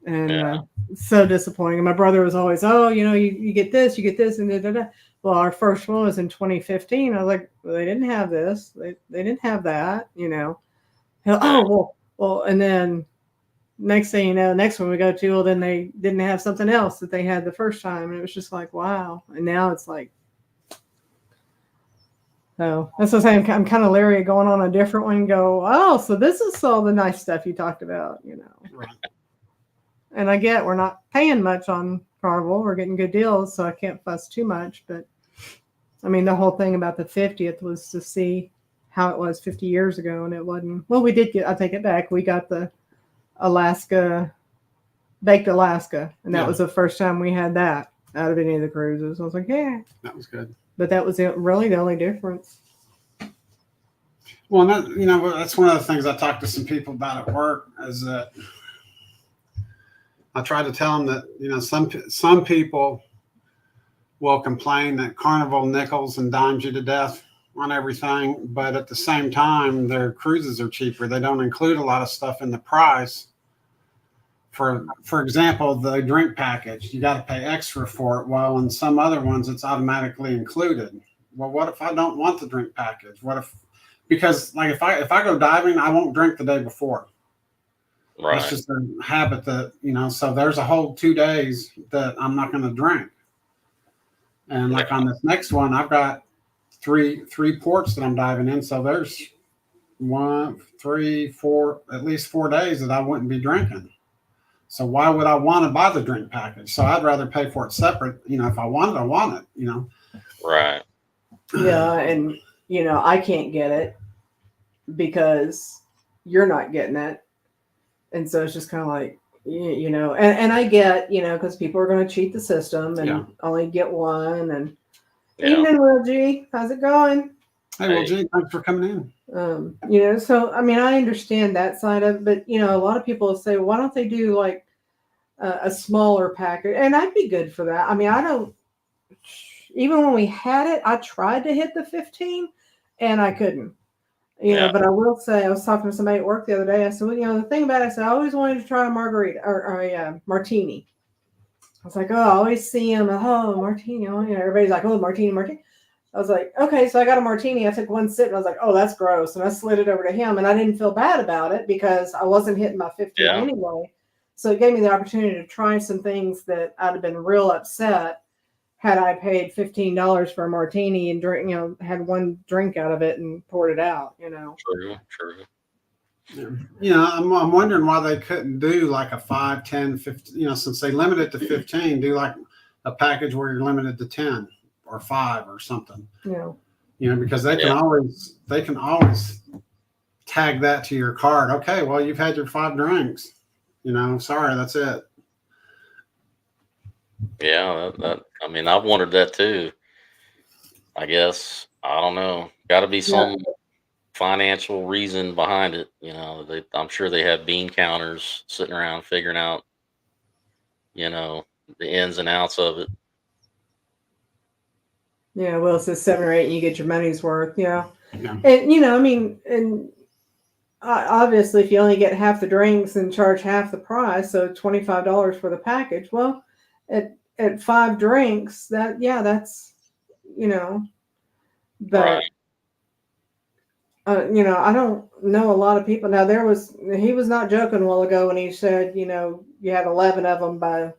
And Yeah. so disappointing. And my brother was always, oh, you get this, and da, da, da. Well, our first one was in 2015. I was like, well, they didn't have this. They didn't have that, Oh, well, and then next thing you know, next one we go to, well, then they didn't have something else that they had the first time. And it was just like, wow. And now it's like, oh, that's what I'm saying. I'm kind of leery of going on a different one and go, oh, so this is all the nice stuff you talked about, Right. And I get we're not paying much on Carnival. We're getting good deals, so I can't fuss too much. But, I mean, the whole thing about the 50th was to see how it was 50 years ago, and it wasn't. Well, we did I take it back. We got the Baked Alaska, and that was the first time we had that out of any of the cruises. I was like, yeah. That was good. But that was really the only difference. Well, that's one of the things I talked to some people about at work is that I try to tell them that, some people will complain that Carnival nickels and dimes you to death on everything, but at the same time, their cruises are cheaper. They don't include a lot of stuff in the price. For example, the drink package, you got to pay extra for it. While in some other ones, it's automatically included. Well, what if I don't want the drink package? Because like if I go diving, I won't drink the day before. Right. It's just a habit that, so there's a whole 2 days that I'm not going to drink. And like on this next one, I've got three ports that I'm diving in. So there's 1, 3, 4, at least 4 days that I wouldn't be drinking. So why would I want to buy the drink package? So I'd rather pay for it separate. If I want it, I want it, Right. Yeah, and I can't get it because you're not getting it. And so it's just kind of like, and I get, because people are going to cheat the system and only get one. And evening, Will G, how's it going? Hey, well, Gene, thanks for coming in. So, I mean, I understand that side of it, but, a lot of people say, why don't they do like a smaller package? And I'd be good for that. I mean, even when we had it, I tried to hit the 15 and I couldn't. But I will say, I was talking to somebody at work the other day. I said, well, the thing about it, I said, I always wanted to try a margarita or a martini. I was like, oh, I always see them. Oh, martini. Oh, everybody's like, oh, martini. I was like, okay, so I got a martini. I took one sip and I was like, oh, that's gross. And I slid it over to him and I didn't feel bad about it because I wasn't hitting my 15 anyway. So it gave me the opportunity to try some things that I'd have been real upset had I paid $15 for a martini and drink, had one drink out of it and poured it out, True. I'm wondering why they couldn't do like a 5, 10, 15, since they limit it to 15, do like a package where you're limited to 10 or 5 or something. Because they can always tag that to your card. Okay, well, you've had your 5 drinks. Sorry, that's it. Yeah, I mean, I've wondered that too. I guess I don't know. Got to be some financial reason behind it. I'm sure they have bean counters sitting around figuring out, the ins and outs of it. Yeah, well, it says 7 or 8, and you get your money's worth. Yeah. Yeah. And I mean, and obviously, if you only get half the drinks and charge half the price, so $25 for the package. Well, at 5 drinks, that's you know, but Right. I don't know a lot of people. Now he was not joking a while ago when he said, you had 11 of them by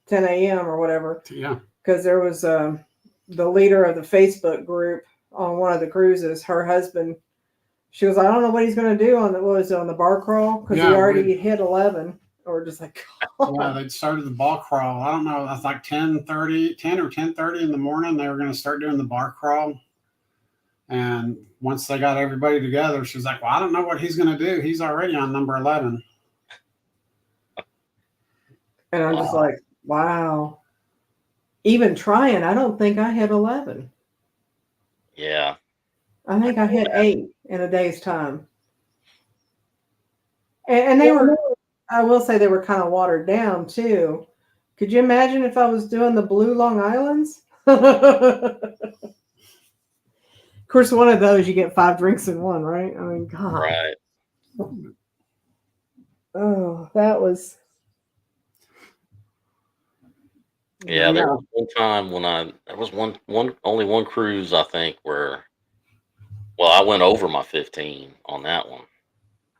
10 a.m. or whatever, Yeah. because there was the leader of the Facebook group on one of the cruises. Her husband, she was like, I don't know what he's going to do on the bar crawl, because Yeah, he already hit 11, or just like, Yeah, they started the bar crawl. I don't know. That's like 10 or 10:30 in the morning. They were going to start doing the bar crawl. And once they got everybody together, she was like, well, I don't know what he's going to do. He's already on number 11. and I'm just like, wow. Even trying, I don't think I hit 11. Yeah. I think I hit 8 in a day's time. And they were, I will say, they were kind of watered down too. Could you imagine if I was doing the Blue Long Islands? Of course, one of those you get 5 drinks in one, right? I mean, God. Right. Oh, that was. Yeah, there was one time when there was only one cruise, I think, where, well, I went over my 15 on that one,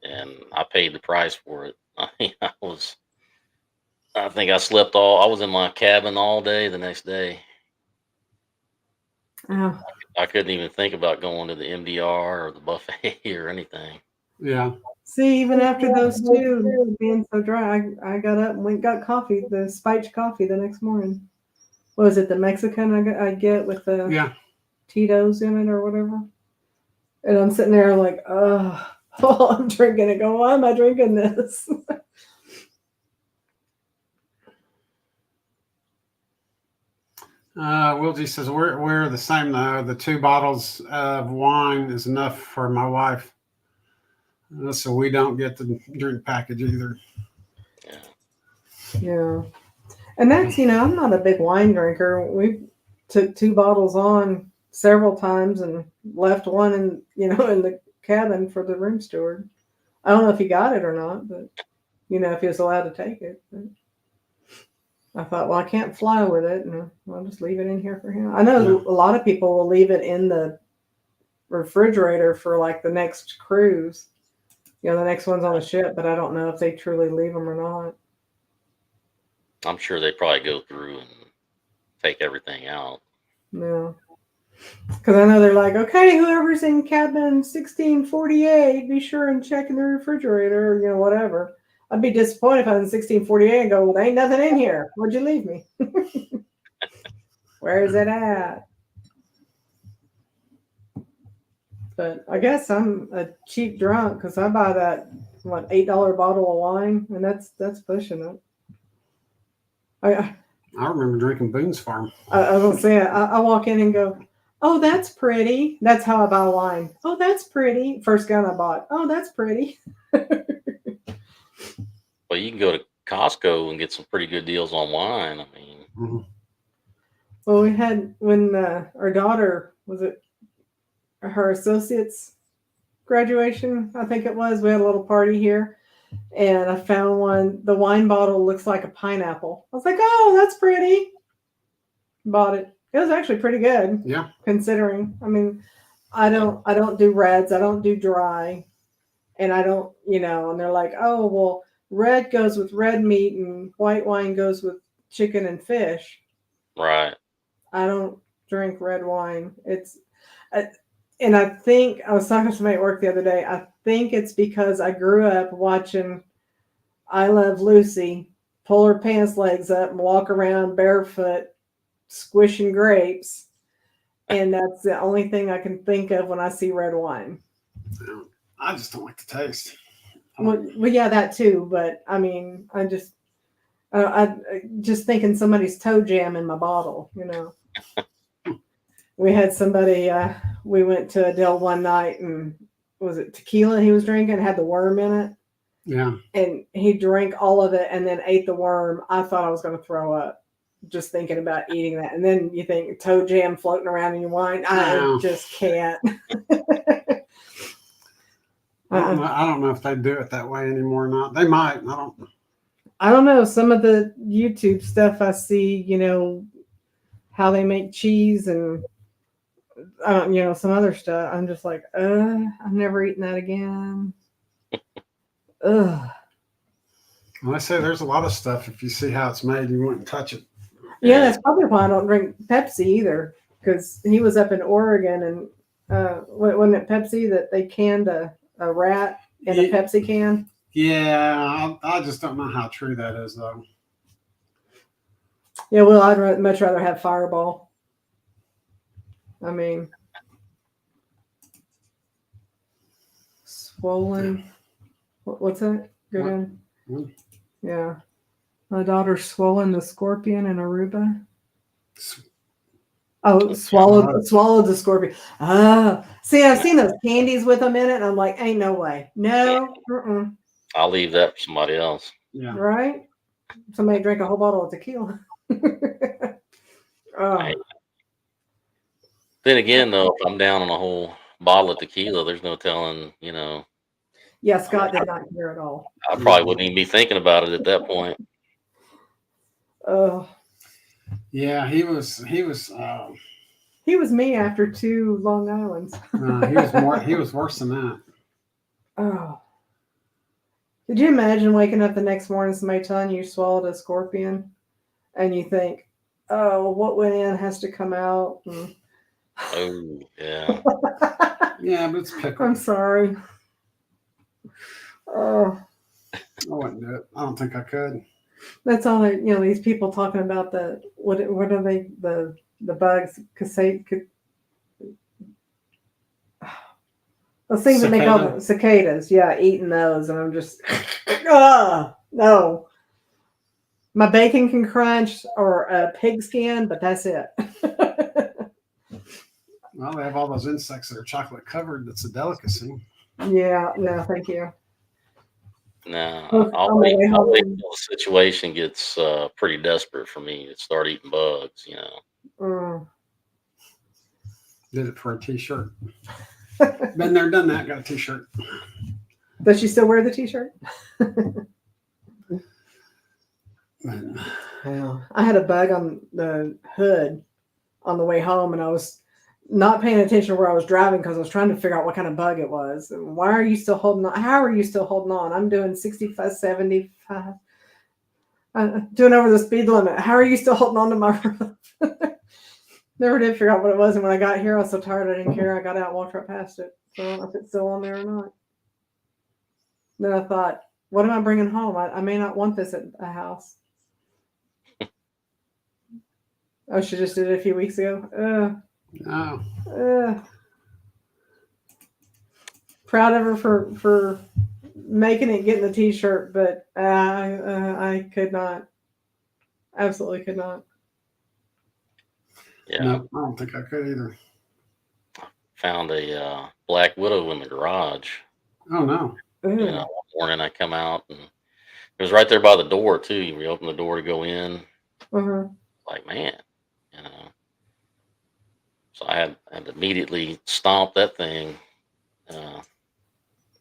and I paid the price for it. I think I slept I was in my cabin all day the next day. Oh. I couldn't even think about going to the MDR or the buffet or anything. Yeah. See, even after those two being so dry, I got up and went and got coffee, the spiked coffee the next morning. What was it, the Mexican I get with the Tito's in it or whatever? And I'm sitting there like, oh, I'm drinking it. Going, why am I drinking this? Wilgie says, we're the same though. The 2 bottles of wine is enough for my wife. So we don't get the drink package either. Yeah. And that's, I'm not a big wine drinker. We took 2 bottles on several times and left one in the cabin for the room steward. I don't know if he got it or not, but if he was allowed to take it. But I thought, well, I can't fly with it, and I'll just leave it in here for him. I know a lot of people will leave it in the refrigerator for like the next cruise. The next one's on the ship, but I don't know if they truly leave them or not. I'm sure they probably go through and take everything out. No. Because I know they're like, okay, whoever's in cabin 1648, be sure and check in the refrigerator, or, whatever. I'd be disappointed if I was in 1648 and go, well, there ain't nothing in here. Where'd you leave me? Where is it at? But I guess I'm a cheap drunk because I buy that $8 bottle of wine, and that's pushing it. I remember drinking Boone's Farm. I was gonna say, I walk in and go, oh, that's pretty. That's how I buy wine. Oh, that's pretty. First gun I bought. Oh, that's pretty. Well, you can go to Costco and get some pretty good deals on wine. I mean, Well, we had when our daughter her associate's graduation, I think it was. We had a little party here, and I found one. The wine bottle looks like a pineapple. I was like, oh, that's pretty. Bought it. It was actually pretty good. Yeah. Considering, I mean, I don't do reds. I don't do dry, and I don't, and they're like, oh, well, red goes with red meat and white wine goes with chicken and fish. right. I don't drink red wine. And I think I was talking to somebody at work the other day. I think it's because I grew up watching I Love Lucy pull her pants legs up and walk around barefoot, squishing grapes. And that's the only thing I can think of when I see red wine. I just don't like the taste. Well, yeah, that too. But I mean, I just thinking somebody's toe jam in my bottle, We had somebody, we went to Adele one night, and was it tequila he was drinking, had the worm in it? Yeah. And he drank all of it and then ate the worm. I thought I was going to throw up just thinking about eating that. And then you think toe jam floating around in your wine. I just can't. I don't know if they do it that way anymore or not. They might. I don't know. Some of the YouTube stuff I see, how they make cheese and some other stuff. I'm just like, I'm never eating that again. Ugh. Well, I say there's a lot of stuff. If you see how it's made, you wouldn't touch it. Yeah, that's probably why I don't drink Pepsi either. Because he was up in Oregon and wasn't it Pepsi that they canned a rat in a Pepsi can? Yeah, I just don't know how true that is, though. Yeah, well, I'd much rather have Fireball. I mean, swollen. What's that? Go down. Yeah. My daughter's swollen the scorpion in Aruba. Oh, swallowed the scorpion. Ah, see, I've seen those candies with them in it, and I'm like, ain't no way. No. I'll leave that for somebody else. Yeah. Right? Somebody drank a whole bottle of tequila. Oh. Hey. Then again, though, if I'm down on a whole bottle of tequila, there's no telling, Yeah, Scott did not hear at all. I probably wouldn't even be thinking about it at that point. Oh. Yeah, he was. He was me after 2 Long Islands. He was worse than that. Oh. Could you imagine waking up the next morning, somebody telling you swallowed a scorpion, and you think, "Oh, what went in has to come out." Oh, yeah. Yeah, but it's pickle. I'm sorry. Oh. I wouldn't do it. I don't think I could. That's all these people talking about what are they the bugs those things that make all the cicadas, eating those, and I'm just no. My bacon can crunch or a pig skin, but that's it. Well, they have all those insects that are chocolate covered. That's a delicacy. Yeah, no, thank you. No, I'll wait until the situation gets pretty desperate for me to start eating bugs, Did it for a t-shirt. Been there, done that, got a t-shirt. Does she still wear the t-shirt? I had a bug on the hood on the way home, and I was not paying attention to where I was driving because I was trying to figure out what kind of bug it was. Why are you still holding on? How are you still holding on? I'm doing 65, 75, doing over the speed limit. How are you still holding on to my roof? Never did figure out what it was. And when I got here, I was so tired I didn't care. I got out and walked right past it. So I don't know if it's still on there or not. Then I thought, what am I bringing home? I may not want this at a house. Oh, she just did it a few weeks ago. Proud of her for making it, getting the t-shirt, but I could not. Absolutely could not. Yeah. No, I don't think I could either. Found a black widow in the garage. Oh no. One morning I come out and it was right there by the door too. We opened the door to go in. Like, man, So I had to immediately stomp that thing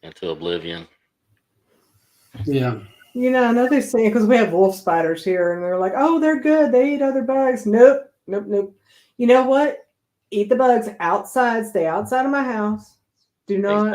into oblivion. Yeah. Another thing, because we have wolf spiders here, and they're like, oh, they're good. They eat other bugs. Nope. You know what? Eat the bugs outside. Stay outside of my house. Do not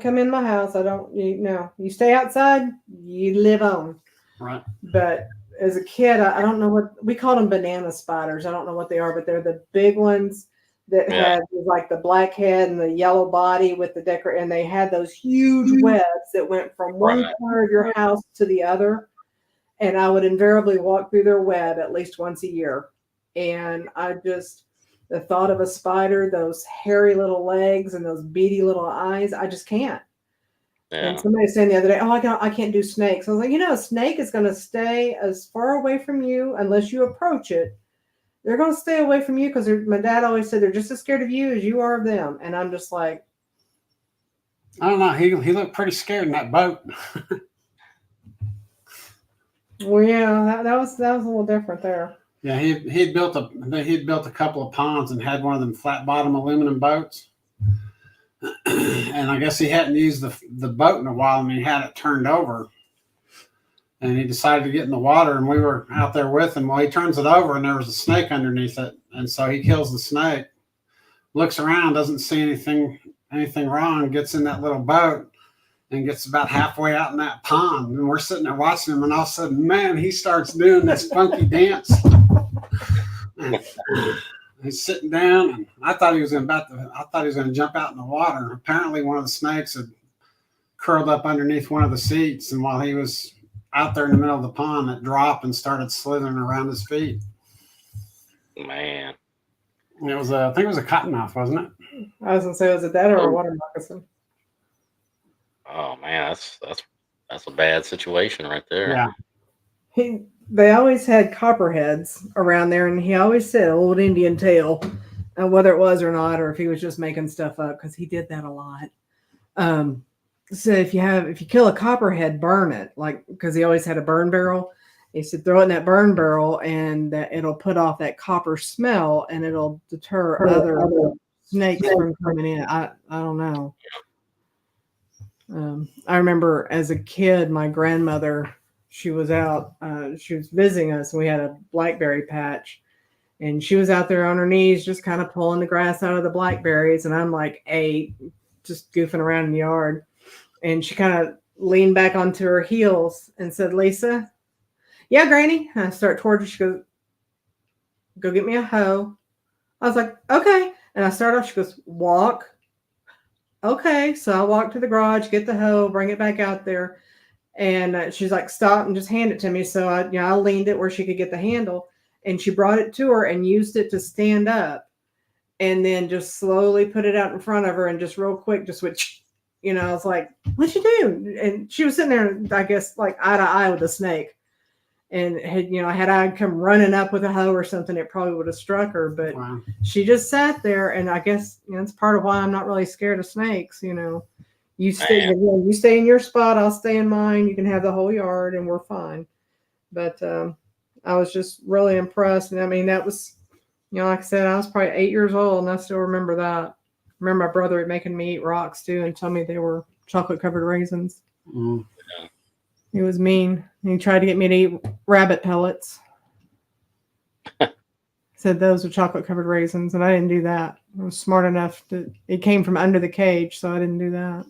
come in my house. You stay outside. You live on. Right. But as a kid, I don't know what we called them, banana spiders. I don't know what they are, but they're the big ones that had like the black head and the yellow body with the decor, and they had those huge webs that went from one corner of your house to the other. And I would invariably walk through their web at least once a year. And the thought of a spider, those hairy little legs and those beady little eyes, I just can't. Yeah. And somebody was saying the other day, I can't do snakes. I was like, a snake is going to stay as far away from you unless you approach it. They're going to stay away from you because my dad always said they're just as scared of you as you are of them. And I'm just like, I don't know. He looked pretty scared in that boat. Well, yeah, that was a little different there. Yeah, he'd built a couple of ponds and had one of them flat bottom aluminum boats. And I guess he hadn't used the boat in a while, and he had it turned over. And he decided to get in the water, and we were out there with him. Well, he turns it over, and there was a snake underneath it, and so he kills the snake. Looks around, doesn't see anything wrong. Gets in that little boat, and gets about halfway out in that pond, and we're sitting there watching him, and all of a sudden, man, he starts doing this funky dance. He's sitting down, and I thought he was going to jump out in the water. Apparently, one of the snakes had curled up underneath one of the seats, and while he was out there in the middle of the pond, it dropped and started slithering around his feet. Man, It was I think it was a cottonmouth, wasn't it? I was gonna say, was it that or a water moccasin? oh man, that's a bad situation right there. Yeah. They always had copperheads around there, and he always said old Indian tale, whether it was or not, or if he was just making stuff up, because he did that a lot. So if you kill a copperhead, burn it, like, because he always had a burn barrel. He said throw it in that burn barrel, and it'll put off that copper smell, and it'll deter other snakes from coming in. I don't know. I remember as a kid, my grandmother, she was out, she was visiting us, and we had a blackberry patch, and she was out there on her knees just kind of pulling the grass out of the blackberries, and I'm like 8, just goofing around in the yard, and she kind of leaned back onto her heels and said, Lisa, yeah, Granny. And I start towards her. She goes, go get me a hoe. I was like, okay. And I start off, she goes, walk. Okay. So I walk to the garage, get the hoe, bring it back out there. And she's like, stop and just hand it to me. So I leaned it where she could get the handle, and she brought it to her and used it to stand up, and then just slowly put it out in front of her, and just real quick, just went, I was like, what'd you do? And she was sitting there, I guess, like eye to eye with a snake. And had I come running up with a hoe or something, it probably would have struck her. But Wow. she just sat there, and I guess it's part of why I'm not really scared of snakes. You stay in your spot, I'll stay in mine. You can have the whole yard, and we're fine. But I was just really impressed, and I mean that was, like I said, I was probably 8 years old, and I still remember that. I remember my brother making me eat rocks too, and told me they were chocolate covered raisins. Mm. He was mean. He tried to get me to eat rabbit pellets. Said those are chocolate covered raisins, and I didn't do that. I was smart enough that it came from under the cage, so I didn't do that.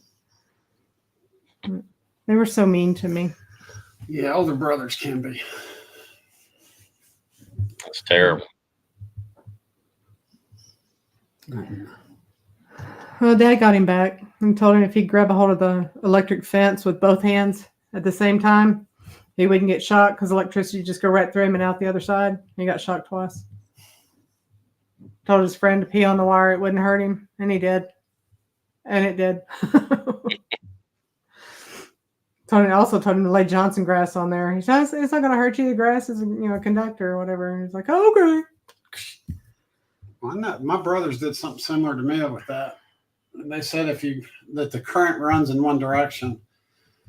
They were so mean to me. Yeah, older brothers can be. That's terrible. Well, Dad got him back and told him if he'd grab a hold of the electric fence with both hands at the same time, he wouldn't get shocked, because electricity would just go right through him and out the other side. He got shocked twice. Told his friend to pee on the wire, it wouldn't hurt him, and he did. And it did. Also told him to lay Johnson grass on there. He says it's not going to hurt you. The grass is a conductor or whatever. And he's like, oh, okay. Well, my brothers did something similar to me with that. They said that the current runs in one direction,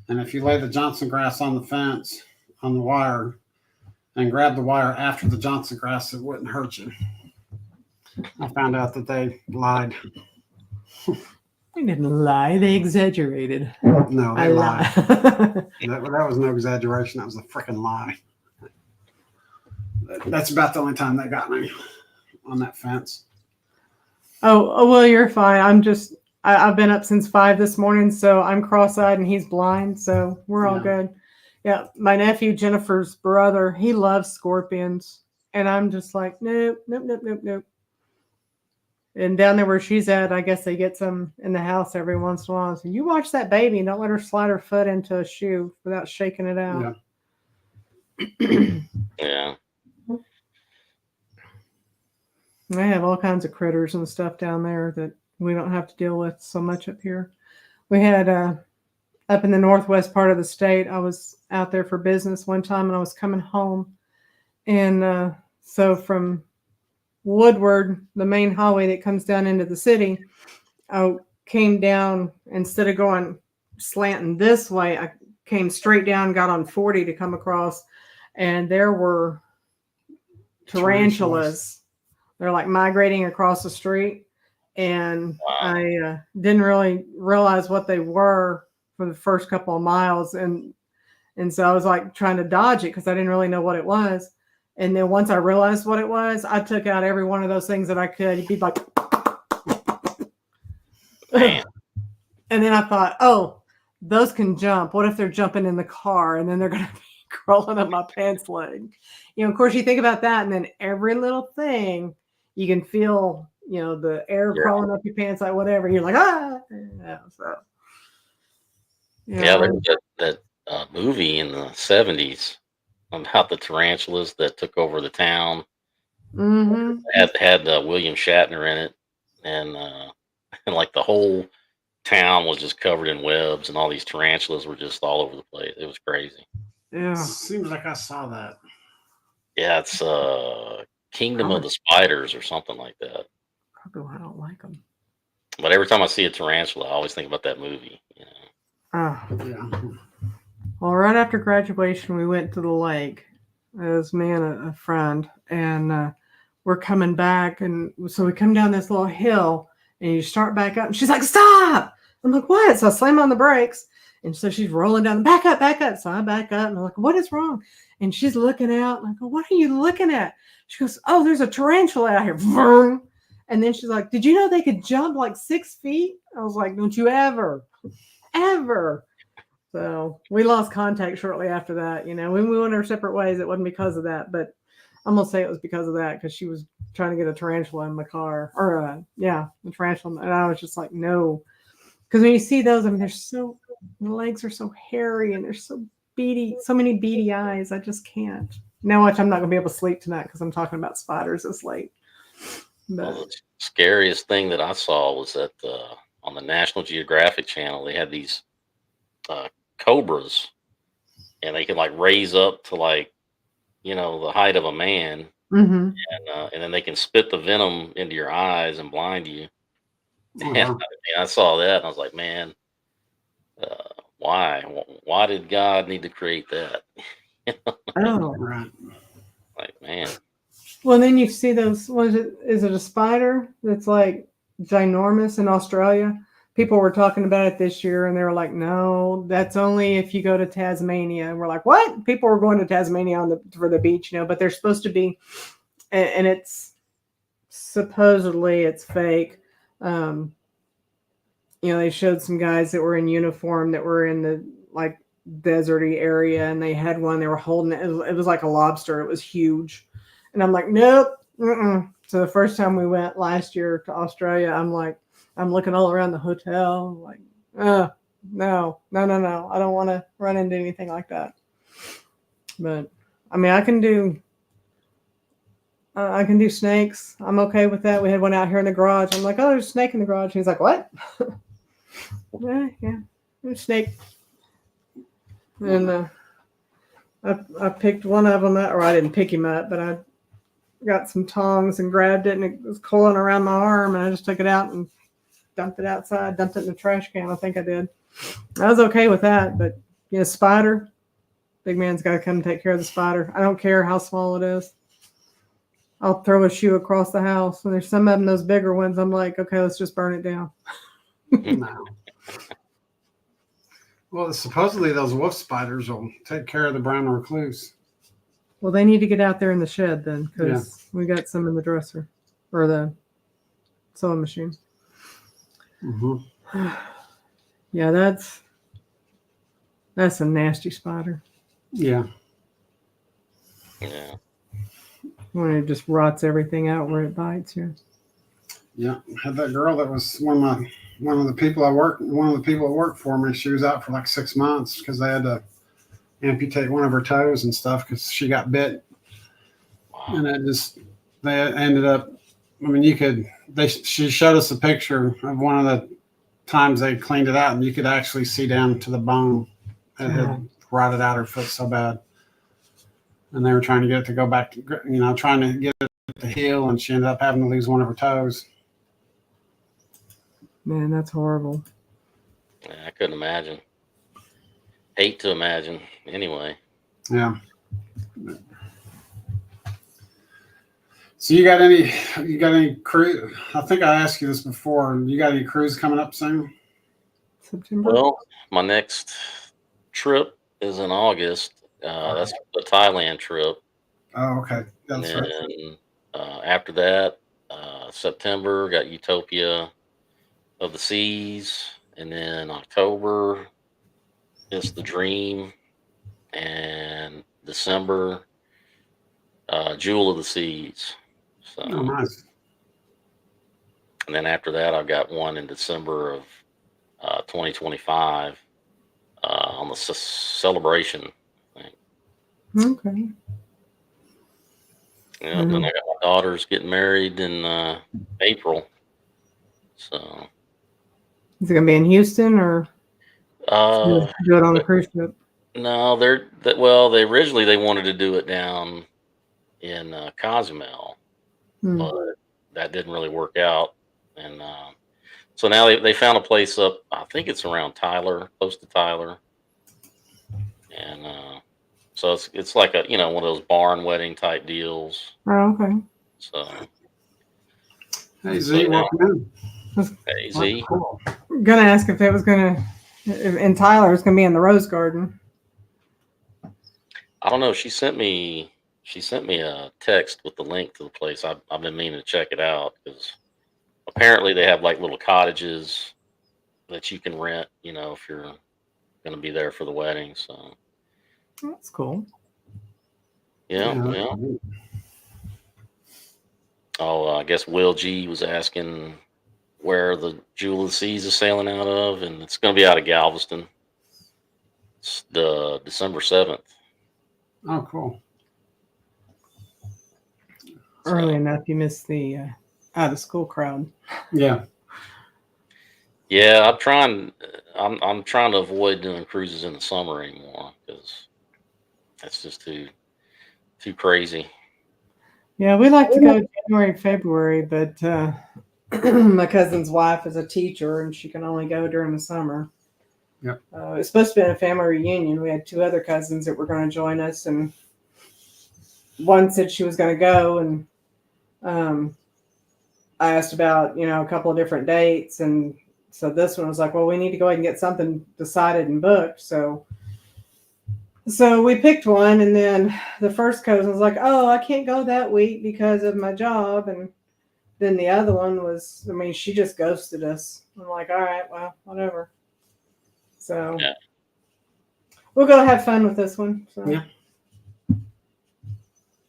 and if you lay the Johnson grass on the fence, on the wire, and grab the wire after the Johnson grass, it wouldn't hurt you. I found out that they lied. They didn't lie. They exaggerated. No, they lied. Lie. That was no exaggeration. That was a freaking lie. That's about the only time they got me on that fence. Oh, well, you're fine. I've been up since 5 this morning, so I'm cross-eyed and he's blind, so we're all good. Yeah, my nephew, Jennifer's brother, he loves scorpions, and I'm just like, nope. And down there where she's at, I guess they get some in the house every once in a while. So you watch that baby and don't let her slide her foot into a shoe without shaking it out. Yeah. I have all kinds of critters and stuff down there that we don't have to deal with so much up here. We had up in the northwest part of the state, I was out there for business one time, and I was coming home. And so from Woodward, the main highway that comes down into the city, I came down, instead of going slanting this way, I came straight down, got on 40 to come across, and there were tarantulas. They're like migrating across the street, and Wow. I didn't really realize what they were for the first couple of miles, and so I was like trying to dodge it because I didn't really know what it was. And then once I realized what it was, I took out every one of those things that I could. He'd be like, Man. and then I thought, oh, those can jump. What if they're jumping in the car and then they're going to be crawling up my pants leg? You know, of course, you think about that, and then every little thing you can feel, you know, the air Yeah. crawling up your pants, like whatever. You're like, ah. Yeah, so. Yeah, there was that movie in the 70s about the tarantulas that took over the town. Mm-hmm. Had William Shatner in it, and and like the whole town was just covered in webs, and all these tarantulas were just all over the place. It was crazy. Yeah. Seems like I saw that. Yeah, it's Kingdom of the Spiders or something like that. Probably why I don't like them. But every time I see a tarantula, I always think about that movie. You know. Oh. Yeah. Well, right after graduation, we went to the lake. It was me and a friend, and we're coming back, and so we come down this little hill, and you start back up, and she's like, "Stop!" I'm like, "What?" So I slam on the brakes, and so she's rolling down. Back up, back up. So I back up, and I'm like, "What is wrong?" And she's looking out, and I go, "What are you looking at?" She goes, "Oh, there's a tarantula out here." Vroom. And then she's like, "Did you know they could jump like 6 feet?" I was like, "Don't you ever. So we lost contact shortly after that. You know, when we went our separate ways, it wasn't because of that, but I'm gonna say it was because of that, because she was trying to get a tarantula in my car, or a tarantula, and I was just like, no, because when you see those, I mean, the legs are so hairy and they're so beady, so many beady eyes. I just can't. Now, watch, I'm not gonna be able to sleep tonight because I'm talking about spiders this late. But Well, the scariest thing that I saw was that on the National Geographic Channel, they had these cobras, and they could like raise up to like, you know, the height of a man, mhm. and then they can spit the venom into your eyes and blind you. And Uh-huh. I saw that, and I was like, man, why? Why did God need to create that? Oh, Right. Like, man, well, then you see those. Is it a spider that's like ginormous in Australia? People were talking about it this year, and they were like, "No, that's only if you go to Tasmania." And we're like, "What?" People were going to Tasmania for the beach, you know, but they're supposed to be, and it's supposedly it's fake. You know, they showed some guys that were in uniform that were in the like deserty area, and they had one. They were holding it. It was like a lobster. It was huge, and I'm like, "Nope." Mm-mm. So the first time we went last year to Australia, I'm looking all around the hotel, like, no. I don't want to run into anything like that. But I mean, I can do snakes. I'm okay with that. We had one out here in the garage. I'm like, "Oh, there's a snake in the garage." He's like, "What?" Yeah, there's a snake. And I picked one of them up, or I didn't pick him up, but I got some tongs and grabbed it, and it was coiling around my arm, and I just took it out and dumped it outside, dumped it in the trash can. I think I did. I was okay with that, but you know, spider, big man's got to come take care of the spider. I don't care how small it is. I'll throw a shoe across the house. And there's some of them, those bigger ones, I'm like, okay, let's just burn it down. No. Well, supposedly those wolf spiders will take care of the brown recluse. Well, they need to get out there in the shed then, because we got some in the dresser or the sewing machine. Mm-hmm. Yeah, that's a nasty spider. Yeah. yeah, When it just rots everything out where it bites you. Yeah. Had that girl that was one of the people that worked for me. She was out for like 6 months because they had to amputate one of her toes and stuff because she got bit. wow. And they ended up, I mean, she showed us a picture of one of the times they cleaned it out, and you could actually see down to the bone. It had rotted out her foot so bad. And they were trying to get it to go back to, trying to get it to heal, and she ended up having to lose one of her toes. Man, that's horrible. Yeah, I couldn't imagine. Hate to imagine. Anyway. Yeah. So you got any cruise? I think I asked you this before. You got any cruise coming up soon? September. Well, my next trip is in August. That's the Thailand trip. Oh, okay. And That's right. then after that, September, got Utopia of the Seas. And then October is The Dream. And December, Jewel of the Seas. So, Oh, nice. and then after that, I've got one in December of 2025 on the celebration thing. Okay. Yeah, and then I got my daughters getting married in April. So, Is it gonna be in Houston or uh, do it on the cruise ship? no, they originally they wanted to do it down in Cozumel, Hmm. but that didn't really work out, and so now they found a place up. I think it's around Tyler, close to Tyler, and so it's like a one of those barn wedding type deals. Oh, okay. So, Hey Z, welcome in. hey Z, Cool. I'm gonna ask if it was gonna in Tyler. It's gonna be in the Rose Garden. I don't know. She sent me a text with the link to the place. I've been meaning to check it out because apparently they have like little cottages that you can rent. If you're going to be there for the wedding. So That's cool. yeah. Oh, I guess Will G was asking where the Jewel of the Seas is sailing out of, and it's going to be out of Galveston. It's the December 7th. Oh, cool. Early enough, you missed the out of school crowd. Yeah. Yeah, I'm trying to avoid doing cruises in the summer anymore because that's just too crazy. Yeah, we like to go January, February, but my cousin's wife is a teacher and she can only go during the summer. Yep. It's supposed to be a family reunion. We had two other cousins that were going to join us, and one said she was going to go, and I asked about a couple of different dates, and so this one was like, well, we need to go ahead and get something decided and booked. So we picked one, and then the first cousin was like, oh, I can't go that week because of my job. And then the other one was, she just ghosted us. I'm like, all right, well, whatever. So Yeah. We'll go have fun with this one. So. Yeah.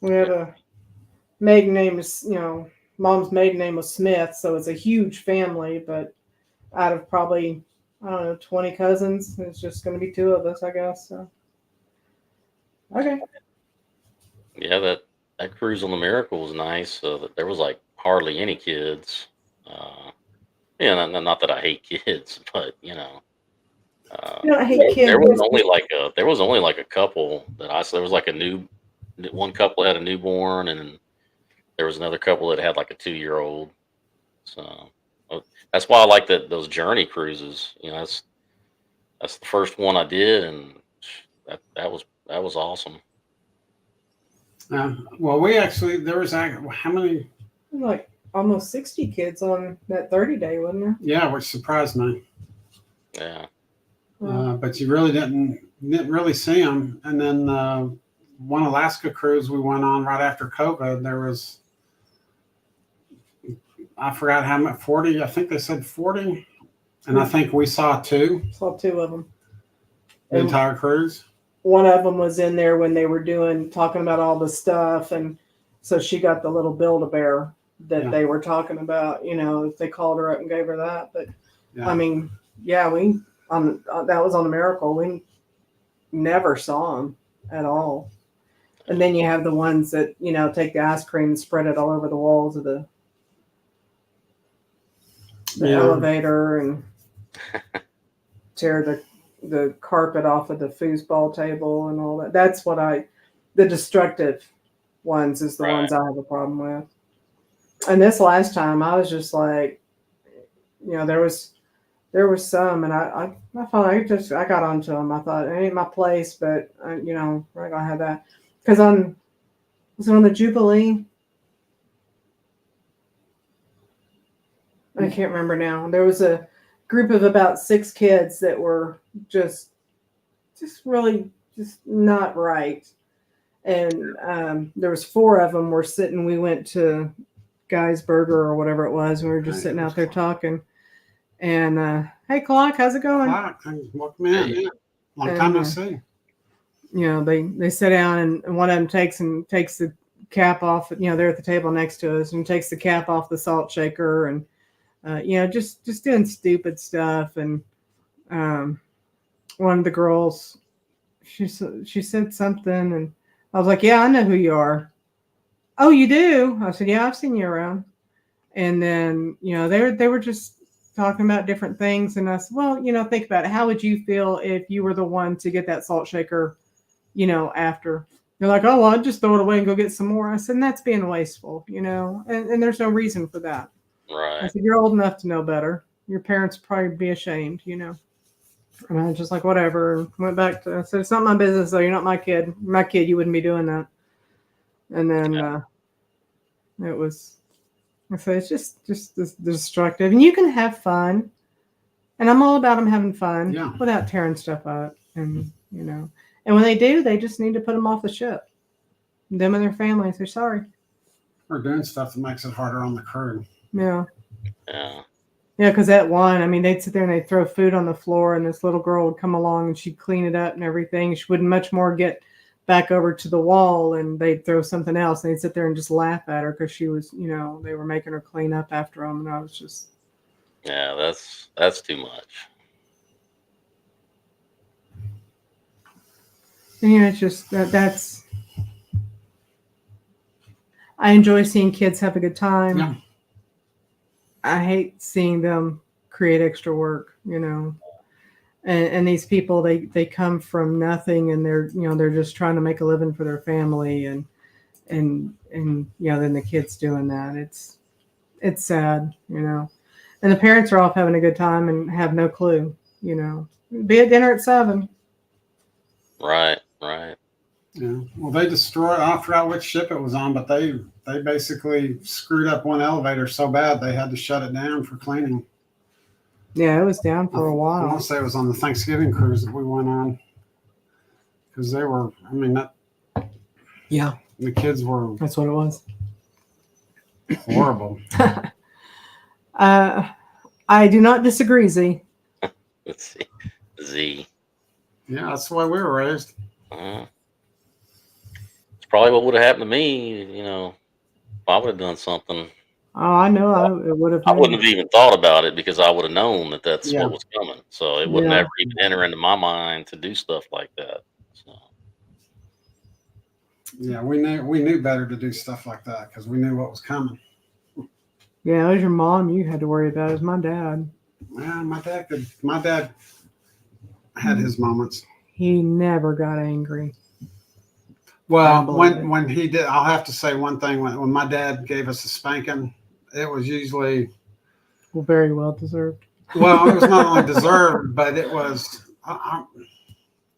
We have a maiden name is, mom's maiden name was Smith. So it's a huge family, but out of probably, 20 cousins, it's just going to be two of us, I guess. So. Okay. Yeah, that cruise on the Miracle was nice. That there was like hardly any kids. Not that I hate kids, but I hate kids. there was only like a couple that I saw. There was like one couple had a newborn, and there was another couple that had like a 2-year-old. So that's why I like those Journey cruises. That's the first one I did, and that was awesome. Well, there was how many? Like almost 60 kids on that 30-day, wasn't there? Yeah, which surprised me. Yeah. But you really didn't really see them. And then one Alaska cruise we went on right after COVID, there was, I forgot how much, 40, I think they said 40. And I think we saw two. Saw two of them. The entire cruise. One of them was in there when they were talking about all the stuff. And so she got the little Build-A-Bear that they were talking about, if they called her up and gave her that. But that was on the Miracle. We never saw them at all. And then you have the ones that, take the ice cream and spread it all over the walls of the elevator and tear the carpet off of the foosball table and all that. That's what the destructive ones is the ones I have a problem with. And this last time I was just like, there was some, and I finally I got onto them. I thought it ain't my place, but we're not gonna have that because was it on the Jubilee? I can't remember now. There was a group of about 6 kids that were just really just not right. And there was 4 of them were sitting. We went to Guy's Burger or whatever it was. And we were just sitting out there talking. And hey, Clark, how's it going? Welcome in. Hey. Long time no see. You know, they sit down and one of them takes the cap off. You know, they're at the table next to us and takes the cap off the salt shaker and you know, just doing stupid stuff. And one of the girls, she said something, and I was like, "Yeah, I know who you are." "Oh, you do?" I said, "Yeah, I've seen you around." And then, you know, they were just talking about different things, and I said, "Well, you know, think about it. How would you feel if you were the one to get that salt shaker, you know, after?" They're like, "Oh, well, I'd just throw it away and go get some more." I said, "And that's being wasteful, you know, and there's no reason for that." I Right. said, "You're old enough to know better. Your parents would probably be ashamed, you know." And I was just like, whatever. And went back to, I said, "It's not my business, though. You're not my kid. My kid, you wouldn't be doing that." And then it was, I said, it's just destructive. And you can have fun. And I'm all about them having fun without tearing stuff up. And, you know, and when they do, they just need to put them off the ship. Them and their families are sorry. We're doing stuff that makes it harder on the crew. Yeah. Yeah. Yeah, because that one, I mean, they'd sit there and they'd throw food on the floor, and this little girl would come along and she'd clean it up and everything. She wouldn't much more get back over to the wall, and they'd throw something else, and they'd sit there and just laugh at her because she was, you know, they were making her clean up after them, and I was just, Yeah, that's too much. and, you know, it's just that's. I enjoy seeing kids have a good time. Yeah. I hate seeing them create extra work, you know. And these people, they come from nothing, and they're just trying to make a living for their family, and you know, then the kids doing that. It's sad, you know. And the parents are off having a good time and have no clue, you know. Be at dinner at 7. Right. Yeah. Well, they destroyed. I forgot which ship it was on, but they basically screwed up one elevator so bad they had to shut it down for cleaning. Yeah, it was down for a I while. want to say it was on the Thanksgiving cruise that we went on, because they were. I mean, Yeah, the kids were that's what it was. horrible. I do not disagree, Z. Let's see. Z. Yeah, that's the way we were raised. It's probably what would have happened to me, you know, if I would have done something. Oh, I know. It would have. I wouldn't have even thought about it because I would have known that that's Yeah. what was coming. So it would never even enter into my mind to do stuff like that. So Yeah, we knew better to do stuff like that because we knew what was coming. Yeah, it was your mom you had to worry about. It was my dad. Yeah, my dad had his moments. He never got angry. Well, when he did, I'll have to say one thing. When my dad gave us a spanking, it was usually Very well deserved. well, it was not only deserved, but it was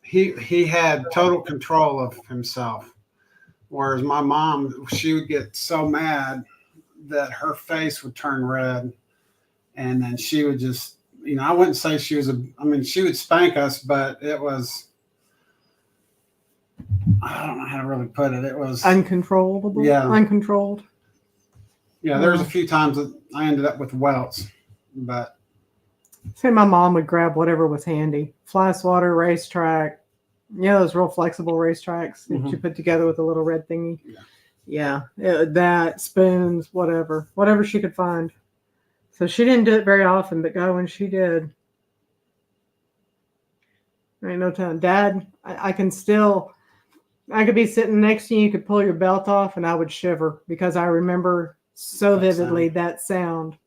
he had total control of himself. Whereas my mom, she would get so mad that her face would turn red, and then she would just, you know, I wouldn't say she was she would spank us, but it was, I don't know how to really put it. It was Uncontrollable. Yeah. Uncontrolled. Yeah, there was a few times that I ended up with welts, but Say my mom would grab whatever was handy. Fly swatter, racetrack. Yeah, those real flexible racetracks that you put together with a little red thingy. Yeah, that, spoons, whatever she could find. So she didn't do it very often, but God, when she did, there ain't no time. Dad, I could be sitting next to you, you could pull your belt off, and I would shiver because I remember so vividly that sound.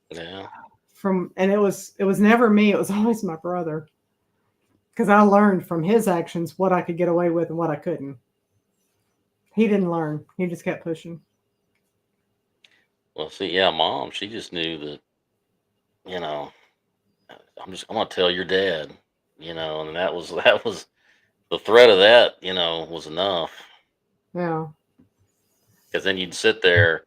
yeah. And it was never me, it was always my brother. Because I learned from his actions what I could get away with and what I couldn't. He didn't learn. He just kept pushing. Well, see, yeah, mom, she just knew that, you know, I'm gonna tell your dad, you know, and that was the threat of that, you know, was enough. Yeah. Because then you'd sit there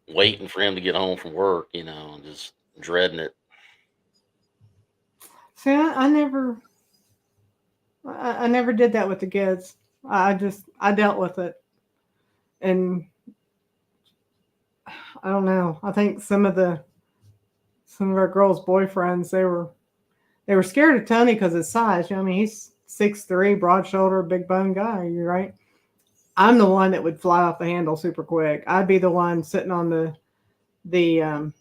waiting for him to get home from work, you know, and just dreading it. See, I never, I never did that with the kids. I dealt with it, and I don't know. I think some of our girls' boyfriends, they were scared of Tony because of his size. You know, I mean, he's 6'3", broad shoulder, big bone guy. You're right. I'm the one that would fly off the handle super quick. I'd be the one sitting on the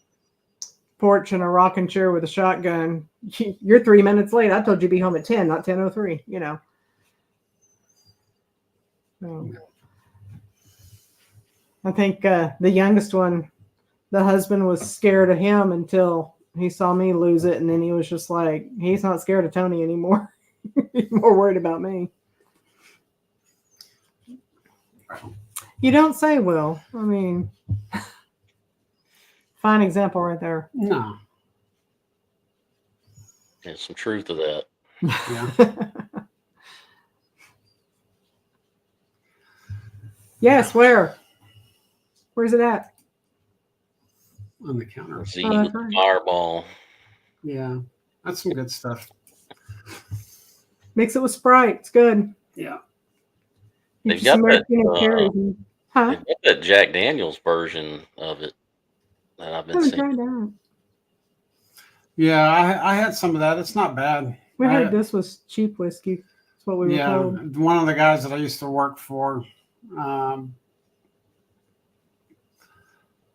porch in a rocking chair with a shotgun. You're 3 minutes late. I told you to be home at 10, not 10:03. You know. So, I think the youngest one, the husband was scared of him until he saw me lose it, and then he was just like, he's not scared of Tony anymore. He's more worried about me. You don't say, Will. I mean, fine example right there. No. There's some truth to that. Yeah. Yes, where? Where's it at? On the counter. Z Oh, that's with the right. Fireball. Yeah. That's some good stuff. Mix it with Sprite. It's good. Yeah. Get They've you some got that, maraschino cherries and- Huh? They've got that Jack Daniels version of it that I've I been haven't seeing. tried that. Yeah, I had some of that. It's not bad. We I- heard this was cheap whiskey. That's what we were Yeah, told. one of the guys that I used to work for,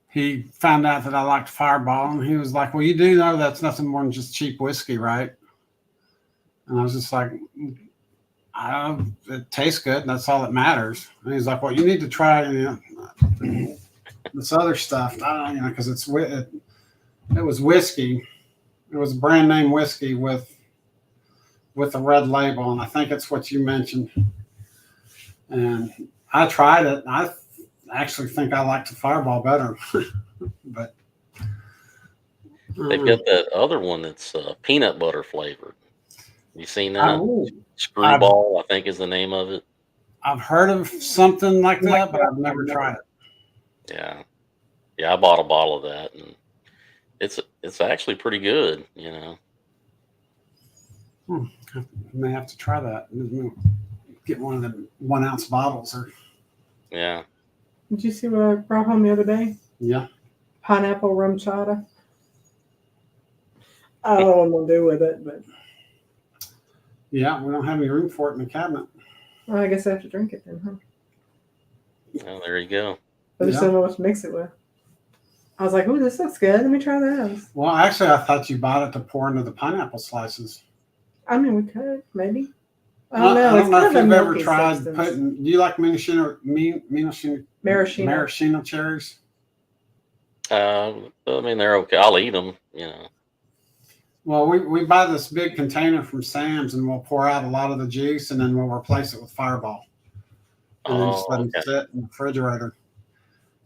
he found out that I liked Fireball, and he was like, "Well, you do know that's nothing more than just cheap whiskey, right?" And I was just like, "It tastes good, and that's all that matters." And he's like, "Well, you need to try, this other stuff, because it was whiskey. It was brand name whiskey with a red label, and I think it's what you mentioned." And I tried it. And I actually think I like the Fireball better, but They've got that other one that's peanut butter flavored. You seen that? Screwball, I think is the name of it. I've heard of something like that, but I've never tried it. Yeah. Yeah, I bought a bottle of that, and it's actually pretty good, you know. I may have to try that. Get one of the 1 ounce bottles, or Yeah. Did you see what I brought home the other day? yeah. Pineapple rum chata. I don't know what I'm going to do with it, but Yeah, we don't have any room for it in the cabinet. well, I guess I have to drink it then, huh? Well, there you go. I just Yeah. don't know what to mix it with. I was like, "Oh, this looks good. Let me try that." Well, actually, I thought you bought it to pour into the pineapple slices. I mean, we could maybe. I don't know. I It's don't know kind if of a you've ever milky tried substance. putting. Do you like maraschino Maraschino. cherries? I mean, they're okay. I'll eat them, you know. Well, we buy this big container from Sam's, and we'll pour out a lot of the juice, and then we'll replace it with Fireball, and then just let them sit in the refrigerator.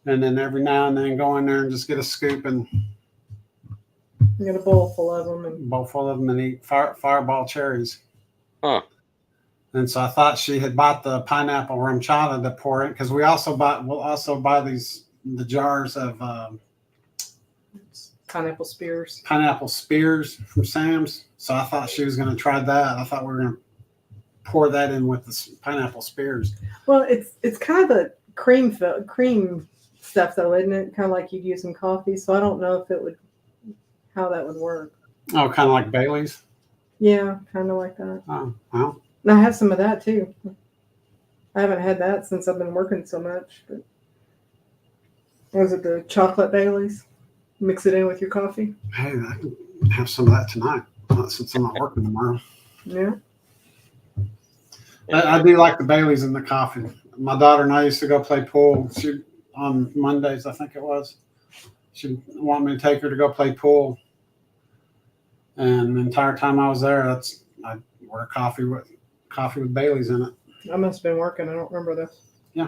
And then every now and then go in there and just get a scoop and You get a bowl full of them, and bowl full of them and eat Fireball cherries. Huh. And so I thought she had bought the pineapple rum chata to pour in, because we'll also buy the jars of pineapple spears. pineapple spears from Sam's. So I thought she was going to try that. I thought we were going to pour that in with the pineapple spears. Well, it's kind of a cream stuff though, isn't it? Kind of like you'd use in coffee. So I don't know if how that would work. Oh, kind of like Bailey's. Yeah, kind of like that. Oh, well. And I have some of that too. I haven't had that since I've been working so much. But was it the chocolate Baileys? Mix it in with your coffee. Hey, I can have some of that tonight, since I'm not working tomorrow. Yeah. I do like the Baileys in the coffee. My daughter and I used to go play pool. On Mondays, I think it was. She'd want me to take her to go play pool. And the entire time I was there, I'd order coffee with Baileys in it. I must have been working. I don't remember this. Yeah.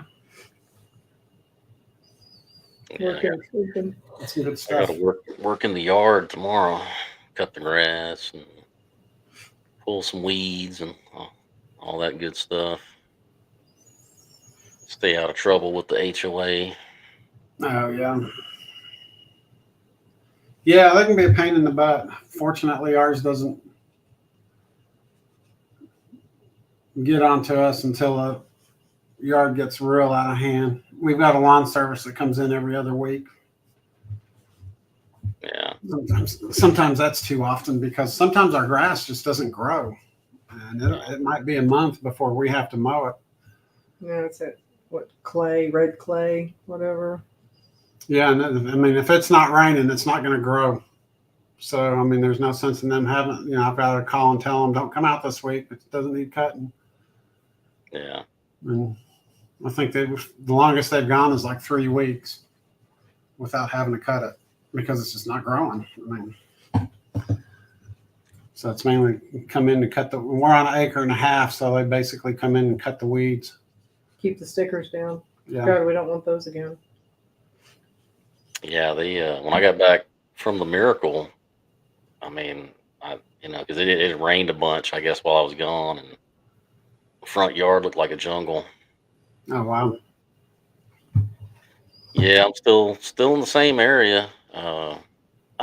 Working, sleeping. That's some good I stuff. got to work in the yard tomorrow, cut the grass and pull some weeds and all that good stuff. Stay out of trouble with the HOA. Oh, yeah. Yeah, they can be a pain in the butt. Fortunately, ours doesn't get onto us until the yard gets real out of hand. We've got a lawn service that comes in every other week. Yeah. Sometimes that's too often because sometimes our grass just doesn't grow, and it might be a month before we have to mow it. Yeah, it's that what clay, red clay, whatever. Yeah, and I mean, if it's not raining, it's not going to grow. So I mean, there's no sense in them having. You know, I've got to call and tell them, don't come out this week. It doesn't need cutting. Yeah. And I think the longest they've gone is like 3 weeks without having to cut it because it's just not growing. I mean, so it's mainly come in to cut we're on 1.5 acres, so they basically come in and cut the weeds. Keep the stickers down. Yeah. God, we don't want those again. Yeah. When I got back from the Miracle, I mean, because it rained a bunch, I guess, while I was gone, and the front yard looked like a jungle. Oh, wow. Yeah, I'm still in the same area. I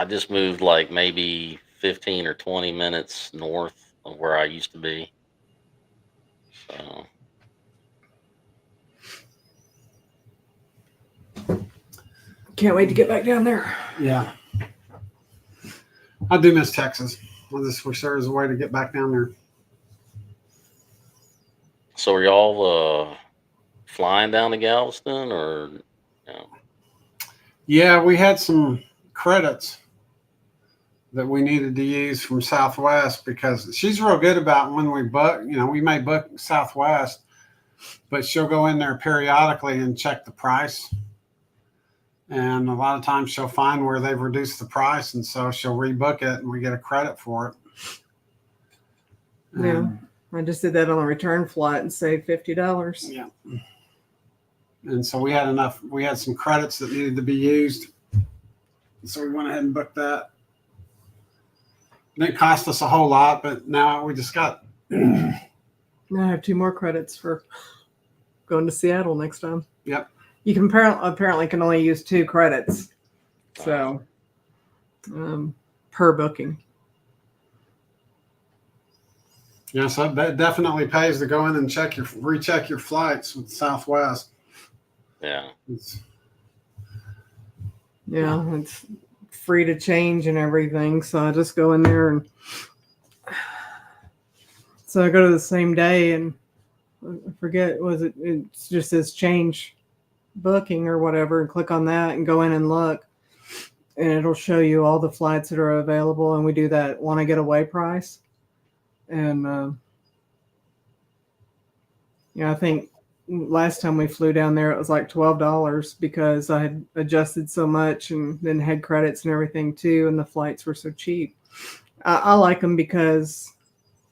just moved like maybe 15 or 20 minutes north of where I used to be. So Can't wait to get back down there. Yeah. I do miss Texas. I just wish there was a way to get back down there. are y'all flying down to Galveston, or Yeah, we had some credits that we needed to use from Southwest because she's real good about when we book. You know, we may book Southwest, but she'll go in there periodically and check the price. And a lot of times she'll find where they've reduced the price, and so she'll rebook it, and we get a credit for it. Yeah. I just did that on a return flight and saved $50. Yeah. And so we had some credits that needed to be used. So we went ahead and booked that. It didn't cost us a whole lot, but now we just got. Now I have 2 more credits for going to Seattle next time. Yep. You can apparently can only use 2 credits. So per booking. Yeah, so that definitely pays to go in and recheck your flights with Southwest. yeah. Yeah, it's free to change and everything. So I just go in there and so I go to the same day and I forget, it just says change booking or whatever, and click on that and go in and look, and it'll show you all the flights that are available. And we do that want to get away price. And I think last time we flew down there, it was like $12 because I had adjusted so much and then had credits and everything too, and the flights were so cheap. I like them because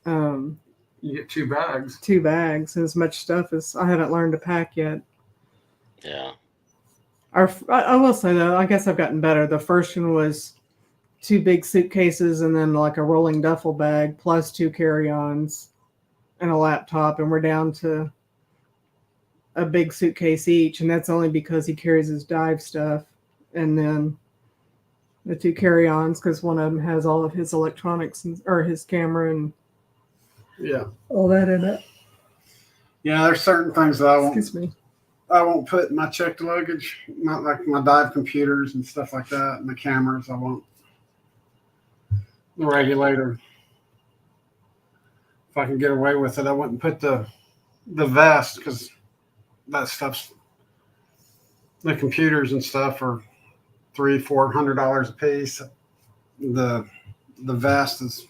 You get 2 bags. 2 bags and as much stuff as I haven't learned to pack yet. Yeah. I will say though, I guess I've gotten better. The first one was 2 big suitcases and then like a rolling duffel bag plus 2 carry-ons and a laptop, and we're down to a big suitcase each, and that's only because he carries his dive stuff, and then the 2 carry-ons because one of them has all of his electronics or his camera and Yeah. all that in it. Yeah, there's certain things that Excuse me. I won't put in my checked luggage, not like my dive computers and stuff like that, and the cameras. I won't. The regulator. If I can get away with it, I wouldn't put the vest because that stuff's, the computers and stuff are $300-400 a piece. The vest is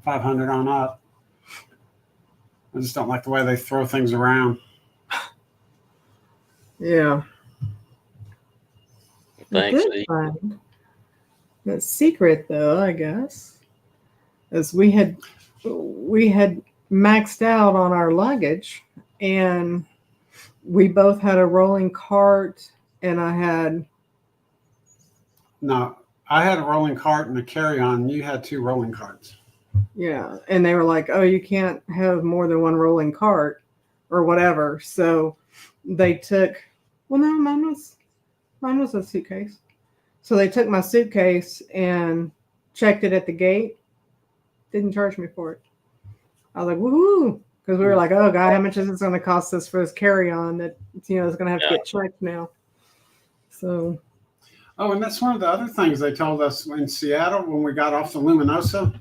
$500 on up. I just don't like the way they throw things around. Yeah. Thanks. Good find. The secret, though, I guess, is we had maxed out on our luggage, and we both had a rolling cart, and I had a rolling cart and a carry-on. You had 2 rolling carts. yeah, and they were like, "Oh, you can't have more than 1 rolling cart, or whatever." So they took. Well, no, mine was a suitcase. So they took my suitcase and checked it at the gate. Didn't charge me for it. I was like, woohoo! Because we were like, oh god, how much is this going to cost us for this carry-on that is going to have to get checked now? So. Oh, and that's one of the other things they told us in Seattle when we got off the Luminosa,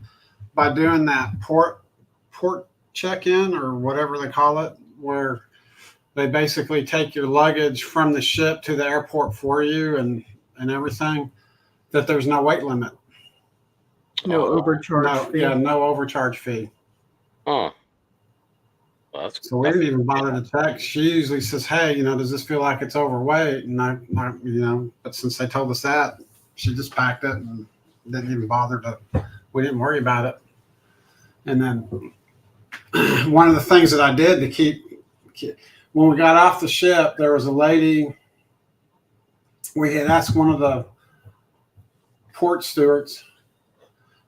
by doing that port check-in or whatever they call it, where they basically take your luggage from the ship to the airport for you and everything, that there's no weight limit. No overcharge fee. Yeah, no overcharge fee. Huh. Well, So we didn't even bother to check. She usually says, hey, does this feel like it's overweight? And I but since they told us that, she just packed it and didn't even bother we didn't worry about it. And then one of the things that I did to keep, when we got off the ship, there was a lady, we had asked one of the port stewards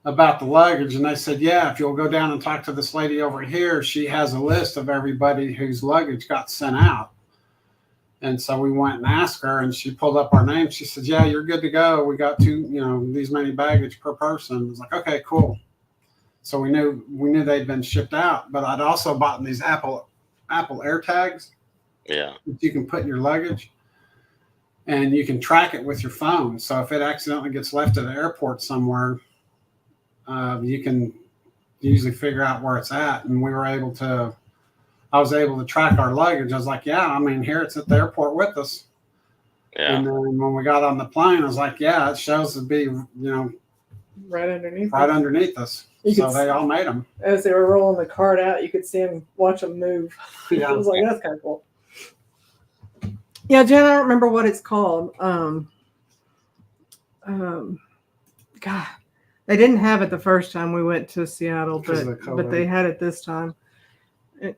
about the luggage, and they said, yeah, if you'll go down and talk to this lady over here, she has a list of everybody whose luggage got sent out. And so we went and asked her, and she pulled up our name. She said, yeah, you're good to go. We got these many baggage per person. I was like, okay, cool. So we knew they'd been shipped out. But I'd also bought these Apple AirTags. Yeah. That you can put in your luggage, and you can track it with your phone. So if it accidentally gets left at an airport somewhere, you can usually figure out where it's at. And I was able to track our luggage. I was like, yeah, here it's at the airport with us. Yeah. And then when we got on the plane, I was like, yeah, it shows to be, right underneath us. So they all made them. As they were rolling the cart out, you could see them, watch them move. Yeah. I was like, that's kind of cool. Yeah, Jen, I don't remember what it's called. God, they didn't have it the first time we went to Seattle, but they had it this time. I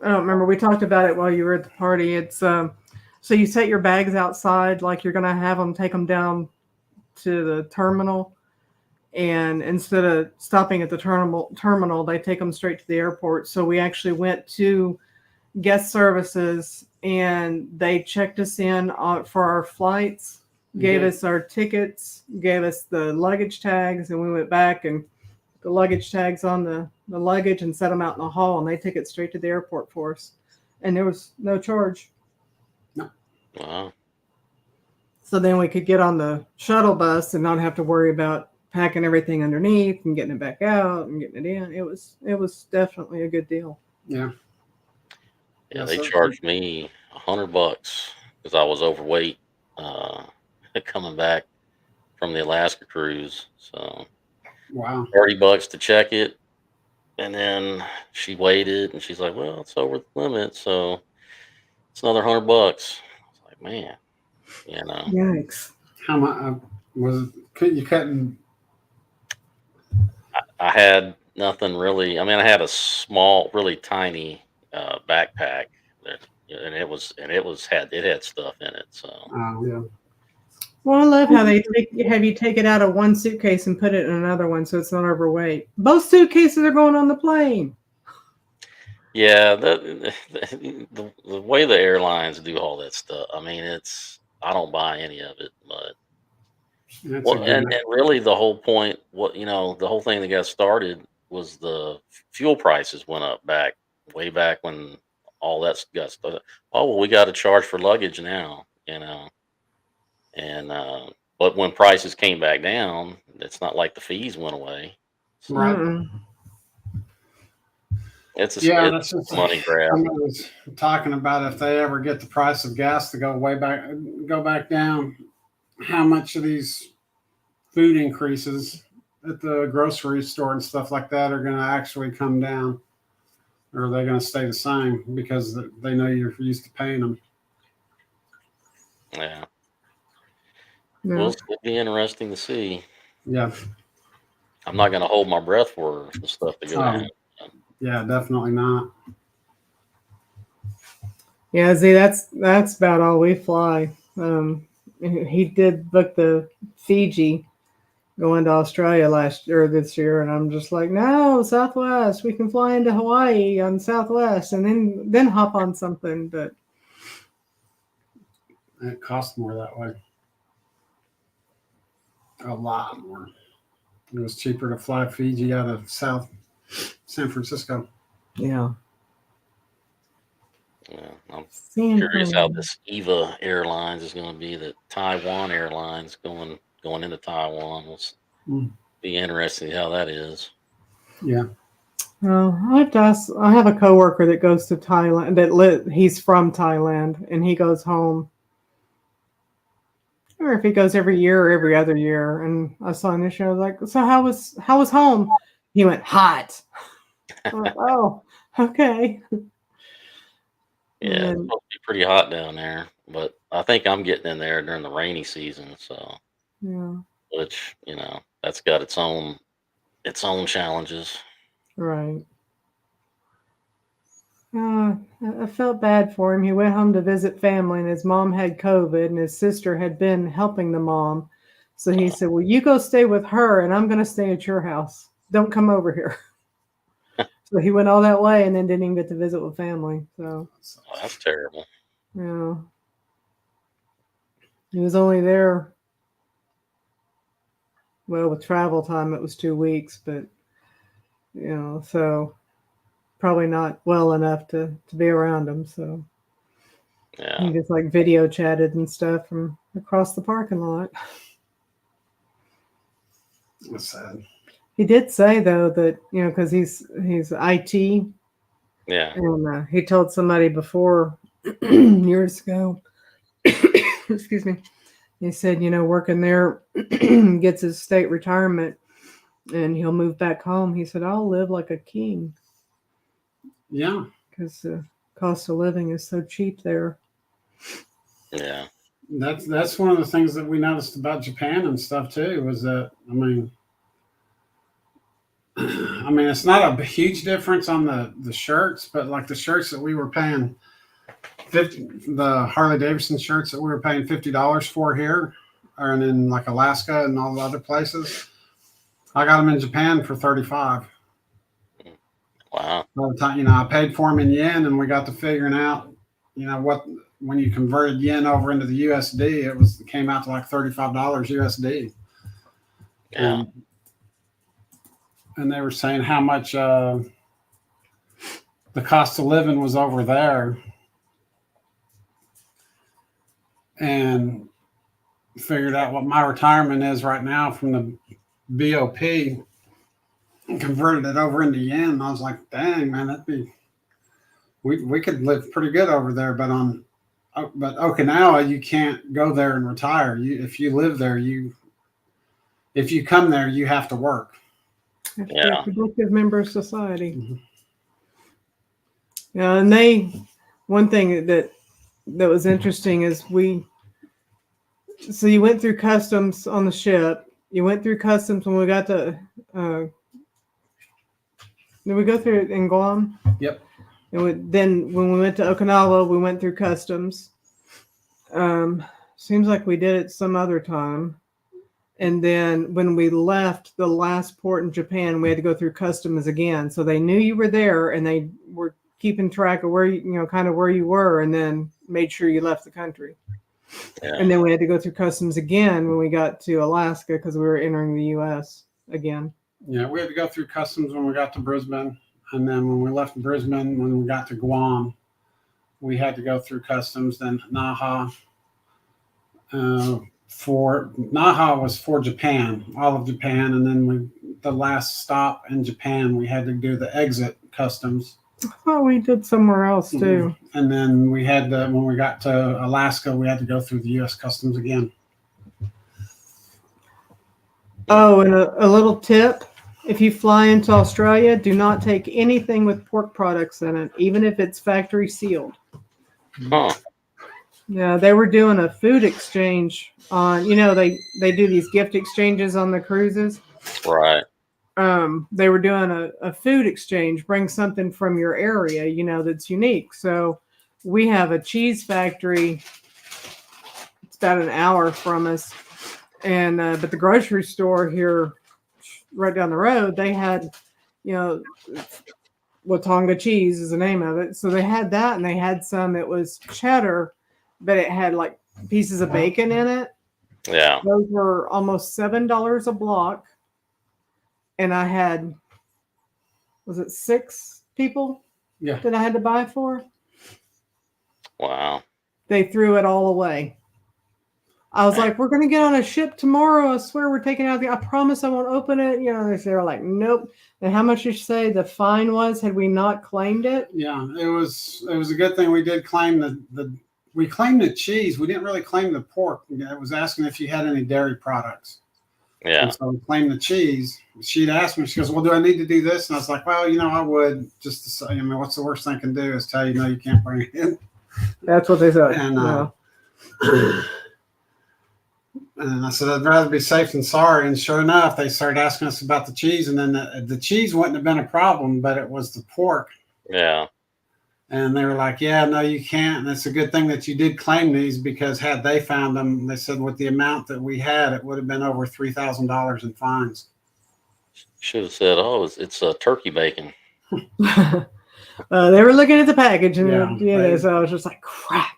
don't remember. We talked about it while you were at the party. It's so you set your bags outside, like you're gonna have them take them down to the terminal, and instead of stopping at the terminal, they take them straight to the airport. So we actually went to guest services, and they checked us in for our flights, gave us our tickets, gave us the luggage tags, and we went back and the luggage tags on the luggage and set them out in the hall, and they took it straight to the airport for us. And there was no charge. No. Wow. So then we could get on the shuttle bus and not have to worry about packing everything underneath and getting it back out and getting it in. It was definitely a good deal. Yeah. Yeah, they charged me $100 because I was overweight coming back from the Alaska cruise. So wow, $30 to check it, and then she weighed it, and she's like, "Well, it's over the limit, so it's another $100." I was like, "Man, Yikes!" How much was it? You couldn't? I had nothing really. I had a small, really tiny backpack and it had stuff in it. So Yeah. Well, I love how they have you take it out of one suitcase and put it in another one, so it's not overweight. Both suitcases are going on the plane. yeah, the way the airlines do all that stuff. I don't buy any of it, but and really the whole point, the whole thing that got started was the fuel prices went up way back when all that got started. Oh, well, we got to charge for luggage now, and but when prices came back down, it's not like the fees went away. So Right. it's that's just a money grab. Someone was talking about if they ever get the price of gas to go back down, how much of these food increases at the grocery store and stuff like that are going to actually come down, or are they going to stay the same because they know you're used to paying them? Yeah. No. Well, it'll be interesting to see. Yeah. I'm not going to hold my breath for the stuff to go down. Yeah, definitely not. Yeah, Z, that's about all we fly. He did book the Fiji going to Australia this year, and I'm just like, no, Southwest. We can fly into Hawaii on Southwest and then hop on something. But It costs more that way. A lot more. It was cheaper to fly Fiji out of South San Francisco. Yeah. Yeah, I'm San curious how Fran. this EVA Airlines is going to be. The Taiwan Airlines going into Taiwan. Will Mm. be interesting how that is. Yeah. Well, I have to ask. I have a coworker that goes to Thailand. He's from Thailand, and he goes home, or if he goes every year or every other year. And I saw an issue. I was like, "So how was home?" He went hot. I'm like, "Oh, okay." Yeah, it's And supposed to be pretty hot down there, but I think I'm getting in there during the rainy season. So, yeah, which that's got its own challenges. right. I felt bad for him. He went home to visit family, and his mom had COVID, and his sister had been helping the mom. So he said, "Well, you go stay with her, and I'm going to stay at your house. Don't come over here." So he went all that way, and then didn't even get to visit with family. So Oh, that's terrible. yeah, he was only there. Well, with travel time, it was 2 weeks, but so probably not well enough to be around him. So Yeah, he just like video chatted and stuff from across the parking lot. That's sad. He did say though that because he's IT, yeah, and he told somebody before years ago. Excuse me. He said working there gets his state retirement, and he'll move back home. He said, "I'll live like a king." Yeah. Because the cost of living is so cheap there. yeah, That's one of the things that we noticed about Japan and stuff too, was that I mean it's not a huge difference on the shirts, but like the shirts that we were paying the Harley Davidson shirts that we were paying $50 for here, and in like Alaska and all the other places, I got them in Japan for $35. wow, By the time I paid for them in yen, and we got to figuring out, what when you converted yen over into the USD, it came out to like $35 USD. yeah, And they were saying how much the cost of living was over there, and figured out what my retirement is right now from the BOP, and converted it over into yen. And I was like, dang, man, we could live pretty good over there. But Okinawa, you can't go there and retire. If you live there, if you come there, you have to work. Have to be Yeah. a productive member of society. Mhm. Yeah, and one thing that was interesting is so you went through customs on the ship. You went through customs when we got to. Did we go through it in Guam? Yep. And then when we went to Okinawa, we went through customs. Seems like we did it some other time. And then when we left the last port in Japan, we had to go through customs again. So they knew you were there, and they were keeping track of where kind of where you were, and then made sure you left the country. yeah. And then we had to go through customs again when we got to Alaska because we were entering the U.S. again. Yeah, we had to go through customs when we got to Brisbane. And then when we left Brisbane, when we got to Guam, we had to go through customs. Then Naha. Naha was for Japan, all of Japan. And then the last stop in Japan, we had to do the exit customs. I thought we did somewhere else too. And then we had when we got to Alaska, we had to go through the U.S. customs again. Oh, and a little tip. If you fly into Australia, do not take anything with pork products in it, even if it's factory sealed. Huh. Yeah, they were doing a food exchange on, they do these gift exchanges on the cruises. Right. They were doing a food exchange, bring something from your area, that's unique. So we have a cheese factory. It's about an hour from us. And, but the grocery store here right down the road, they had, Watonga cheese is the name of it. So they had that, and they had some, it was cheddar, but it had like pieces of bacon in it. Yeah. Those were almost $7 a block. And I had, was it 6 people Yeah. that I had to buy for? Wow. They threw it all away. I was like, we're going to get on a ship tomorrow. I swear we're taking out I promise I won't open it. You know, they were like, nope. And how much did you say the fine was had we not claimed it? Yeah, it was a good thing we did claim we claimed the cheese. We didn't really claim the pork. It was asking if you had any dairy products. Yeah. And so we claimed the cheese. She'd asked me, she goes, well, do I need to do this? And I was like, well, I would, just to say, I mean, what's the worst thing I can do is tell you, no, you can't bring it in. That's what they said. And, Yeah. and I said, I'd rather be safe than sorry. And sure enough, they started asking us about the cheese. And then the cheese wouldn't have been a problem, but it was the pork. Yeah. And they were like, yeah, no, you can't. And it's a good thing that you did claim these, because had they found them, they said with the amount that we had, it would have been over $3,000 in fines. Should have said, oh, it's turkey bacon. They were looking at the package and Yeah, so I was just like, crap.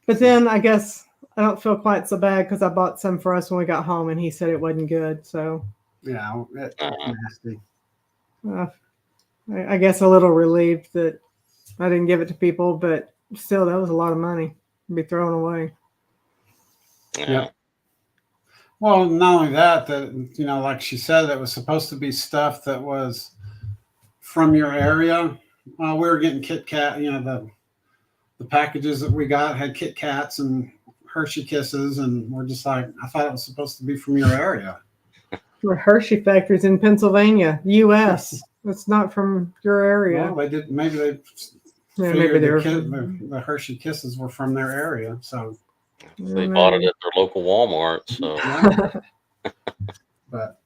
But then I guess I don't feel quite so bad because I bought some for us when we got home and he said it wasn't good. So Yeah, it's nasty. I guess a little relieved that I didn't give it to people, but still, that was a lot of money to be thrown away. Yeah. Well, not only that, like she said, it was supposed to be stuff that was from your area. We were getting Kit Kat, the packages that we got had Kit Kats and Hershey Kisses, and we're just like, I thought it was supposed to be from your area. For Hershey factories in Pennsylvania, U.S. It's not from your area. Well, they did. Maybe they Yeah, figured maybe they were. the Hershey Kisses were from their area. So They bought it at their local Walmart. So, but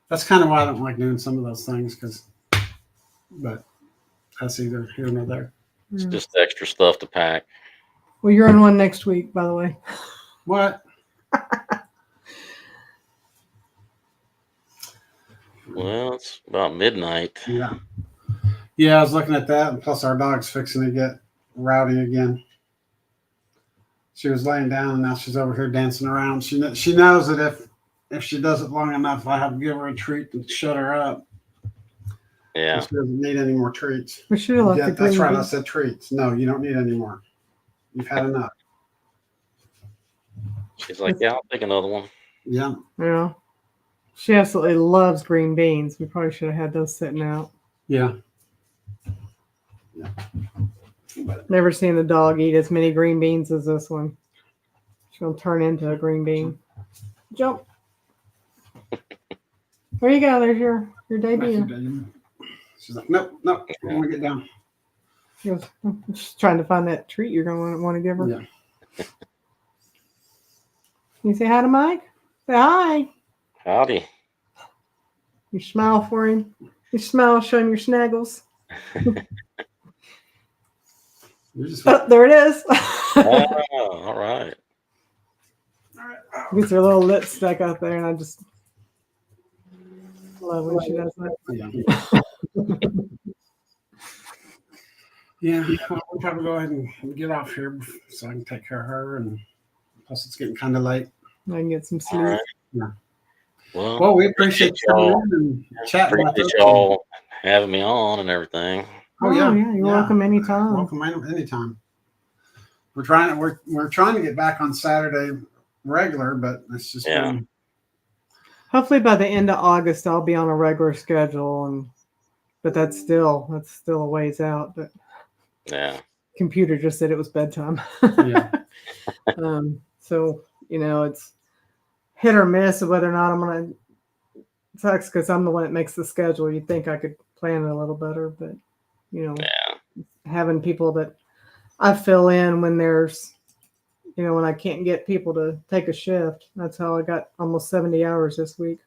that's kind of why I don't like doing some of those things, but that's either here nor there. it's just extra stuff to pack. Well, you're on one next week, by the way. What? Well, it's about midnight. Yeah. Yeah, I was looking at that, and plus our dog's fixing to get rowdy again. She was laying down, and now she's over here dancing around. She knows that if she does it long enough, I have to give her a treat to shut her up. Yeah. She doesn't need any more treats. We should have left Yeah, the that's green right. I beans. said treats. No, you don't need any more. You've had enough. She's like, yeah, I'll take another one. Yeah. Yeah. She absolutely loves green beans. We probably should have had those sitting out. Yeah. Never seen a dog eat as many green beans as this one. She's going to turn into a green bean. Jump. There you go. There's your debut. She's like, nope, I want to get down. She goes, I'm just trying to find that treat you're going to want to give her. Yeah. You say hi to Mike? Say hi. Howdy. You smile for him. You smile, show him your snaggles. You're just Oh, there it is. Oh, all right. Gets her little lip stuck out there, and I just love when she does that. Yeah. Well, we'll probably go ahead and get off here so I can take care of her, and plus it's getting kind of late. I can get some All sleep. right. Yeah. Well, We appreciate you coming in and chatting with appreciate us. y'all having me on and everything. Oh yeah, You're welcome anytime. Welcome anytime. We're trying to get back on Saturday regular, but it's just been, Hopefully by the end of August I'll be on a regular schedule, but that's still a ways out. But Yeah. computer just said it was bedtime. yeah. So it's hit or miss of whether or not I'm gonna. It sucks because I'm the one that makes the schedule. You'd think I could plan it a little better, but Yeah. having people that I fill in when there's, when I can't get people to take a shift. That's how I got almost 70 hours this week.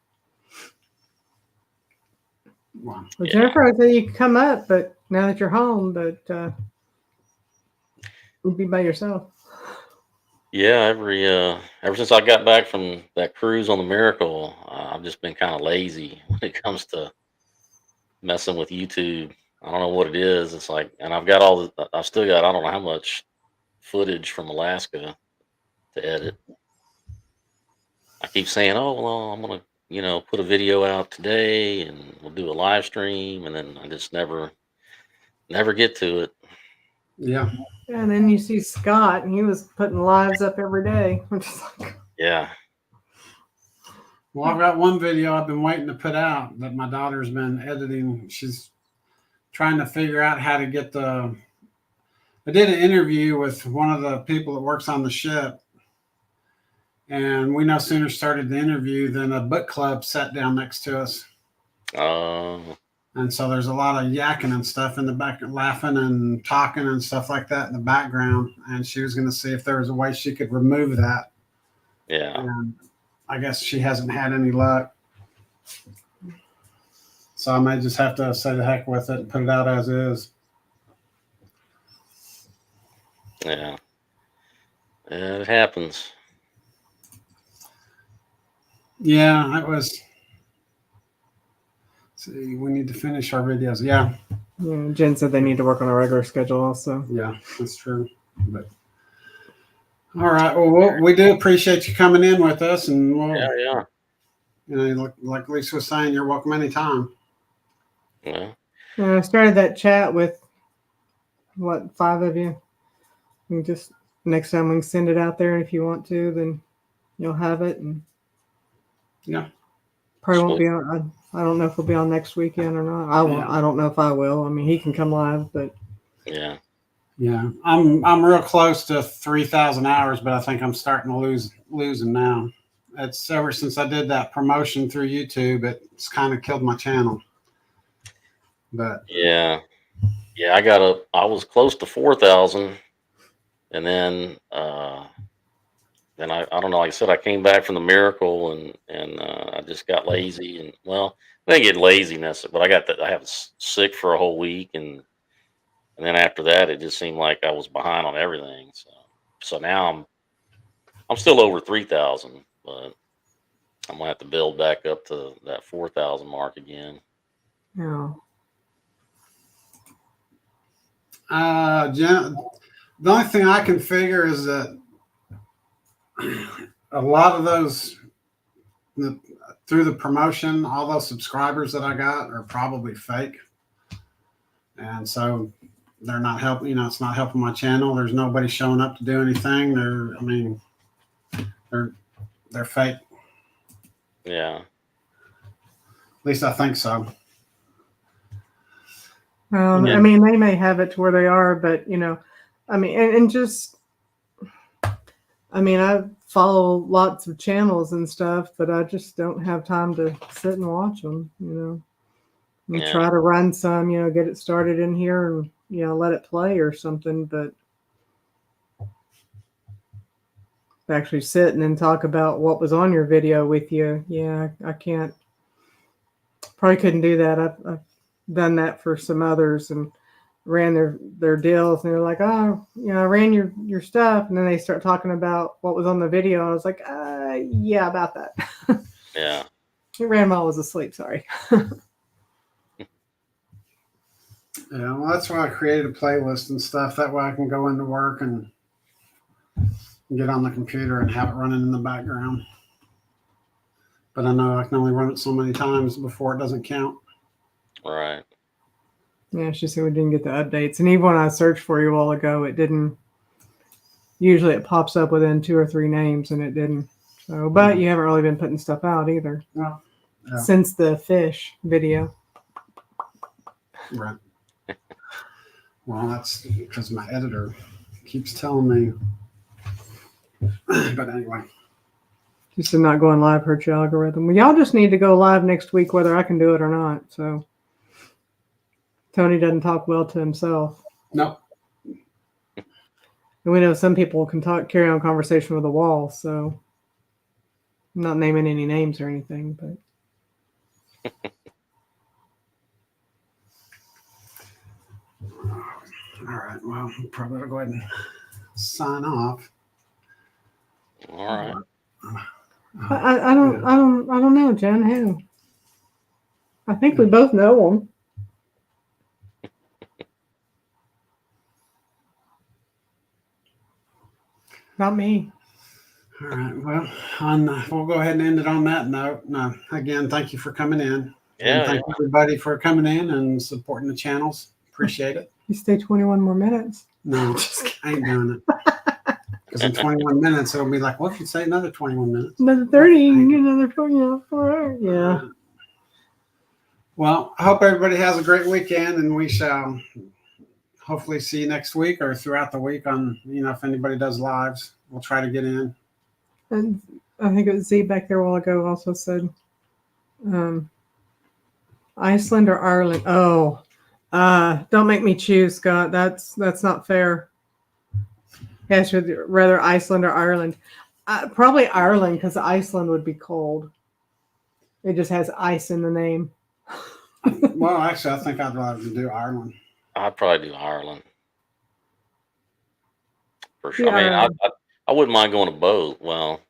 Wow. Well, Yeah. Jennifer, I said you could come up, but now that you're home, but you'd be by yourself. Yeah, ever since I got back from that cruise on the Miracle, I've just been kind of lazy when it comes to messing with YouTube. I don't know what it is. It's like, and I've still got, I don't know how much footage from Alaska to edit. I keep saying, oh, well, I'm going to, put a video out today and we'll do a live stream. And then I just never get to it. Yeah. And then you see Scott, and he was putting lives up every day. I'm just like, Yeah. Well, I've got one video I've been waiting to put out that my daughter's been editing. She's trying to figure out how to get I did an interview with one of the people that works on the ship. And we no sooner started the interview than a book club sat down next to us. And so there's a lot of yakking and stuff in the back, laughing and talking and stuff like that in the background. And she was going to see if there was a way she could remove that. Yeah. And I guess she hasn't had any luck. So I may just have to say the heck with it and put it out as is. Yeah. It happens. Yeah, it was. See, we need to finish our videos. Yeah. yeah, Jen said they need to work on a regular schedule also. Yeah, that's true. But all right. Well, we do appreciate you coming in with us, and we'll, Yeah. like Lisa was saying, you're welcome anytime. Yeah. Yeah, I started that chat with, 5 of you? You just, next time we can send it out there, and if you want to, then you'll have it. And Yeah. probably won't be on. I don't know if we'll be on next weekend or not. I won't. Yeah. I don't know if I will. I mean, he can come live, but Yeah. Yeah, I'm real close to 3,000 hours, but I think I'm starting to losing now. It's ever since I did that promotion through YouTube, it's kind of killed my channel. But Yeah. I was close to 4,000. And then, I don't know, like I said, I came back from the miracle and I just got lazy and I didn't get laziness, but I was sick for a whole week. And then after that, it just seemed like I was behind on everything. So now I'm still over 3,000, but I'm gonna have to build back up to that 4,000 mark again. yeah. Jen, the only thing I can figure is that a lot of those through the promotion, all those subscribers that I got are probably fake, and so they're not helping. It's not helping my channel. There's nobody showing up to do anything. They're fake. Yeah. At least I think so. Yeah. I mean, they may have it to where they are, but I mean, and just, I mean, I follow lots of channels and stuff, but I just don't have time to sit and watch them. We Yeah. try to run some, get it started in here and let it play or something, but to actually sit and then talk about what was on your video with you, I can't. Probably couldn't do that. I've done that for some others and ran their deals, and they're like, oh, I ran your stuff, and then they start talking about what was on the video, and I was like, yeah, about that. Yeah. It ran while I was asleep. Sorry. Yeah, well, that's why I created a playlist and stuff. That way I can go into work and get on the computer and have it running in the background. But I know I can only run it so many times before it doesn't count. Right. Yeah, she said we didn't get the updates, and even when I searched for you a while ago, it didn't. Usually, it pops up within 2 or 3 names, and it didn't. So, but you haven't really been putting stuff out either since the fish video. Right. Well, that's because my editor keeps telling me. But anyway. She said not going live hurts your algorithm. Well, y'all just need to go live next week, whether I can do it or not. So Tony doesn't talk well to himself. Nope. And we know some people can carry on conversation with a wall. So I'm not naming any names or anything, but. All right. Well, I'm probably gonna go ahead and sign off. All right. I don't know, Jen. Who? I think we both know them. Not me. All right. Well, we'll go ahead and end it on that note. No, again, thank you for coming in. Yeah, And thank everybody for coming in and supporting the channels. Appreciate it. You stay 21 more minutes. No, I ain't doing it. Because in 21 minutes, it'll be like, what if you say another 21 minutes? Another 30, you can get another 20. All right. Yeah. Well, I hope everybody has a great weekend, and we shall hopefully see you next week or throughout the week on, if anybody does lives, we'll try to get in. And I think it was Z back there a while ago also said Iceland or Ireland. Oh, don't make me choose, Scott. That's not fair. Yeah, I should rather Iceland or Ireland. Probably Ireland, because Iceland would be cold. It just has ice in the name. Well, actually, I think I'd rather do Ireland. I'd probably do Ireland for sure. Yeah. I mean, I wouldn't mind going to both. Well,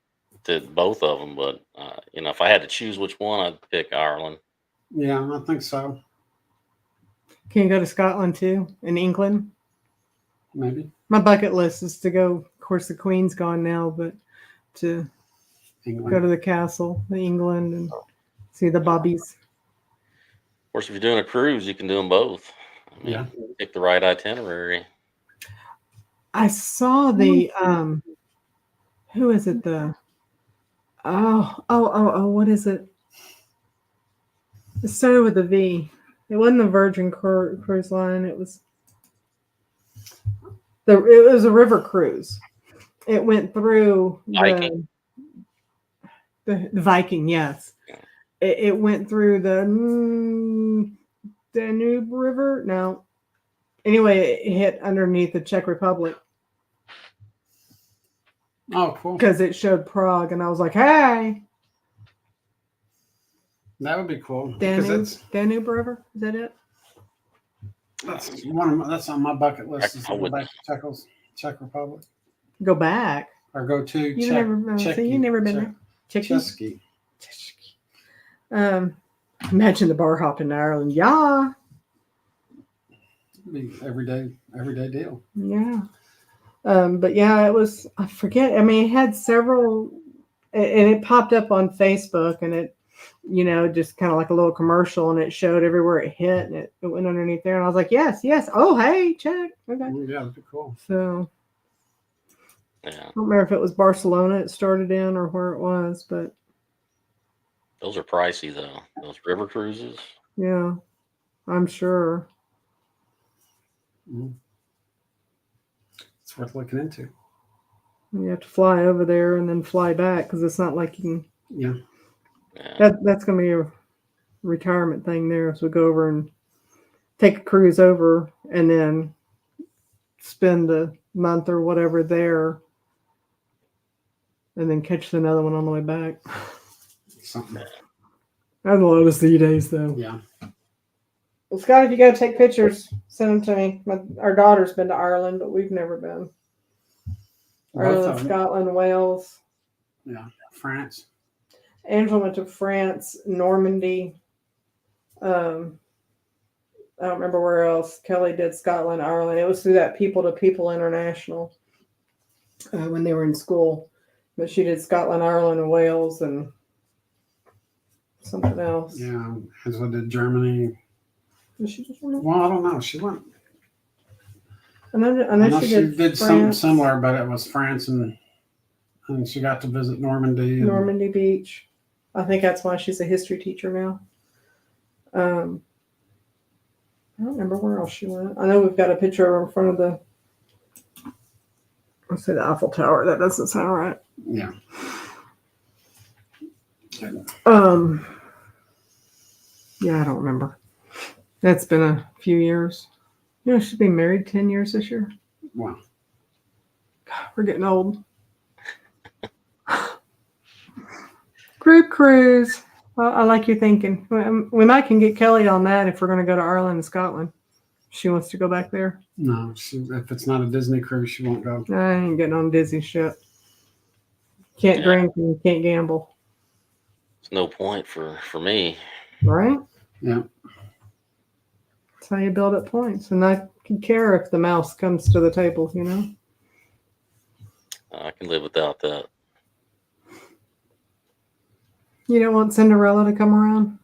to both of them, but if I had to choose which one, I'd pick Ireland. Yeah, I think so. Can you go to Scotland too? In England? Maybe. My bucket list is to go. Of course, the Queen's gone now, but to England. go to the castle, the England, and see the bobbies. Of course, if you're doing a cruise, you can do them both. I mean, Yeah. pick the right itinerary. I saw the who is it? The what is it? It started with a V. It wasn't the Virgin Cruise Line. It was a river cruise. It went through Viking. the Viking. Yes, it went through the Danube River. No, anyway, it hit underneath the Czech Republic. Oh, cool. Because it showed Prague, and I was like, "Hey, That would be cool. Because Danube River, is that it?" that's on my bucket list. Is to I go would- back to Czech Republic Go back. or go to You Czech. never been there. Czechia? Chesky. Imagine the bar hop in Ireland. Yeah, Be everyday deal. yeah. But yeah, it was. I forget. I mean, it had several, and it popped up on Facebook, and it, just kind of like a little commercial, and it showed everywhere it hit, and it went underneath there, and I was like, yes. Oh, hey, check. Okay. Yeah, that'd be cool. So Yeah, I don't remember if it was Barcelona it started in or where it was, but those are pricey though. Those river cruises. yeah, I'm sure. It's worth looking into. You have to fly over there and then fly back because it's not like you can. Yeah. Yeah. That's going to be a retirement thing there. So we go over and take a cruise over and then spend a month or whatever there and then catch another one on the way back. Something. That's a lot of sea days though. Yeah. Well, Scott, if you got to take pictures, send them to me. Our daughter's been to Ireland, but we've never been. Both Ireland, of them. Scotland, Wales. Yeah. France. Angela went to France, Normandy. I don't remember where else. Kelly did Scotland, Ireland. It was through that People to People International when they were in school. But she did Scotland, Ireland, and Wales, and something else. Yeah. Angela did Germany. Did she just remember? Well, I don't know. She went. I know I know she she did did something France, similar, but it was France and she got to visit Normandy. And, Normandy Beach. I think that's why she's a history teacher now. I don't remember where else she went. I know we've got a picture of her in front of the. Let's say the Eiffel Tower. That doesn't sound right. Yeah. Yeah, I don't remember. That's been a few years. She's been married 10 years this year. Wow. God, we're getting old. Group cruise. Well, I like your thinking. We might can get Kelly on that if we're going to go to Ireland and Scotland. She wants to go back there. No, if it's not a Disney cruise, she won't go. I ain't getting on Disney shit. Can't drink and can't gamble. There's no point for me. Right? Yeah. That's how you build up points. And I could care if the mouse comes to the table, I can live without that. You don't want Cinderella to come around?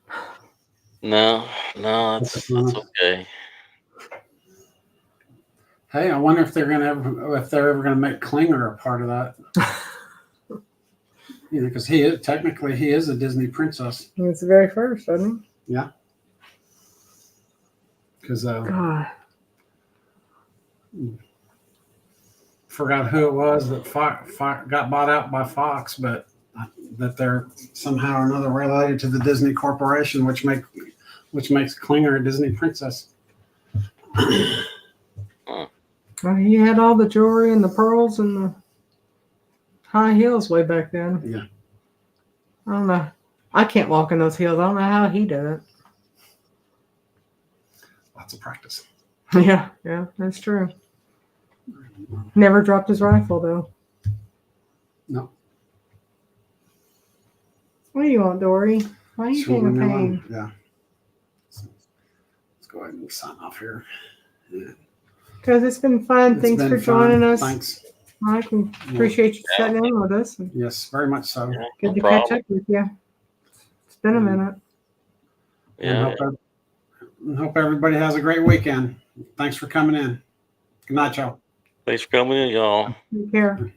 No, that's okay. Hey, I wonder if they're ever gonna make Klinger a part of that. Because he is a Disney princess. It's the very first, wasn't Yeah. Because he? God. forgot who it was that got bought out by Fox, but that they're somehow or another related to the Disney Corporation, which makes Klinger a Disney princess. Well, he had all the jewelry and the pearls and the high heels way back then. Yeah. I don't know. I can't walk in those heels. I don't know how he did it. Lots of practice. Yeah, that's true. Never dropped his rifle though. No. What do you want, Dory? Why are you being a pain? Yeah. Let's go ahead and sign off here. Because it's been fun. It's Thanks been for fun. joining us. Thanks. Mike, we appreciate you sitting in with us. Yes, very much so. Yeah, Good no to problem. catch up with you. It's been a minute. Yeah. And hope everybody has a great weekend. Thanks for coming in. Good night, y'all. Thanks for coming in, y'all. Take care.